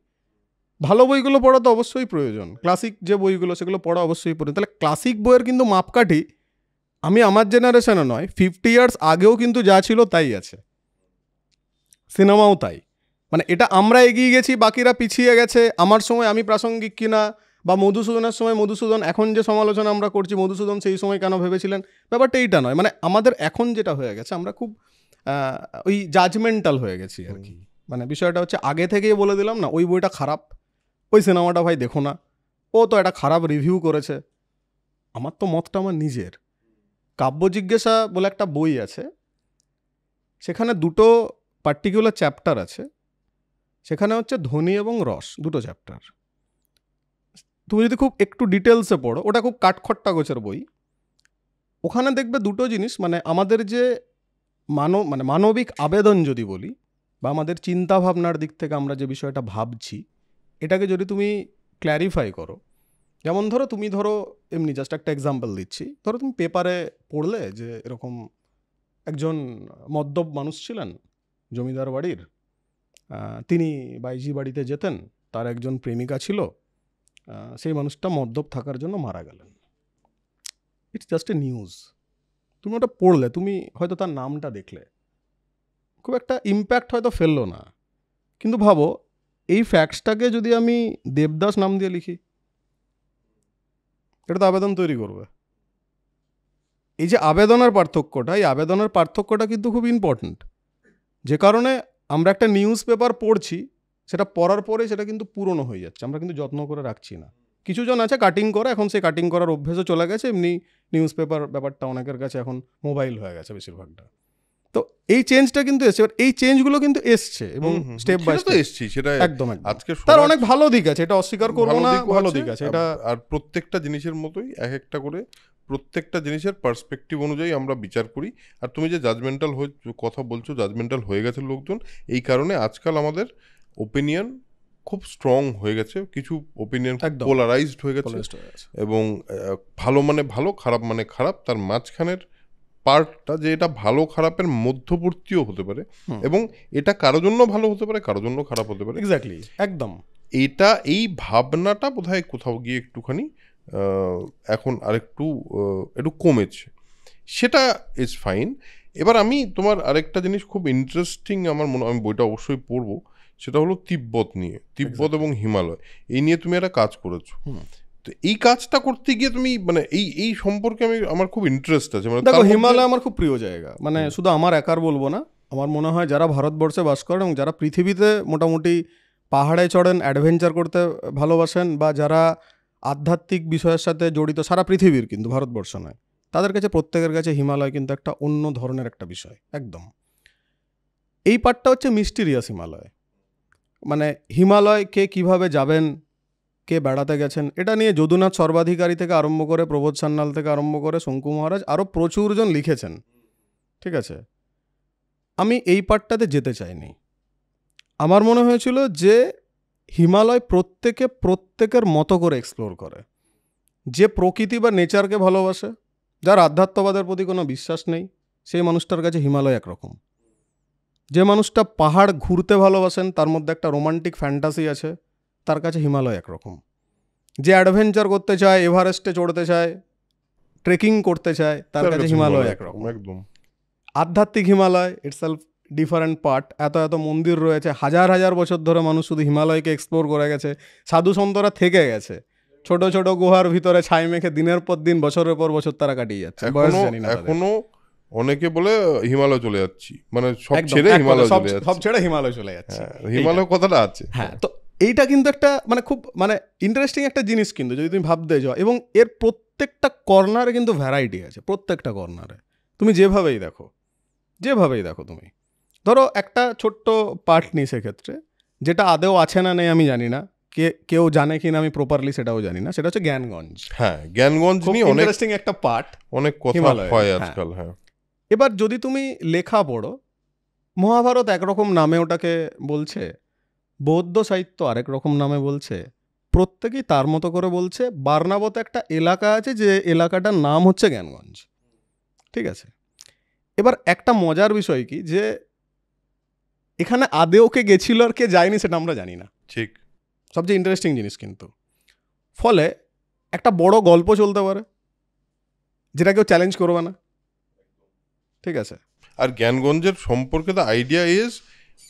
ভালো বইগুলো পড়া তো অবশ্যই প্রয়োজন, ক্লাসিক যে বইগুলো সেগুলো পড়া অবশ্যই প্রয়োজন। তাহলে ক্লাসিক বইয়ের কিন্তু মাপকাঠি আমি আমার জেনারেশনে নয়, 50 ইয়ার্স আগেও কিন্তু যা ছিল তাই আছে, সিনেমাও তাই। মানে এটা আমরা এগিয়ে গেছি, বাকিরা পিছিয়ে গেছে, আমার সময় আমি প্রাসঙ্গিক কিনা, বা মধুসূদনের সময় মধুসূদন, এখন যে সমালোচনা আমরা করছি মধুসূদন সেই সময় কেন ভেবেছিলেন, ব্যাপারটা এইটা নয়। মানে আমাদের এখন যেটা হয়ে গেছে, আমরা খুব ওই জাজমেন্টাল হয়ে গেছি আর কি। মানে বিষয়টা হচ্ছে আগে থেকেই বলে দিলাম না ওই বইটা খারাপ, ওই সিনেমাটা ভাই দেখো না, ও তো একটা খারাপ রিভিউ করেছে। আমার তো মতটা আমার নিজের। কাব্য জিজ্ঞাসা বলে একটা বই আছে, সেখানে দুটো পার্টিকুলার চ্যাপ্টার আছে, সেখানে হচ্ছে ধ্বনি এবং রস, দুটো চ্যাপ্টার। তুমি যদি খুব একটু ডিটেলসে পড়ো, ওটা খুব কাঠখট্টা গোছের বই, ওখানে দেখবে দুটো জিনিস, মানে আমাদের যে মানবিক আবেদন যদি বলি, বা আমাদের চিন্তা ভাবনার দিক থেকে আমরা যে বিষয়টা ভাবছি, এটাকে যদি তুমি ক্ল্যারিফাই করো, যেমন তুমি ধরো এমনি জাস্ট একটা এক্সাম্পল দিচ্ছি, ধরো তুমি পেপারে পড়লে যে এরকম একজন মদ্যপ মানুষ ছিলেন জমিদার বাড়ির, তিনি বাইজি বাড়িতে যেতেন, তার একজন প্রেমিকা ছিল, সেই মানুষটা মদ্যপ থাকার জন্য মারা গেলেন। ইটস জাস্ট এ নিউজ, তুমি ওটা পড়লে, তুমি হয়তো তার নামটা দেখলে, খুব একটা ইম্প্যাক্ট হয়তো ফেললো না, কিন্তু ভাবো এই ফ্যাক্টসটাকে যদি আমি দেবদাস নাম দিয়ে লিখি, এটা তো আবেদন তৈরি করবে। এই যে আবেদনের পার্থক্যটা, এই আবেদনের পার্থক্যটা কিন্তু খুব ইম্পর্ট্যান্ট। যে কারণে আমরা একটা নিউজ পেপার পড়ছি, সেটা পড়ার পরে সেটা কিন্তু পুরনো হয়ে যাচ্ছে, আমরা কিন্তু যত্ন করে রাখছি না। কিছুজন আছে কাটিং করে, এখন সেই কাটিং করার অভ্যেসও চলে গেছে, এমনি নিউজ পেপার ব্যাপারটা অনেকের কাছে এখন মোবাইল হয়ে গেছে বেশিরভাগটা। তো এই চেঞ্জটা কিন্তু এসছে, এই চেঞ্জগুলো কিন্তু এসছে এবং স্টেপ বাই স্টেপ এসছে, সেটা একদম আজকে তার অনেক ভালো দিক আছে, এটা অস্বীকার করবো না, ভালো দিক আছে এটা। আর প্রত্যেকটা জিনিসের মতোই এক একটা করে প্রত্যেকটা জিনিসের পার্সপেক্টিভ অনুযায়ী আমরা বিচার করি। আর তুমি যে জাজমেন্টাল কথা বলছো, জাজমেন্টাল হয়ে গেছে লোকজন, এই কারণে আজকাল আমাদের ওপিনিয়ন খুব স্ট্রং হয়ে গেছে, কিছু ওপিনিয়ন পোলারাইজড হয়ে গেছে, এবং ভালো মানে ভালো, খারাপ মানে খারাপ, তার মাঝখানের পার্টটা যে এটা ভালো খারাপের মধ্যবর্তীও হতে পারে, এবং এটা কারো জন্য ভালো হতে পারে, কারো জন্য খারাপ হতে পারে। এক্স্যাক্টলি, একদম। এটা এই ভাবনাটা বোধহয় কোথাও গিয়ে একটুখানি এখন আরেকটু একটু কমেছে, সেটা ইজ ফাইন। এবার আমি তোমার আরেকটা জিনিস খুব ইন্টারেস্টিং আমার মনে, আমি বইটা অবশ্যই পড়বো, সেটা হলো তিব্বত নিয়ে, তিব্বত এবং হিমালয়, এই নিয়ে তুমি একটা কাজ করেছো। তো এই কাজটা করতে গিয়ে তুমি মানে এই সম্পর্কে আমার খুব ইন্টারেস্ট আছে। মানে দেখো, হিমালয় আমার খুব প্রিয় জায়গা, মানে শুধু আমার একার বলবো না, আমার মনে হয় যারা ভারতবর্ষে বাস করেন এবং যারা পৃথিবীতে মোটামুটি পাহাড়ে চড়েন, অ্যাডভেঞ্চার করতে ভালোবাসেন, বা যারা আধ্যাত্মিক বিষয়ের সাথে জড়িত সারা পৃথিবীর, কিন্তু ভারতবর্ষ নয়, তাদের কাছে প্রত্যেকের কাছে হিমালয় কিন্তু একটা অন্য ধরনের একটা বিষয় একদম। এই পার্টটা হচ্ছে মিস্টিরিয়াস হিমালয়, মানে হিমালয়কে কিভাবে যাবেন, কে বেড়াতে গেছেন, এটা নিয়ে যদুনাথ সর্বাধিকারী থেকে আরম্ভ করে প্রবোধ সান্যাল থেকে আরম্ভ করে শঙ্কু মহারাজ আরও প্রচুরজন লিখেছেন। ঠিক আছে, আমি এই পার্টটাতে যেতে চাইনি। আমার মনে হয়েছিল যে হিমালয় প্রত্যেকের মতো করে এক্সপ্লোর করে। যে প্রকৃতি বা নেচারকে ভালোবাসে, যার আধ্যাত্মবাদের প্রতি কোনো বিশ্বাস নেই, সেই মানুষটার কাছে হিমালয় একরকম। যে মানুষটা পাহাড় ঘুরতে ভালোবাসেন, তার মধ্যে একটা রোমান্টিক ফ্যান্টাসি আছে, তার কাছে হিমালয় একরকম। যে অ্যাডভেঞ্চার করতে চায়, এভারেস্টে চড়তে চায়, ট্রেকিং করতে চায়, তার কাছে হিমালয় একরকম। একদম আধ্যাত্মিক হিমালয় ইটসেলফ ডিফারেন্ট পার্ট। এত এত মন্দির রয়েছে, হাজার হাজার বছর ধরে মানুষ শুধু হিমালয়কে এক্সপ্লোর করে গেছে, সাধু সন্তরা থেকে গেছে ছোট ছোট গুহার ভিতরে ছাই মেখে দিনের পর দিন বছরের পর বছর তারা কাটিয়ে যাচ্ছে। বয়স জানি না, এখনো অনেকে বলে হিমালয় চলে যাচ্ছি, মানে সব ছেড়ে হিমালয় চলে যাচ্ছে, সব ছেড়ে হিমালয় চলে যাচ্ছে। হিমালয় কথাটা আছে। হ্যাঁ, তো এইটা কিন্তু একটা মানে খুব মানে ইন্টারেস্টিং একটা জিনিস কিন্তু, যদি তুমি ভাবতে যাও। এবং এর প্রত্যেকটা কর্নারে কিন্তু ভ্যারাইটি আছে, প্রত্যেকটা কর্নারে। তুমি যেভাবেই দেখো তুমি ধরো একটা ছোট্ট পার্ট নিই সেক্ষেত্রে, যেটা আদেও আছে না নেই আমি জানি না, কেউ জানে কিনা আমি প্রপারলি সেটাও জানি না, সেটা হচ্ছে জ্ঞানগঞ্জ। হ্যাঁ, জ্ঞানগঞ্জ নিয়ে অনেক ইন্টারেস্টিং একটা পার্ট, অনেক কথা হয় আজকাল। হ্যাঁ, এবার যদি তুমি লেখা পড়ো, মহাভারত একরকম নামে ওটাকে বলছে, বৌদ্ধ সাহিত্য আরেক রকম নামে বলছে, প্রত্যেকেই তার মতো করে বলছে। বার্নাবতে একটা এলাকা আছে, যে এলাকাটার নাম হচ্ছে জ্ঞানগঞ্জ। ঠিক আছে, এবার একটা মজার বিষয় কি, যে এখানে আদেও কে গেছিল আর কে যায়নি সেটা আমরা জানি না। ঠিক, সবচেয়ে ইন্টারেস্টিং জিনিস কিন্তু। ফলে একটা বড় গল্প চলতে পারে, যেটা কেউ চ্যালেঞ্জ করবে না। ঠিক আছে, আর জ্ঞানগঞ্জের সম্পর্কে দ্য আইডিয়া ইজ,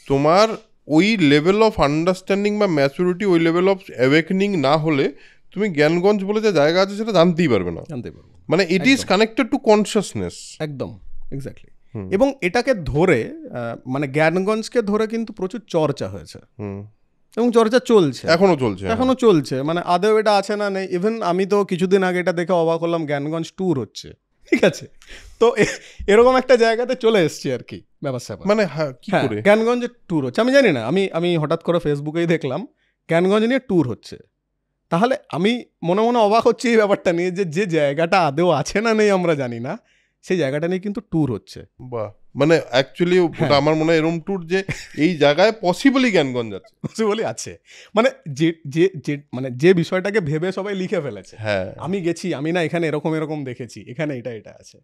তোমার ওই লেভেল অফ আন্ডারস্ট্যান্ডিং বা ম্যাচুরিটি, ওই লেভেল অফ অ্যাওয়েকনিং না হলে তুমি জ্ঞানগঞ্জ বলে যে জায়গা আছে সেটা জানতেই পারবে না। মানে it is connected to consciousness. একদম এক্স্যাক্টলি। এবং এটাকে ধরে মানে জ্ঞানগঞ্জকে ধরে কিন্তু প্রচুর চর্চা হয়েছে, এবং চর্চা চলছে, এখনো চলছে। মানে আদেও এটা আছে না নেই। ইভেন আমি তো কিছুদিন আগে এটা দেখে অবাক হলাম, জ্ঞানগঞ্জ ট্যুর হচ্ছে। ঠিক আছে, তো এরকম একটা জায়গাতে চলে এসছি আর কি ব্যাপার স্যাপার। মানে কি করে জ্ঞানগঞ্জের ট্যুর হচ্ছে আমি জানি না, আমি হঠাৎ করে ফেসবুকেই দেখলাম জ্ঞানগঞ্জ নিয়ে ট্যুর হচ্ছে। তাহলে আমি মনে মনে অবাক হচ্ছি এই ব্যাপারটা নিয়ে, যে জায়গাটা আদেও আছে না নেই আমরা জানি না, সেই জায়গাটা নিয়ে কিন্তু ট্যুর হচ্ছে। বাহ, মানে অ্যাকচুয়ালি ওটা আমার মনে হয় এরকম ট্যুর যে এই জায়গায় পসিবলি জ্ঞানগঞ্জ আছে, পসিবলি আছে। মানে মানে যে বিষয়টাকে ভেবে সবাই লিখে ফেলেছে, হ্যাঁ আমি গেছি, আমি না এখানে এরকম এরকম দেখেছি, এখানে এটা আছে।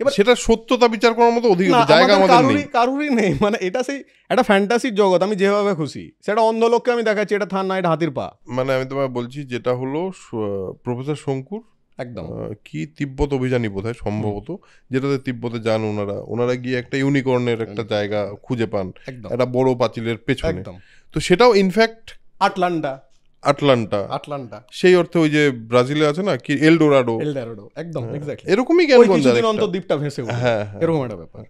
এবার সেটা সত্যতা বিচার করার মতো জায়গা আমাদের নেই, কারুরই নেই। মানে এটা সেই একটা ফ্যান্টাসির জগৎ, আমি যেভাবে খুশি সেটা অন্ধ লোককে আমি দেখাচ্ছি, এটা থান না, এটা হাতির পা। মানে আমি তোমায় বলছি, যেটা হলো প্রফেসর শঙ্কুর একদম কি তিব্বত অভিযানই বোধহয় সম্ভবত, যেটাতে তিব্বতে যান ওনারা গিয়ে একটা ইউনিকর্নের একটা জায়গা খুঁজে পান একটা বড় পাঁচিলের পেছনে। তো সেটাও ইনফ্যাক্ট আটলান্টা সেই অর্থে ওই যে ব্রাজিলে আছে না কি এলডোরাডো, একদম এক্স্যাক্টলি এরকমই জ্ঞানগঞ্জ, দ্বীপটা ভেসে ওঠে, এরকম একটা ব্যাপার।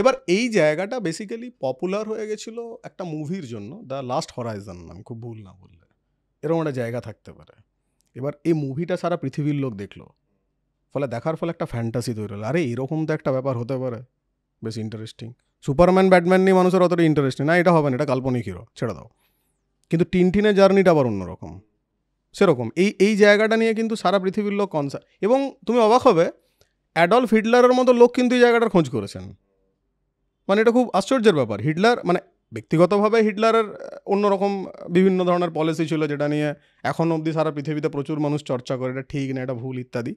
এবার এই জায়গাটা বেসিক্যালি পপুলার হয়ে গেছিল একটা মুভির জন্য, দ্য লাস্ট হরাইজন, আমি খুব ভুল না বললে এরকম একটা জায়গা থাকতে পারে। এবার এই মুভিটা সারা পৃথিবীর লোক দেখলো, ফলে দেখার ফলে একটা ফ্যান্টাসি তৈরি হলো, আরে এরকম তো একটা ব্যাপার হতে পারে, বেশ ইন্টারেস্টিং। সুপারম্যান ব্যাটম্যান নিয়ে মানুষের অতটা ইন্টারেস্টিং না, এটা হবে না, এটা কাল্পনিক হিরো, ছেড়ে দাও। কিন্তু টিনটিনের জার্নিটা আবার অন্যরকম, সেরকম এই জায়গাটা নিয়ে কিন্তু সারা পৃথিবীর লোক কনসার্ন। এবং তুমি অবাক হবে, অ্যাডলফ হিটলারের মতো লোক কিন্তু এই জায়গাটার খোঁজ করেছেন। মানে এটা খুব আশ্চর্যের ব্যাপার। হিটলার মানে ব্যক্তিগতভাবে হিটলারের অন্যরকম বিভিন্ন ধরনের পলিসি ছিল, যেটা নিয়ে এখন অবধি সারা পৃথিবীতে প্রচুর মানুষ চর্চা করে, এটা ঠিক না, এটা ভুল ইত্যাদি।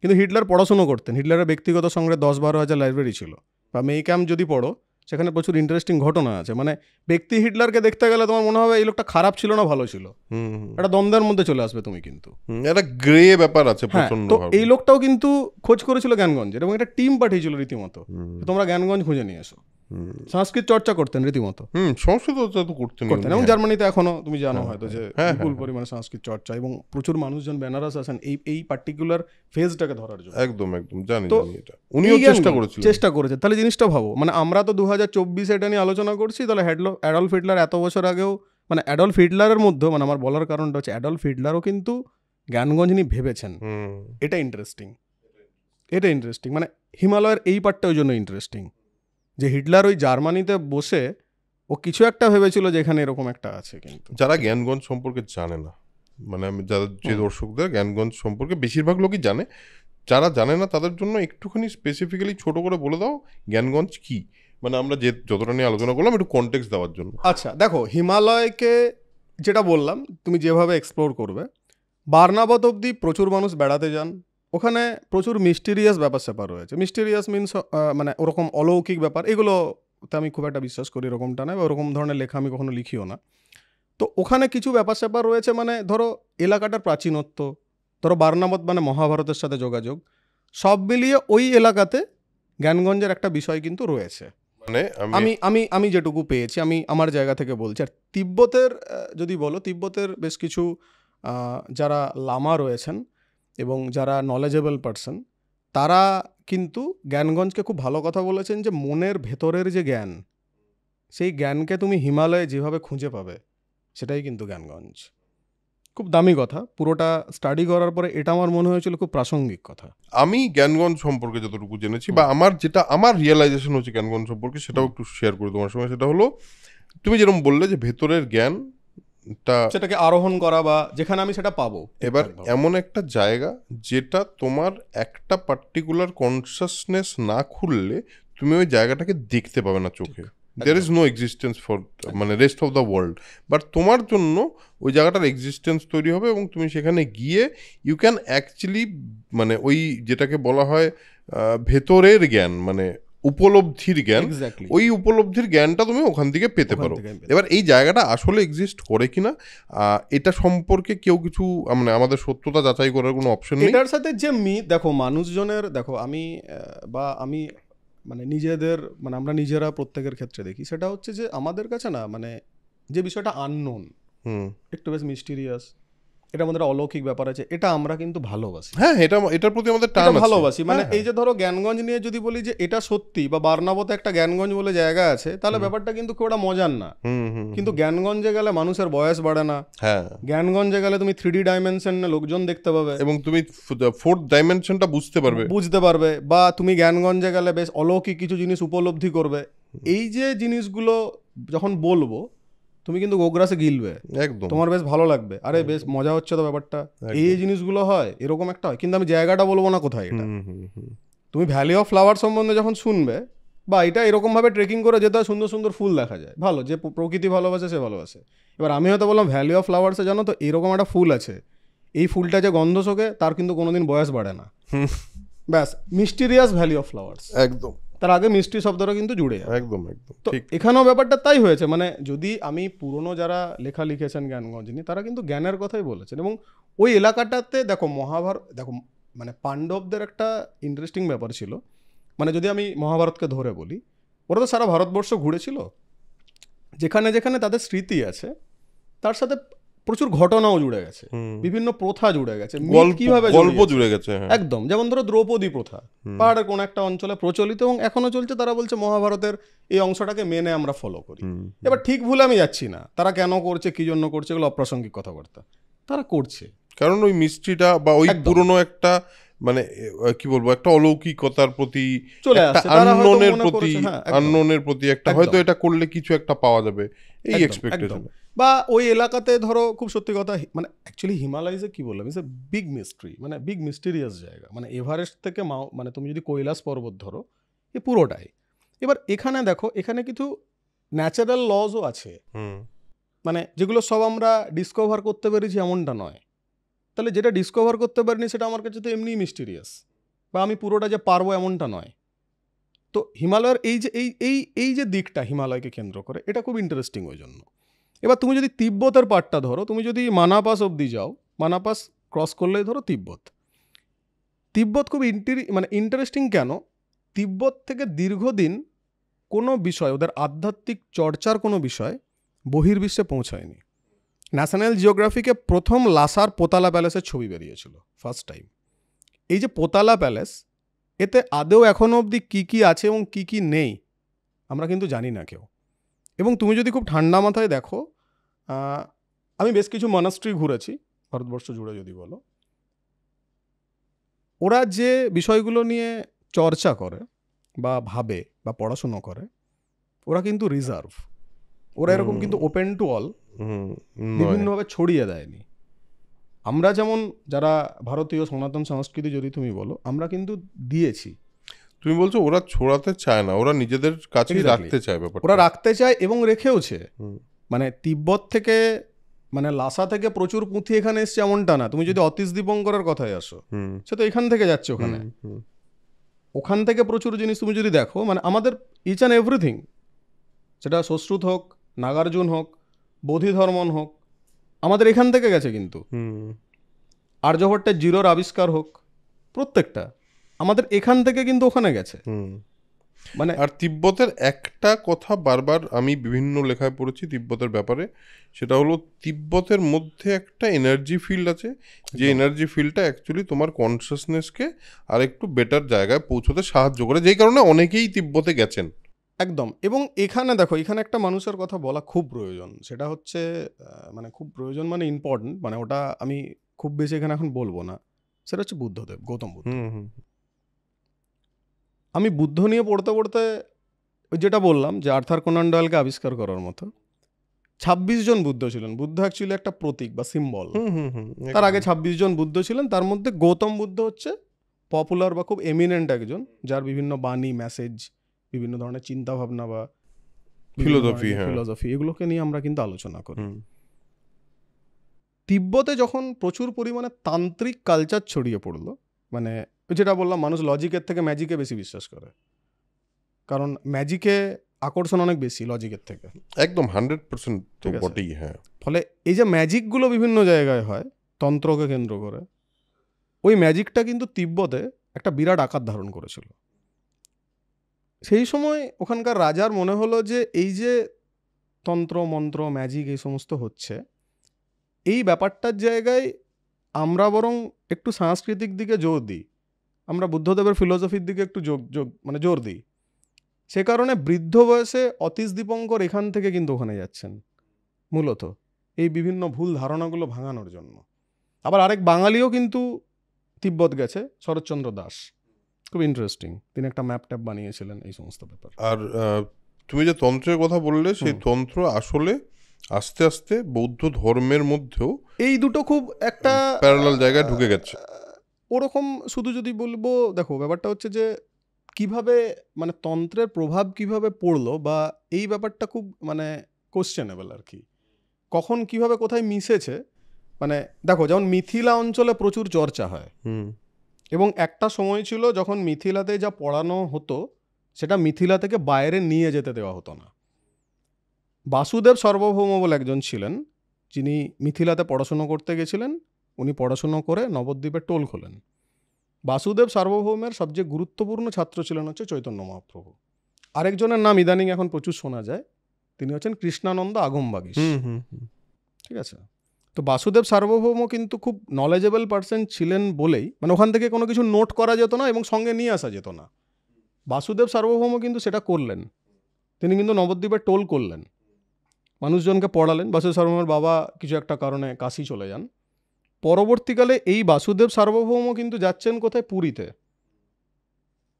কিন্তু হিটলার পড়াশুনো করতেন, হিটলারের ব্যক্তিগত সংগ্রহে 10-12 হাজার লাইব্রেরি ছিল। বা মেই ক্যাম্প যদি পড়ো, সেখানে প্রচুর ইন্টারেস্টিং ঘটনা আছে। মানে ব্যক্তি হিটলারকে দেখতে গেলে তোমার মনে হবে এই লোকটা খারাপ ছিল না ভালো ছিল, একটা দ্বন্দ্বের মধ্যে চলে আসবে তুমি, কিন্তু একটা গ্রে ব্যাপার আছে প্রচন্ড। তো এই লোকটাও কিন্তু খোঁজ করেছিল জ্ঞানগঞ্জের, এবং একটা টিম পাঠিয়েছিল রীতিমতো, তোমরা জ্ঞানগঞ্জ খুঁজে নিয়ে এসো। সংস্কৃত চর্চা করতেন রীতিমতো, সংস্কৃত চর্চা তো করতেন, এবং জার্মানিতে এখনো তুমি জানো হয়তো যে বিপুল পরিমাণে সংস্কৃত চর্চা, এবং প্রচুর মানুষজন বেনারস আসেন এই পার্টিকুলার ফেজটাকে ধরার জন্য। একদম জানি এটা উনিও চেষ্টা করেছে। তাহলে জিনিসটা ভাবো, মানে আমরা তো 2024 এটা নিয়ে আলোচনা করছি, তাহলে অ্যাডলফ হিটলার এত বছর আগেও, মানে অ্যাডলফ হিটলারের মধ্যে, মানে আমার বলার কারণটা হচ্ছে অ্যাডলফ হিটলারও কিন্তু জ্ঞানগঞ্জ নিয়ে ভেবেছেন। এটা ইন্টারেস্টিং, মানে হিমালয়ের এই পার্টটা ওই জন্য ইন্টারেস্টিং, যে হিটলার ওই জার্মানিতে বসে ও কিছু একটা ভেবেছিল যে এখানে এরকম একটা আছে। কিন্তু যারা জ্ঞানগঞ্জ সম্পর্কে জানে না, মানে আমি যে দর্শকদের জ্ঞানগঞ্জ সম্পর্কে বেশিরভাগ লোকই জানে, যারা জানে না তাদের জন্য একটুখানি স্পেসিফিক্যালি ছোট করে বলে দাও জ্ঞানগঞ্জ কি, মানে আমরা যে যতটা নিয়ে আলোচনা করলাম একটু কনটেক্সট দেওয়ার জন্য। আচ্ছা দেখো, হিমালয়কে যেটা বললাম তুমি যেভাবে এক্সপ্লোর করবে, বারনাবত অবধি প্রচুর মানুষ বেড়াতে যান, ওখানে প্রচুর মিস্টিরিয়াস ব্যাপার স্যাপার রয়েছে। মিস্টিরিয়াস মিনস মানে ওরকম অলৌকিক ব্যাপার, এগুলোতে আমি খুব একটা বিশ্বাস করি এরকমটা নয়, বা ওরকম ধরনের লেখা আমি কখনো লিখিও না। তো ওখানে কিছু ব্যাপার স্যাপার রয়েছে, মানে ধরো এলাকাটার প্রাচীনত্ব, ধরো বারনাবত মানে মহাভারতের সাথে যোগাযোগ, সব মিলিয়ে ওই এলাকাতে জ্ঞানগঞ্জের একটা বিষয় কিন্তু রয়েছে। মানে আমি আমি আমি যেটুকু পেয়েছি, আমি আমার জায়গা থেকে বলছি। আর তিব্বতের যদি বলো, তিব্বতের বেশ কিছু যারা লামা রয়েছেন এবং যারা নলেজেবল পারসন, তারা কিন্তু জ্ঞানগঞ্জকে খুব ভালো কথা বলেছেন যে মনের ভেতরের যে জ্ঞান, সেই জ্ঞানকে তুমি হিমালয়ে যেভাবে খুঁজে পাবে, সেটাই কিন্তু জ্ঞানগঞ্জ। খুব দামি কথা, পুরোটা স্টাডি করার পরে এটা আমার মনে হয়েছিল খুব প্রাসঙ্গিক কথা। আমি জ্ঞানগঞ্জ সম্পর্কে যতটুকু জেনেছি বা আমার রিয়েলাইজেশন হচ্ছে জ্ঞানগঞ্জ সম্পর্কে, সেটাও একটু শেয়ার করি তোমার সঙ্গে। সেটা হলো তুমি যেরকম বললে যে ভেতরের জ্ঞানটা, সেটাকে আরোহণ করা বা যেখানে আমি সেটা পাবো। এবার এমন একটা জায়গা যেটা তোমার একটা পার্টিকুলার কনসাসনেস না খুললে তুমি ওই জায়গাটাকে দেখতে পাবে না চোখে। There is no existence for মানে rest of the world, but তোমার জন্য ওই জায়গাটার এক্সিস্টেন্স তৈরি হবে এবং তুমি সেখানে গিয়ে ইউ ক্যান অ্যাকচুয়ালি মানে ওই যেটাকে বলা হয় ভেতরের জ্ঞান, মানে উপলব্ধির জ্ঞান, ওই উপলব্ধির জ্ঞানটা তুমি ওখান থেকে পেতে পারো। এবার এই জায়গাটা আসলে এক্সিস্ট করে কিনা এটা সম্পর্কে কেউ কিছু মানে আমাদের সত্যতা যাচাই করার কোনো অপশন নেই। এটার সাথে যে দেখো মানুষজনের, দেখো আমি মানে নিজেদের, মানে আমরা নিজেরা প্রত্যেকের ক্ষেত্রে দেখি, সেটা হচ্ছে যে আমাদের কাছে না মানে যে বিষয়টা আননোন, একটু বেশ মিস্টিরিয়াস, এটার মধ্যে অলৌকিক ব্যাপার আছে, এটা আমরা কিন্তু ভালোবাসি। হ্যাঁ, এটার প্রতি আমাদের টান আছে, ভালোবাসি। মানে এই যে ধরো জ্ঞানগঞ্জ নিয়ে যদি বলি যে এটা সত্যি, বা বারনাবতে একটা জ্ঞানগঞ্জ বলে জায়গা আছে, তাহলে ব্যাপারটা কিন্তু খুব একটা মজার না। কিন্তু জ্ঞানগঞ্জে গেলে মানুষের বয়স বাড়ে না। হ্যাঁ, জ্ঞানগঞ্জে গেলে তুমি 3D ডাইমেনশনে লোকজন দেখতে পাবে এবং তুমি 4th ডাইমেনশনটা বুঝতে পারবে, বা তুমি জ্ঞানগঞ্জে গেলে বেশ অলৌকিক কিছু জিনিস উপলব্ধি করবে। এই যে জিনিসগুলো যখন বলবো, তুমি কিন্তু গোগ্রাসে গিলবে, একদম তোমার বেশ ভালো লাগবে, আরে বেশ মজা হচ্ছে তো ব্যাপারটা, এই জিনিসগুলো হয়, এরকম একটা হয়। কিন্তু আমি জায়গাটা বলবো না কোথায় এটা। তুমি ভ্যালি অফ ফ্লাওয়ার সম্বন্ধে যখন শুনবে, বা এটা এরকমভাবে ট্রেকিং করে যেতে হয়, সুন্দর সুন্দর ফুল দেখা যায়, ভালো, যে প্রকৃতি ভালোবাসে সে ভালোবাসে। এবার আমি হয়তো বললাম ভ্যালি অফ ফ্লাওয়ার্সে জানো তো এরকম একটা ফুল আছে, এই ফুলটা যে গন্ধ শোকে তার কিন্তু কোনোদিন বয়স বাড়ে না, ব্যাস মিস্টিরিয়াস ভ্যালি অফ ফ্লাওয়ার্স, একদম। তার আগে মিষ্টি শব্দটা কিন্তু জুড়ে যায়, একদম একদম। তো এখানেও ব্যাপারটা তাই হয়েছে। মানে যদি আমি পুরনো যারা লেখা লিখেছেন জ্ঞানগঞ্জ নিয়ে, তারা কিন্তু জ্ঞানের কথাই বলেছেন। এবং ওই এলাকাটাতে দেখো দেখো মানে পাণ্ডবদের একটা ইন্টারেস্টিং ব্যাপার ছিল। মানে যদি আমি মহাভারতকে ধরে বলি, ওরা তো সারা ভারতবর্ষ ঘুরেছিল, যেখানে যেখানে তাদের স্মৃতি আছে তার সাথে প্রচুর ঘটনাও জুড়ে গেছে, বিভিন্ন প্রথা জুড়ে গেছে, কিভাবে গল্প জুড়ে গেছে, একদম। যেমন ধরো দ্রৌপদী প্রথা পাহাড়ের কোন একটা অঞ্চলে প্রচলিত এবং এখনো চলছে। তারা বলছে মহাভারতের এই অংশটাকে মেনে আমরা ফলো করি। এবার ঠিক ভুলে আমি যাচ্ছি না, তারা কেন করছে, কি জন্য করছে, এগুলো অপ্রাসঙ্গিক কথাবার্তা, তারা করছে কারণ ওই মিস্ট্রিটা বা ওই পুরনো একটা মানে কি বলবো একটা অলৌকিকতার প্রতি চলে আসছে, আননোনের প্রতি একটা হয়তো এটা করলে কিছু একটা পাওয়া যাবে এই এক্সপেকটেশন। বা ওই এলাকাতে ধরো খুব সত্যি কথা, মানে অ্যাকচুয়ালি হিমালয়সে কি বললাম, ইটস এ বিগ মিস্ট্রি, মানে বিগ মিস্টিরিয়াস জায়গা। মানে এভারেস্ট থেকে মানে তুমি যদি কৈলাস পর্বত ধরো, এ পুরোটাই। এবার এখানে দেখো, এখানে কিছু ন্যাচারাল লজও আছে, মানে যেগুলো সব আমরা ডিসকভার করতে পেরেছি এমনটা নয়। তাহলে যেটা ডিসকভার করতে পারিনি সেটা আমার কাছে তো এমনিই মিস্টিরিয়াস, বা আমি পুরোটা যে পারবো এমনটা নয়। তো হিমালয়ের এই যে দিকটা হিমালয়কে কেন্দ্র করে, এটা খুব ইন্টারেস্টিং ওই জন্য। এবার তুমি যদি তিব্বতের পার্টটা ধরো, তুমি যদি মানাপাস অবধি যাও, মানাপাস ক্রস করলেই ধরো তিব্বত খুব মানে ইন্টারেস্টিং। কেন? তিব্বত থেকে দীর্ঘদিন কোনো বিষয়, ওদের আধ্যাত্মিক চর্চার কোনো বিষয় বহির্বিশ্বে পৌঁছায়নি। ন্যাশনাল জিওগ্রাফিকে প্রথম লাসার পোতালা প্যালেসের ছবি বেরিয়েছিল ফার্স্ট টাইম। এই যে পোতালা প্যালেস, এতে আদৌ এখনও অবধি কী কী আছে এবং কী কী নেই আমরা কিন্তু জানি না কেউ। এবং তুমি যদি খুব ঠান্ডা মাথায় দেখো, আমি বেশ কিছু মনাস্ট্রি ঘুরেছি ভারতবর্ষ জুড়ে, যদি বলো, ওরা যে বিষয়গুলো নিয়ে চর্চা করে বা ভাবে বা পড়াশুনো করে, ওরা কিন্তু রিজার্ভ, ওরা এরকম কিন্তু ওপেন টু অল বিভিন্নভাবে ছড়িয়ে দেয়নি। আমরা যেমন যারা ভারতীয় সনাতন সংস্কৃতি যদি তুমি বলো, আমরা কিন্তু দিয়েছি। তুমি বলছো ওরা ছড়াতে চায় না, ওরা নিজেদের কাছেই Exactly. রাখতে চায় ব্যাপারটা। ওরা রাখতে চায় এবং রেখেওছে। হুম। মানে তিব্বত থেকে, মানে লাসা থেকে প্রচুর পুঁথি এখানে এসছে এমনটা না। তুমি যদি অতীশ দীপঙ্করের কথায় আসো, হুম, সে তো এখান থেকে যাচ্ছে ওখানে। হুম, হুম, ওখান থেকে প্রচুর জিনিস তুমি যদি দেখো, মানে আমাদের ইচ অ্যান্ড এভরিথিং, সেটা সংস্কৃত হোক, নাগার্জুন হোক, বোধিধর্মন হোক, আমাদের এখান থেকে গেছে। কিন্তু হুম, আর্যভট্টের জিরোর আবিষ্কার হোক, প্রত্যেকটা আমাদের এখান থেকে কিন্তু ওখানে গেছে। হুম। মানে আর তিব্বতের একটা কথা বারবার আমি বিভিন্ন লেখায় পড়েছি তিব্বতের ব্যাপারে, সেটা হলো তিব্বতের মধ্যে একটা এনার্জি ফিল্ড আছে, যে এনার্জি ফিল্ডটা অ্যাকচুয়ালি তোমার কনসিয়াসনেসকে আর একটু বেটার জায়গায় পৌঁছতে সাহায্য করে, যেই কারণে অনেকেই তিব্বতে গেছেন। একদম। এবং এখানে দেখো, এখানে একটা মানুষের কথা বলা খুব প্রয়োজন। সেটা হচ্ছে মানে খুব প্রয়োজন, মানে ইম্পর্টেন্ট, মানে ওটা আমি খুব বেশি এখানে এখন বলবো না। সেটা হচ্ছে বুদ্ধদেব, গৌতম বুদ্ধ। হুম, হুম, আমি বুদ্ধ নিয়ে পড়তে পড়তে ওই যেটা বললাম যে আর্থার কোনান ডয়েলকে আবিষ্কার করার মতো 26 জন বুদ্ধ ছিলেন। বুদ্ধ অ্যাকচুয়ালি একটা প্রতীক বা সিম্বল। হুম, হুম, হুম, তার আগে 26 জন বুদ্ধ ছিলেন, তার মধ্যে গৌতম বুদ্ধ হচ্ছে পপুলার বা খুব এমিনেন্ট একজন, যার বিভিন্ন বাণী, মেসেজ, বিভিন্ন ধরনের চিন্তা ভাবনা বা ফিলোসফি, হ্যাঁ। ফিলোসফি, এগুলোকে নিয়ে আমরা কিন্তু আলোচনা করি। হুম, তিব্বতে যখন প্রচুর পরিমাণে তান্ত্রিক কালচার ছড়িয়ে পড়লো, মানে ওই যেটা বললাম, মানুষ লজিকের থেকে ম্যাজিকে বেশি বিশ্বাস করে, কারণ ম্যাজিকে আকর্ষণ অনেক বেশি লজিকের থেকে। একদম 100% তো ঠিক আছে। বটেই, হ্যাঁ। ফলে এই যে ম্যাজিকগুলো বিভিন্ন জায়গায় হয় তন্ত্রকে কেন্দ্র করে, ওই ম্যাজিকটা কিন্তু তিব্বতে একটা বিরাট আকার ধারণ করেছিল। সেই সময় ওখানকার রাজার মনে হলো যে এই যে তন্ত্র মন্ত্র ম্যাজিক এই সমস্ত হচ্ছে, এই ব্যাপারটার জায়গায় আমরা বরং একটু সাংস্কৃতিক দিকে জোর দিই, আমরা বুদ্ধদেবের ফিলোসফির দিকে একটু মানে জোর দিই। সে কারণে বৃদ্ধ বয়সে অতীশ দীপঙ্কর এখান থেকে কিন্তু ওখানে যাচ্ছেন মূলত এই বিভিন্ন ভুল ধারণাগুলো ভাঙানোর জন্য। আবার আরেক বাঙালিও কিন্তু তিব্বত গেছে, শরৎচন্দ্র দাস, খুব ইন্টারেস্টিং। তিনি একটা ম্যাপ ট্যাপ বানিয়েছিলেন এই সমস্ত ব্যাপার। আর তুমি যে তন্ত্রের কথা বললে, সেই তন্ত্র আসলে আস্তে আস্তে বৌদ্ধ ধর্মের মধ্যেও এই দুটো খুব একটা প্যারালাল জায়গায় ঢুকে গেছে। ওরকম শুধু যদি বলবো, দেখো ব্যাপারটা হচ্ছে যে কিভাবে, মানে তন্ত্রের প্রভাব কিভাবে পড়লো বা এই ব্যাপারটা খুব মানে কোশ্চেনেবল আর কি, কখন কিভাবে কোথায় মিশেছে। মানে দেখো, যেমন মিথিলা অঞ্চলে প্রচুর চর্চা হয়, হুম, এবং একটা সময় ছিল যখন মিথিলাতে যা পড়ানো হতো সেটা মিথিলা থেকে বাইরে নিয়ে যেতে দেওয়া হতো না। বাসুদেব সার্বভৌম বলে একজন ছিলেন, যিনি মিথিলাতে পড়াশুনো করতে গেছিলেন। উনি পড়াশুনো করে নবদ্বীপে টোল খোলেন। বাসুদেব সার্বভৌমের সবচেয়ে গুরুত্বপূর্ণ ছাত্র ছিলেন হচ্ছে চৈতন্য মহাপ্রভু। আরেকজনের নাম ইদানিং এখন প্রচুর শোনা যায়, তিনি হচ্ছেন কৃষ্ণানন্দ আগমবাগীশ। হুম, হুম, হুম। ঠিক আছে। তো বাসুদেব সার্বভৌম কিন্তু খুব নলেজেবল পার্সন ছিলেন বলেই, মানে ওখান থেকে কোনো কিছু নোট করা যেত না এবং সঙ্গে নিয়ে আসা যেত না। বাসুদেব সার্বভৌম কিন্তু সেটা করলেন। তিনি কিন্তু নবদ্বীপে টোল করলেন, মানুষজনকে পড়ালেন। বাসুদেব সার্বভৌমের বাবা কিছু একটা কারণে কাশী চলে যান। পরবর্তীকালে এই বাসুদেব সার্বভৌম কিন্তু যাচ্ছেন কোথায়? পুরীতে,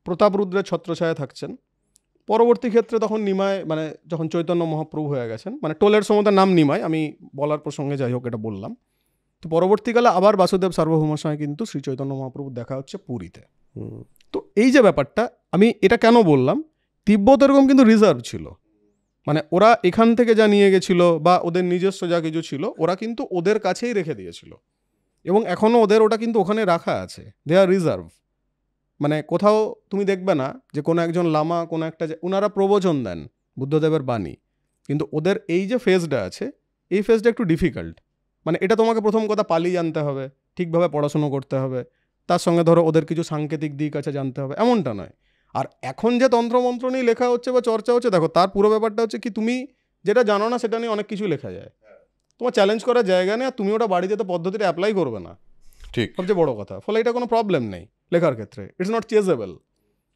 প্রতাপরুদ্রের ছত্রছায়া থাকছেন। পরবর্তী ক্ষেত্রে তখন নিমায়, মানে যখন চৈতন্য মহাপ্রভু হয়ে গেছেন, মানে টোলের সময় তার নাম নিমায়, আমি বলার প্রসঙ্গে যাই হোক এটা বললাম। তো পরবর্তীকালে আবার বাসুদেব সার্বভৌমের সঙ্গে কিন্তু শ্রী চৈতন্য মহাপ্রভুর দেখা হচ্ছে পুরীতে। হুম, তো এই যে ব্যাপারটা, আমি এটা কেন বললাম, তিব্বত এরকম কিন্তু রিজার্ভ ছিল, মানে ওরা এখান থেকে যা নিয়ে গেছিল বা ওদের নিজস্ব যা কিছু ছিল ওরা কিন্তু ওদের কাছেই রেখে দিয়েছিল, এবং এখনও ওদের ওটা কিন্তু ওখানে রাখা আছে, দে আর রিজার্ভ। মানে কোথাও তুমি দেখবে না যে কোনো একজন লামা কোনো একটা, ওনারা প্রবচন দেন বুদ্ধদেবের বাণী, কিন্তু ওদের এই যে ফেজটা আছে, এই ফেজটা একটু ডিফিকাল্ট। মানে এটা তোমাকে প্রথম কথা পালি জানতে হবে, ঠিকভাবে পড়াশুনো করতে হবে, তার সঙ্গে ধরো ওদের কিছু সাংকেতিক দিক আছে জানতে হবে, এমনটা নয়। আর এখন যে তন্ত্রমন্ত্র নিয়ে লেখা হচ্ছে বা চর্চা হচ্ছে, দেখো তার পুরো ব্যাপারটা হচ্ছে কি, তুমি যেটা জানো না সেটা নিয়ে অনেক কিছু লেখা যায়, তোমার চ্যালেঞ্জ করার জায়গা নেই, আর তুমি ওটা বাড়িতে তো পদ্ধতিটা অ্যাপ্লাই করবে না, ঠিক। সবচেয়ে বড় কথা। ফলে এটা কোনো প্রবলেম নেই লেখার ক্ষেত্রে, ইটস নট চেজেবল।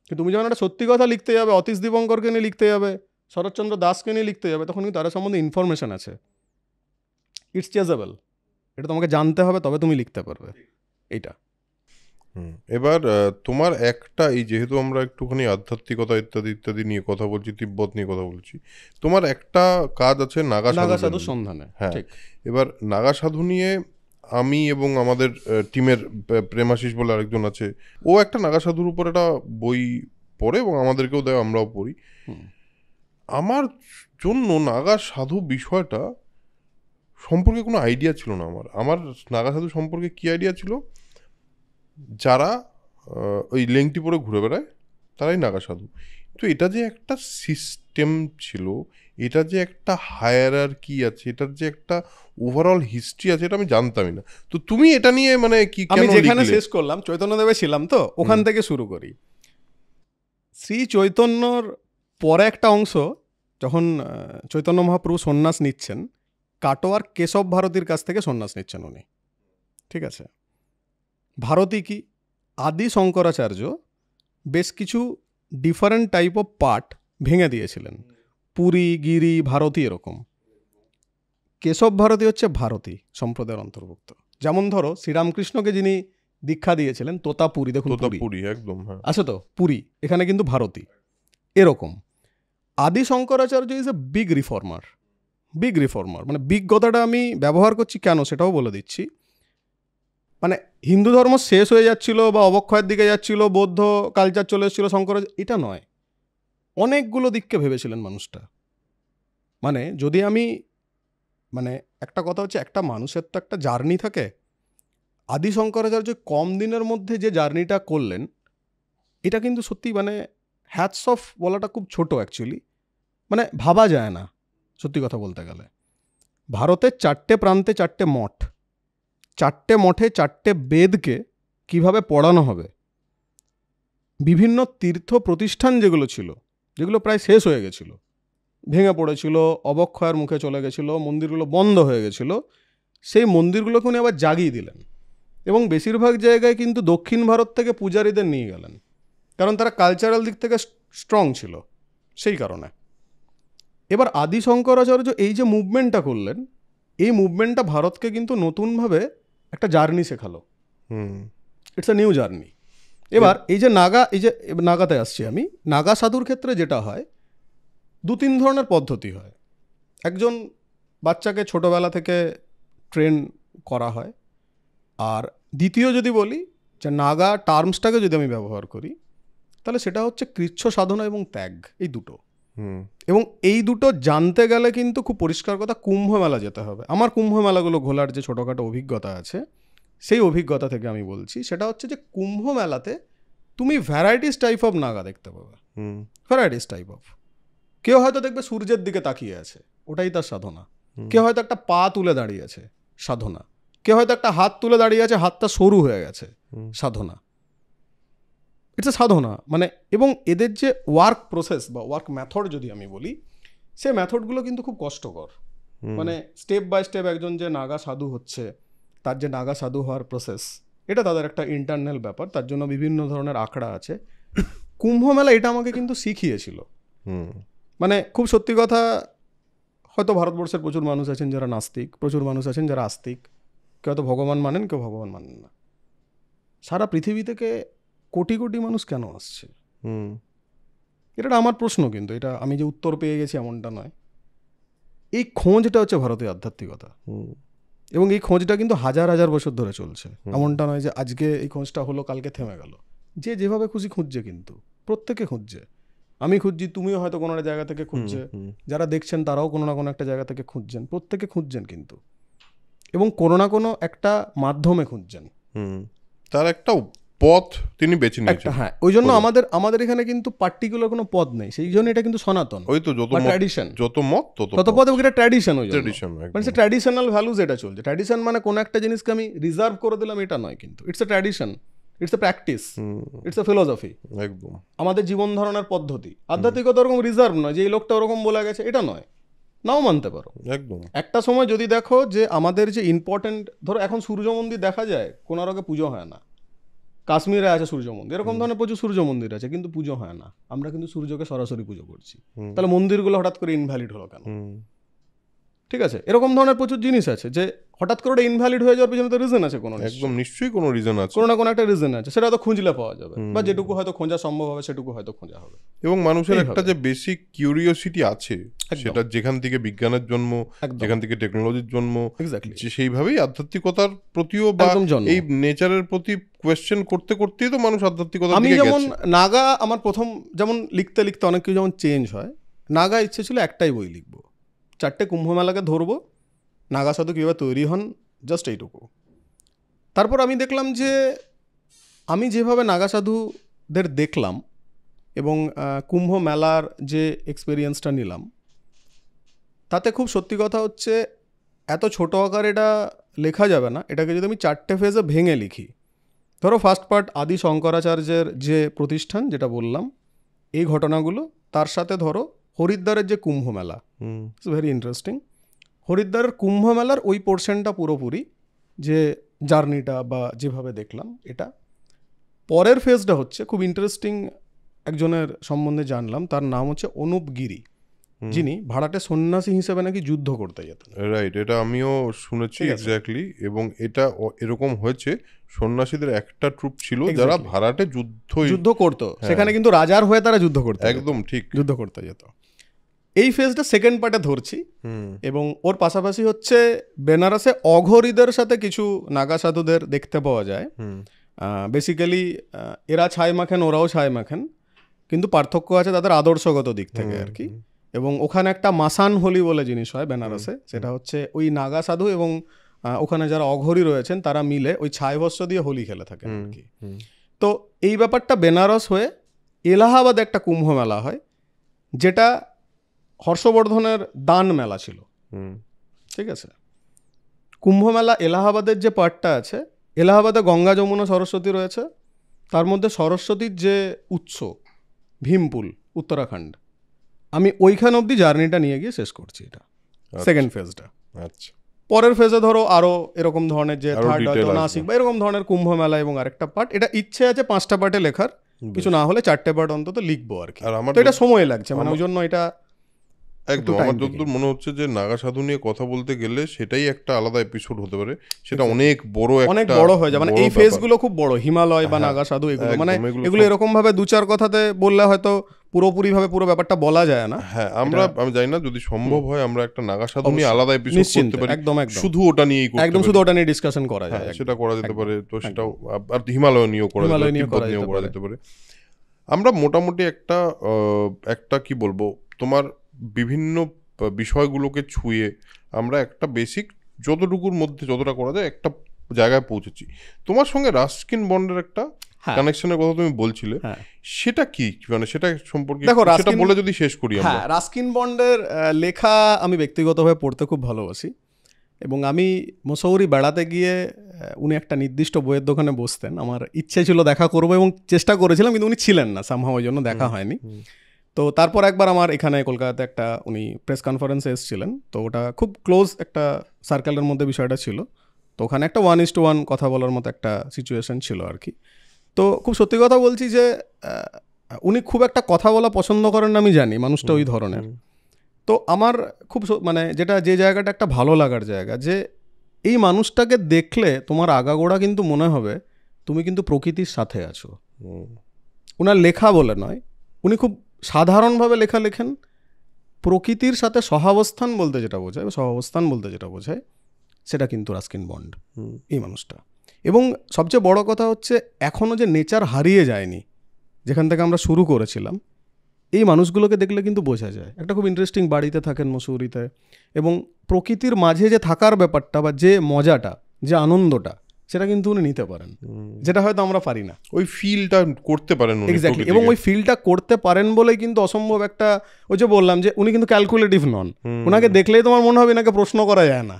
কিন্তু তুমি যখন একটা সত্যি কথা লিখতে যাবে, অতীশ দীপঙ্করকে নিয়ে লিখতে যাবে, শরৎচন্দ্র দাসকে নিয়ে লিখতে যাবে, তখন কিন্তু তারা সম্বন্ধে ইনফরমেশন আছে, ইটস চেজেবল। এটা তোমাকে জানতে হবে, তবে তুমি লিখতে পারবে এইটা। এবার তোমার একটা, এই যেহেতু আমরা একটুখানি আধ্যাত্মিকতা ইত্যাদি ইত্যাদি নিয়ে কথা বলছি, তিব্বত নিয়ে কথা বলছি, তোমার একটা কাজ আছে নাগা নাগা সাধু সাধু সন্ধানে। হ্যাঁ। ঠিক। এবার নাগা সাধু নিয়ে আমি এবং আমাদের টিমের প্রেমাশিস বলে আরেকজন আছে, ও একটা নাগা সাধুর উপর একটা বই পড়ে এবং আমাদেরকেও দেয়, আমরাও পড়ি। আমার জন্য নাগা সাধু বিষয়টা সম্পর্কে কোনো আইডিয়া ছিল না। আমার নাগা সাধু সম্পর্কে কী আইডিয়া ছিল, যারা ওই লেংটি পরে ঘুরে বেড়ায় তারাই নাগা সাধু। তো এটা যে একটা সিস্টেম ছিল, এটা যে একটা হায়ারার্কি আছে, এটার যে একটা ওভারঅল হিস্ট্রি আছে, এটা আমি জানতামই না। তো তুমি এটা নিয়ে মানে কি, আমি কেন যেখানে লিখলে? শেষ করলাম চৈতন্যদেবে ছিলাম, তো ওখান থেকে শুরু করি। শ্রী চৈতন্যর পরে একটা অংশ, যখন চৈতন্য মহাপ্রভু সন্ন্যাস নিচ্ছেন, কাটোয়ার কেশব ভারতীর কাছ থেকে সন্ন্যাস নিচ্ছেন উনি, ঠিক আছে। ভারতী কি, আদি শঙ্করাচার্য বেশ কিছু ডিফারেন্ট টাইপ অফ পার্ট ভেঙে দিয়েছিলেন, পুরী, গিরি, ভারতী এরকম। কেশব ভারতী হচ্ছে ভারতী সম্প্রদায়ের অন্তর্ভুক্ত। যেমন ধরো শ্রীরামকৃষ্ণকে যিনি দীক্ষা দিয়েছিলেন তোতাপুরী, দেখুন পুরী পুরী একদম, হ্যাঁ আছে তো, পুরী, এখানে কিন্তু ভারতী এরকম। আদি Shankaracharya is a big reformer, মানে বিগ কথাটা আমি ব্যবহার করছি কেন সেটাও বলে দিচ্ছি। মানে হিন্দু ধর্ম শেষ হয়ে যাচ্ছিল বা অবক্ষয়ের দিকে যাচ্ছিল, বৌদ্ধ কালচার চলে এসেছিল, শঙ্করাচার্য, এটা নয়, অনেকগুলো দিককে ভেবেছিলেন মানুষটা। মানে যদি আমি মানে একটা কথা হচ্ছে, একটা মানুষের তো একটা জার্নি থাকে। আদি শঙ্করাচার্য কম দিনের মধ্যে যে জার্নিটা করলেন, এটা কিন্তু সত্যি মানে হ্যাটস অফ বলাটা খুব ছোট অ্যাকচুয়ালি, মানে ভাবা যায় না সত্যি কথা বলতে গেলে। ভারতের 4টে প্রান্তে 4টে মঠ, 4টে মঠে 4টে বেদকে কিভাবে পড়ানো হবে, বিভিন্ন তীর্থ প্রতিষ্ঠান যেগুলো ছিল, যেগুলো প্রায় শেষ হয়ে গেছিল, ভেঙে পড়েছিল, অবক্ষয়ের মুখে চলে গেছিল, মন্দিরগুলো বন্ধ হয়ে গেছিল, সেই মন্দিরগুলোকে উনি আবার জাগিয়ে দিলেন। এবং বেশিরভাগ জায়গায় কিন্তু দক্ষিণ ভারত থেকে পূজারীদের নিয়ে গেলেন, কারণ তারা কালচারাল দিক থেকে স্ট্রং ছিল সেই কারণে। এবার আদি শঙ্করাচার্য এই যে মুভমেন্টটা করলেন, এই মুভমেন্টটা ভারতকে কিন্তু নতুনভাবে একটা জার্নি শেখালো। It's a new journey. এবার এই যে নাগাতে আসছি আমি, নাগা সাধুর ক্ষেত্রে যেটা হয়, 2-3 ধরনের পদ্ধতি হয়। একজন বাচ্চাকে ছোটোবেলা থেকে ট্রেন করা হয়, আর দ্বিতীয় যদি বলি যে নাগা টার্মসটাকে যদি আমি ব্যবহার করি, তাহলে সেটা হচ্ছে কৃচ্ছ সাধনা এবং ত্যাগ, এই দুটো। এবং এই দুটো জানতে গেলে কিন্তু খুব পরিষ্কার কথা, কুম্ভ মেলা যেতে হবে। আমার কুম্ভ মেলাগুলো ঘোলার যে ছোটোখাটো অভিজ্ঞতা আছে, সেই অভিজ্ঞতা থেকে আমি বলছি, সেটা হচ্ছে যে কুম্ভ মেলাতে তুমি ভ্যারাইটিস টাইপ অফ নাগা দেখতে পাবে, ভ্যারাইটিস টাইপ অফ। কেউ হয়তো দেখবে সূর্যের দিকে তাকিয়ে আছে, ওটাই তার সাধনা। কেউ হয়তো একটা পা তুলে দাঁড়িয়ে আছে, সাধনা। কেউ হয়তো একটা হাত তুলে দাঁড়িয়ে আছে, হাতটা সরু হয়ে গেছে, সাধনা। ইটস এ সাধনা মানে। এবং এদের যে ওয়ার্ক প্রসেস বা ওয়ার্ক মেথড যদি আমি বলি, সে মেথডগুলো কিন্তু খুব কষ্টকর। মানে স্টেপ বাই স্টেপ একজন যে নাগা সাধু হচ্ছে, তার যে নাগা সাধু হওয়ার প্রসেস, এটা তাদের একটা ইন্টারনাল ব্যাপার, তার জন্য বিভিন্ন ধরনের আখড়া আছে। কুম্ভ মেলা এটা আমাকে কিন্তু শিখিয়েছিল। মানে খুব সত্যি কথা, হয়তো ভারতবর্ষের প্রচুর মানুষ আছেন যারা নাস্তিক, প্রচুর মানুষ আছেন যারা আস্তিক, কেউ হয়তো ভগবান মানেন, কেউ ভগবান মানেন না। সারা পৃথিবী থেকে কোটি কোটি মানুষ কেন আসছে, এটা আমার প্রশ্ন। কিন্তু এটা আমি যে উত্তর পেয়ে গেছি এমনটা নয়। এই খোঁজটা হচ্ছে ভারতীয় আধ্যাত্মিকতা, এবং এই খোঁজটা কিন্তু হাজার হাজার বছর ধরে চলছে। এমনটা নয় যে আজকে এই খোঁজটা হলো কালকে থেমে গেল। যে যেভাবে খুশি খুঁজছে, কিন্তু প্রত্যেকে খুঁজছে। আমি খুঁজছি, তুমিও হয়তো কোনো একটা জায়গা থেকে খুঁজছে, যারা দেখছেন তারাও কোনো না কোনো একটা জায়গা থেকে খুঁজছেন, প্রত্যেকে খুঁজছেন কিন্তু, এবং কোনো না কোনো একটা মাধ্যমে খুঁজছেন। তার একটা পথ তিনি বেছে নিয়েছেন। হ্যাঁ, ওই জন্য আমাদের এখানে কিন্তু পার্টিকুলার কোনো পদ নেই, সেই জন্য এটা কিন্তু সনাতন। ওই তো যত ট্র্যাডিশন, যত মত তত পদ, এটা ট্র্যাডিশন। ওই ট্র্যাডিশন মানে ট্র্যাডিশনাল ভ্যালুজ এটা চলছে। ট্র্যাডিশন মানে কোনো একটা জিনিসকে আমি রিজার্ভ করে দিলাম, এটা নয় কিন্তু। It's a tradition, it's a practice, it's a philosophy. একদম আমাদের জীবন ধারণার পদ্ধতি। আধ্যাত্মিকতা ওরকম রিজার্ভ নয় যে এই লোকটা ওরকম বলে গেছে, এটা নয়। নাও মানতে পারো একদম। একটা সময় যদি দেখো যে আমাদের যে ইম্পর্টেন্ট, ধরো এখন সূর্য মন্দির দেখা যায়, কোনারকে পুজো হয় না। কাশ্মীরে আছে সূর্য মন্দির, এরকম ধরনের প্রচুর সূর্য মন্দির আছে, কিন্তু পুজো হয় না। আমরা কিন্তু সূর্যকে সরাসরি পুজো করছি, তাহলে মন্দিরগুলো হঠাৎ করে ইনভ্যালিড হলো কেন? ঠিক আছে, এরকম ধরনের প্রচুর জিনিস আছে যে হঠাৎ করে ওটা ইনভ্যালিড হয়ে যাওয়ার পিছনে তো রিজন আছে কোনো, একদম নিশ্চয়ই কোনো রিজন আছে, কোনো না কোনো একটা রিজন আছে, সেটা হয়তো খুঁজলে পাওয়া যাবে, বা যেটুকু হয়তো খোঁজা সম্ভব হবে সেটুকু হয়তো খোঁজা হবে। এবং মানুষের একটা যে বেসিক কিউরিওসিটি আছে, একদম। সেটা যেখান থেকে বিজ্ঞানের জন্ম, একদম। যেখান থেকে টেকনোলজির জন্ম, এক্স্যাক্টলি যে সেইভাবেই আধ্যাত্মিকতার প্রতিও বা একদম জন্ম। এই নেচারের প্রতি কোয়েশ্চেন করতে করতেই তো মানুষ আধ্যাত্মিকতার আমি দিকে যেমন গেছে। নাগা, আমার প্রথম যেমন লিখতে লিখতে অনেক কিছু যেমন চেঞ্জ হয়, নাগা ইচ্ছে ছিল একটাই বই লিখবো, 4টে কুম্ভমেলাকে ধরবো, নাগা সাধু কীভাবে তৈরি হন, জাস্ট এইটুকু। তারপর আমি দেখলাম যে আমি যেভাবে নাগা সাধুদের দেখলাম এবং কুম্ভ মেলার যে এক্সপিরিয়েন্সটা নিলাম, তাতে খুব সত্যি কথা হচ্ছে এত ছোট আকারে এটা লেখা যাবে না। এটাকে যদি আমি 4টে ফেজে ভেঙে লিখি, ধরো ফার্স্ট পার্ট আদি শঙ্করাচার্যের যে প্রতিষ্ঠান যেটা বললাম, এই ঘটনাগুলো, তার সাথে ধরো হরিদ্বারের যে কুম্ভ মেলা, ইটস ভেরি ইন্টারেস্টিং। হরিদ্বারের কুম্ভ মেলার ওই পোর্শনটা পুরোপুরি যে জার্নিটা বা যেভাবে দেখলাম এটা। পরের ফেজটা হচ্ছে খুব ইন্টারেস্টিং, একজনের সম্বন্ধে জানলাম, তার নাম হচ্ছে অনুপ গিরি, যিনি ভাড়াটে সন্ন্যাসী হিসেবে নাকি যুদ্ধ করতে যেতেন। রাইট, এটা আমিও শুনেছি এক্স্যাক্টলি। এবং এটা এরকম হয়েছে, সন্ন্যাসীদের একটা ট্রুপ ছিল যারা ভাড়াটে যুদ্ধ করতো, সেখানে কিন্তু রাজার হয়ে তারা যুদ্ধ করতো, একদম ঠিক, যুদ্ধ করতে যেত। এই ফেজটা সেকেন্ড পার্টে ধরছি, এবং ওর পাশাপাশি হচ্ছে বেনারসে অঘরীদের সাথে কিছু নাগা সাধুদের দেখতে পাওয়া যায়। বেসিক্যালি এরা ছাই মাখেন, ওরাও ছাই মাখেন, কিন্তু পার্থক্য আছে তাদের আদর্শগত দিক থেকে আর কি। এবং ওখানে একটা মাসান হোলি বলে জিনিস হয় বেনারসে, সেটা হচ্ছে ওই নাগা সাধু এবং ওখানে যারা অঘরী রয়েছেন তারা মিলে ওই ছাই ভস্য দিয়ে হোলি খেলে থাকেন আর কি। তো এই ব্যাপারটা বেনারস হয়ে এলাহাবাদে একটা কুম্ভ মেলা হয়, যেটা হর্ষবর্ধনের দান মেলা ছিল, ঠিক আছে। কুম্ভ মেলা এলাহাবাদের যে পার্টটা আছে, এলাহাবাদে গঙ্গা যমুনা সরস্বতী রয়েছে, তার মধ্যে সরস্বতীর যে উৎস ভীমপুল উত্তরাখণ্ড, আমি ওইখান অবধি জার্নিটা নিয়ে গিয়ে শেষ করছি, এটা সেকেন্ড ফেজটা। আচ্ছা, পরের ফেজে ধরো আরও এরকম ধরনের যে থার্ড হয়তো নাসিক বা এরকম ধরনের কুম্ভ মেলা এবং আরেকটা পার্ট। এটা ইচ্ছে আছে 5টা পার্টে লেখার, কিছু না হলে 4টে পার্ট অন্তত লিখবো আর কি। তো এটা সময় লাগছে, মানে ওই জন্য এটা একদম। আমার যতদূর মনে হচ্ছে যে নাগা সাধু নিয়ে কথা বলতে গেলে সেটাই একটা আলাদা এপিসোড হতে পারে, সেটা অনেক বড় হয়ে যায়। মানে এই ফেজগুলো খুব বড়, হিমালয় বা নাগা সাধু এগুলো, মানে এগুলো এরকম ভাবে 2-4 কথাতে বললে হয়তো পুরোপুরি ভাবে পুরো ব্যাপারটা বলা যায় না। হ্যাঁ, আমি জানি না, যদি সম্ভব হয় আমরা একটা নাগা সাধু নিয়ে আলাদা এপিসোড করতে পারি, একদম শুধু ওটা নিয়েই করতে একদম শুধু ওটা নিয়ে ডিসকাশন করা যায়, সেটা করা যেতে পারে। তো সেটাও, আর হিমালয় নিয়েও করা যেতে পারে। আমরা মোটামুটি একটা কি বলবো, তোমার বিভিন্ন বিষয়গুলোকে ছুঁয়ে আমরা একটা বেসিক যতটুকুর মধ্যে যতটা করা যায় একটা জায়গায় পৌঁছেছি। তোমার সঙ্গে রাস্কিন বন্ডের একটা কানেকশনের কথা তুমি বলছিলে, সেটা কি, মানে সেটা সম্পর্কে সেটা বলে যদি শেষ করি আমরা। রাস্কিন বন্ডের লেখা আমি ব্যক্তিগতভাবে পড়তে খুব ভালোবাসি, এবং আমি মসৌরি বেড়াতে গিয়ে উনি একটা নির্দিষ্ট বইয়ের দোকানে বসতেন, আমার ইচ্ছে ছিল দেখা করবো এবং চেষ্টা করেছিলাম, কিন্তু উনি ছিলেন না, সামহাও ওই জন্য দেখা হয়নি। তো তারপর একবার আমার এখানে কলকাতাতে একটা উনি প্রেস কনফারেন্সে এসেছিলেন, তো ওটা খুব ক্লোজ একটা সার্কেলের মধ্যে বিষয়টা ছিল, তো ওখানে একটা 1:1 কথা বলার মতো একটা সিচুয়েশন ছিল আর কি। তো খুব সত্যি কথা বলছি যে উনি খুব একটা কথা বলা পছন্দ করেন না, আমি জানি মানুষটা ওই ধরনের। তো আমার খুব মানে যেটা যে জায়গাটা একটা ভালো লাগার জায়গা, যে এই মানুষটাকে দেখলে তোমার আগাগোড়া কিন্তু মনে হবে তুমি কিন্তু প্রকৃতির সাথে আছো। ওনার লেখা বলে নয়, উনি খুব সাধারণভাবে লেখা লেখেন, প্রকৃতির সাথে সহাবস্থান বলতে যেটা বোঝায়, সহাবস্থান বলতে যেটা বোঝায়, সেটা কিন্তু রাস্কিন বন্ড, এই মানুষটা। এবং সবচেয়ে বড় কথা হচ্ছে এখনও যে নেচার হারিয়ে যায়নি, যেখান থেকে আমরা শুরু করেছিলাম, এই মানুষগুলোকে দেখলে কিন্তু বোঝা যায়। একটা খুব ইন্টারেস্টিং বাড়িতে থাকেন মসুরিতে, এবং প্রকৃতির মাঝে যে থাকার ব্যাপারটা বা যে মজাটা, যে আনন্দটা, সেটা কিন্তু উনি নিতে পারেন, যেটা হয়তো আমরা পারি না। ওই ফিলটা করতে পারেন এক্স্যাক্টলি, এবং ওই ফিলটা করতে পারেন বলেই কিন্তু অসম্ভব একটা, ওই যে বললাম যে উনি কিন্তু ক্যালকুলেটিভ নন, ওনাকে দেখলেই তোমার মনে হবে এনাকে প্রশ্ন করা যায় না।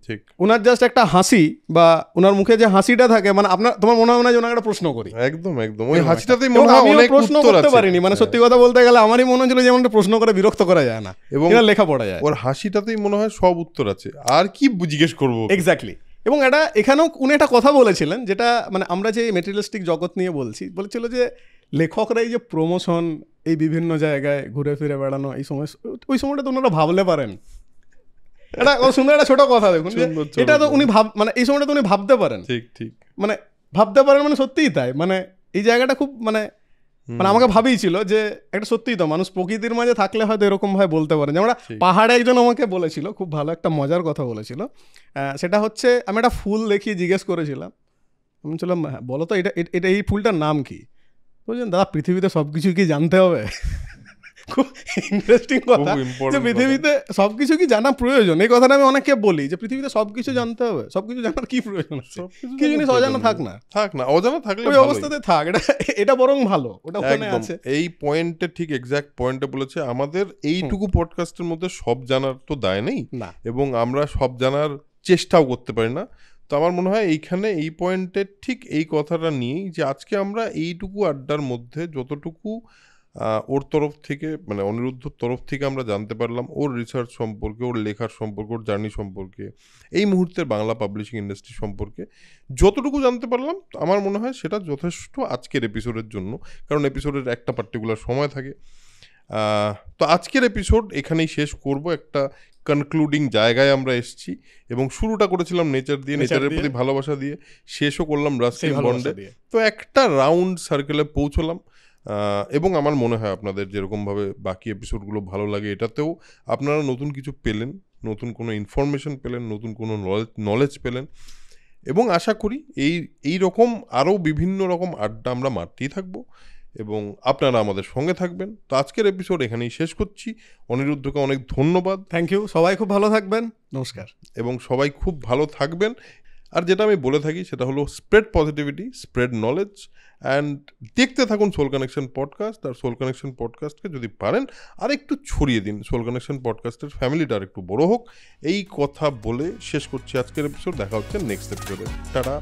ঠিক, ওনার জাস্ট একটা হাসি বা ওনার মুখে যে হাসিটা থাকে, মানে তোমার মনে হবে না যে ওনাকে একটা প্রশ্ন করি। একদম একদম, ওই হাসিটাতেই মনে হয় অনেক প্রশ্ন করতে পারিনি, মানে সত্যি কথা বলতে গেলে আমারই মনে হচ্ছিল যে এমন প্রশ্ন করে বিরক্ত করা যায় না, এবং লেখা পড়া যায়। ওর হাসিটাতেই মনে হয় সব উত্তর আছে, আর কি জিজ্ঞেস করবো। এক্স্যাক্টলি। এবং এখানেও উনি একটা কথা বলেছিলেন, যেটা মানে আমরা যে মেটেরিয়ালিস্টিক জগৎ নিয়ে বলেছিল যে লেখকরা এই যে প্রমোশন, এই বিভিন্ন জায়গায় ঘুরে ফিরে বেড়ানো, এই সময় ওই সময়টা তো ওনারা ভাবলে পারেন এটা কত সুন্দর একটা ছোট কথা দেখুন যে সুন্দর ছোট এটা তো কথা। উনি মানে এই সময়টা তো উনি ভাবতে পারেন, ঠিক ঠিক মানে ভাবতে পারেন মানে সত্যিই তাই, মানে এই জায়গাটা খুব মানে আমাকে ভাবিয়েছিল যে একটা সত্যিই তো মানুষ প্রকৃতির মাঝে থাকলে হয়তো এরকম ভাবে বলতে পারেন। যেমন ঠিক। পাহাড়ে একজন আমাকে বলেছিল, খুব ভালো একটা মজার কথা বলেছিল, সেটা হচ্ছে আমি একটা ফুল দেখিয়ে জিজ্ঞেস করেছিলাম, আমি বলছিলাম হ্যাঁ বলো তো এটা এটা এই ফুলটার নাম কি? বলছেন দাদা পৃথিবীতে সব কিছু কি জানতে হবে? খুব ইন্টারেস্টিং কথা খুব যে ইম্পর্টেন্ট পৃথিবীতে সবকিছু কি জানা প্রয়োজন, এই কথাটা আমি অনেককে বলি যে পৃথিবীতে সবকিছু জানতে হবে, সবকিছু জানার কি প্রয়োজন আছে? কি জিনিস অজানা থাক না, থাক না, অজানা থাকলে ওই ভালোই। অবস্থাতে থাক, এটা এটা বরং ভালো, ওটা ওখানে একদম আছে। এই পয়েন্টে ঠিক এক্স্যাক্ট পয়েন্টে বলেছে। আমাদের এইটুকু পডকাস্টের মধ্যে সব জানার তো দায় নেই, না এবং আমরা সব জানার চেষ্টাও করতে পারি না। তো আমার মনে হয় এইখানে এই পয়েন্টে ঠিক এই কথাটা নিয়েই যে আজকে আমরা এইটুকু আড্ডার মধ্যে যতটুকু ওর তরফ থেকে মানে অনিরুদ্ধর তরফ থেকে আমরা জানতে পারলাম ওর রিসার্চ সম্পর্কে, ওর লেখার সম্পর্কে, ওর জার্নি সম্পর্কে, এই মুহূর্তের বাংলা পাবলিশিং ইন্ডাস্ট্রি সম্পর্কে যতটুকু জানতে পারলাম, আমার মনে হয় সেটা যথেষ্ট আজকের এপিসোডের জন্য। কারণ এপিসোডের একটা পার্টিকুলার সময় থাকে। তো আজকের এপিসোড এখানেই শেষ করব। একটা কনক্লুডিং জায়গায় আমরা এসেছি, এবং শুরুটা করেছিলাম নেচার দিয়ে, নেচারের প্রতি ভালোবাসা দিয়ে, শেষও করলাম রাস্কিন বন্ডে। তো একটা রাউন্ড সার্কেলে পৌঁছলাম, এবং আমার মনে হয় আপনাদের যেরকমভাবে বাকি এপিসোডগুলো ভালো লাগে, এটাতেও আপনারা নতুন কিছু পেলেন, নতুন কোনো ইনফরমেশন পেলেন, নতুন কোনো নলেজ পেলেন, এবং আশা করি এই রকম আরও বিভিন্ন রকম আড্ডা আমরা মারতেই থাকবো, এবং আপনারা আমাদের সঙ্গে থাকবেন। তো আজকের এপিসোড এখানেই শেষ করছি। অনিরুদ্ধকে অনেক ধন্যবাদ। থ্যাংক ইউ, সবাই খুব ভালো থাকবেন, নমস্কার। এবং সবাই খুব ভালো থাকবেন। আর যেটা আমি বলে থাকি সেটা হলো spread positivity, spread knowledge, and দেখতে থাকুন সোল কানেকশন পডকাস্ট। আর সোল কানেকশন পডকাস্টকে যদি পারেন আর একটু ছড়িয়ে দিন, সোল কানেকশন পডকাস্টের ফ্যামিলিটা আর একটু বড় হোক। এই কথা বলে শেষ করছি আজকের এপিসোড। দেখা হচ্ছে নেক্সট এপিসোডে। টাটা।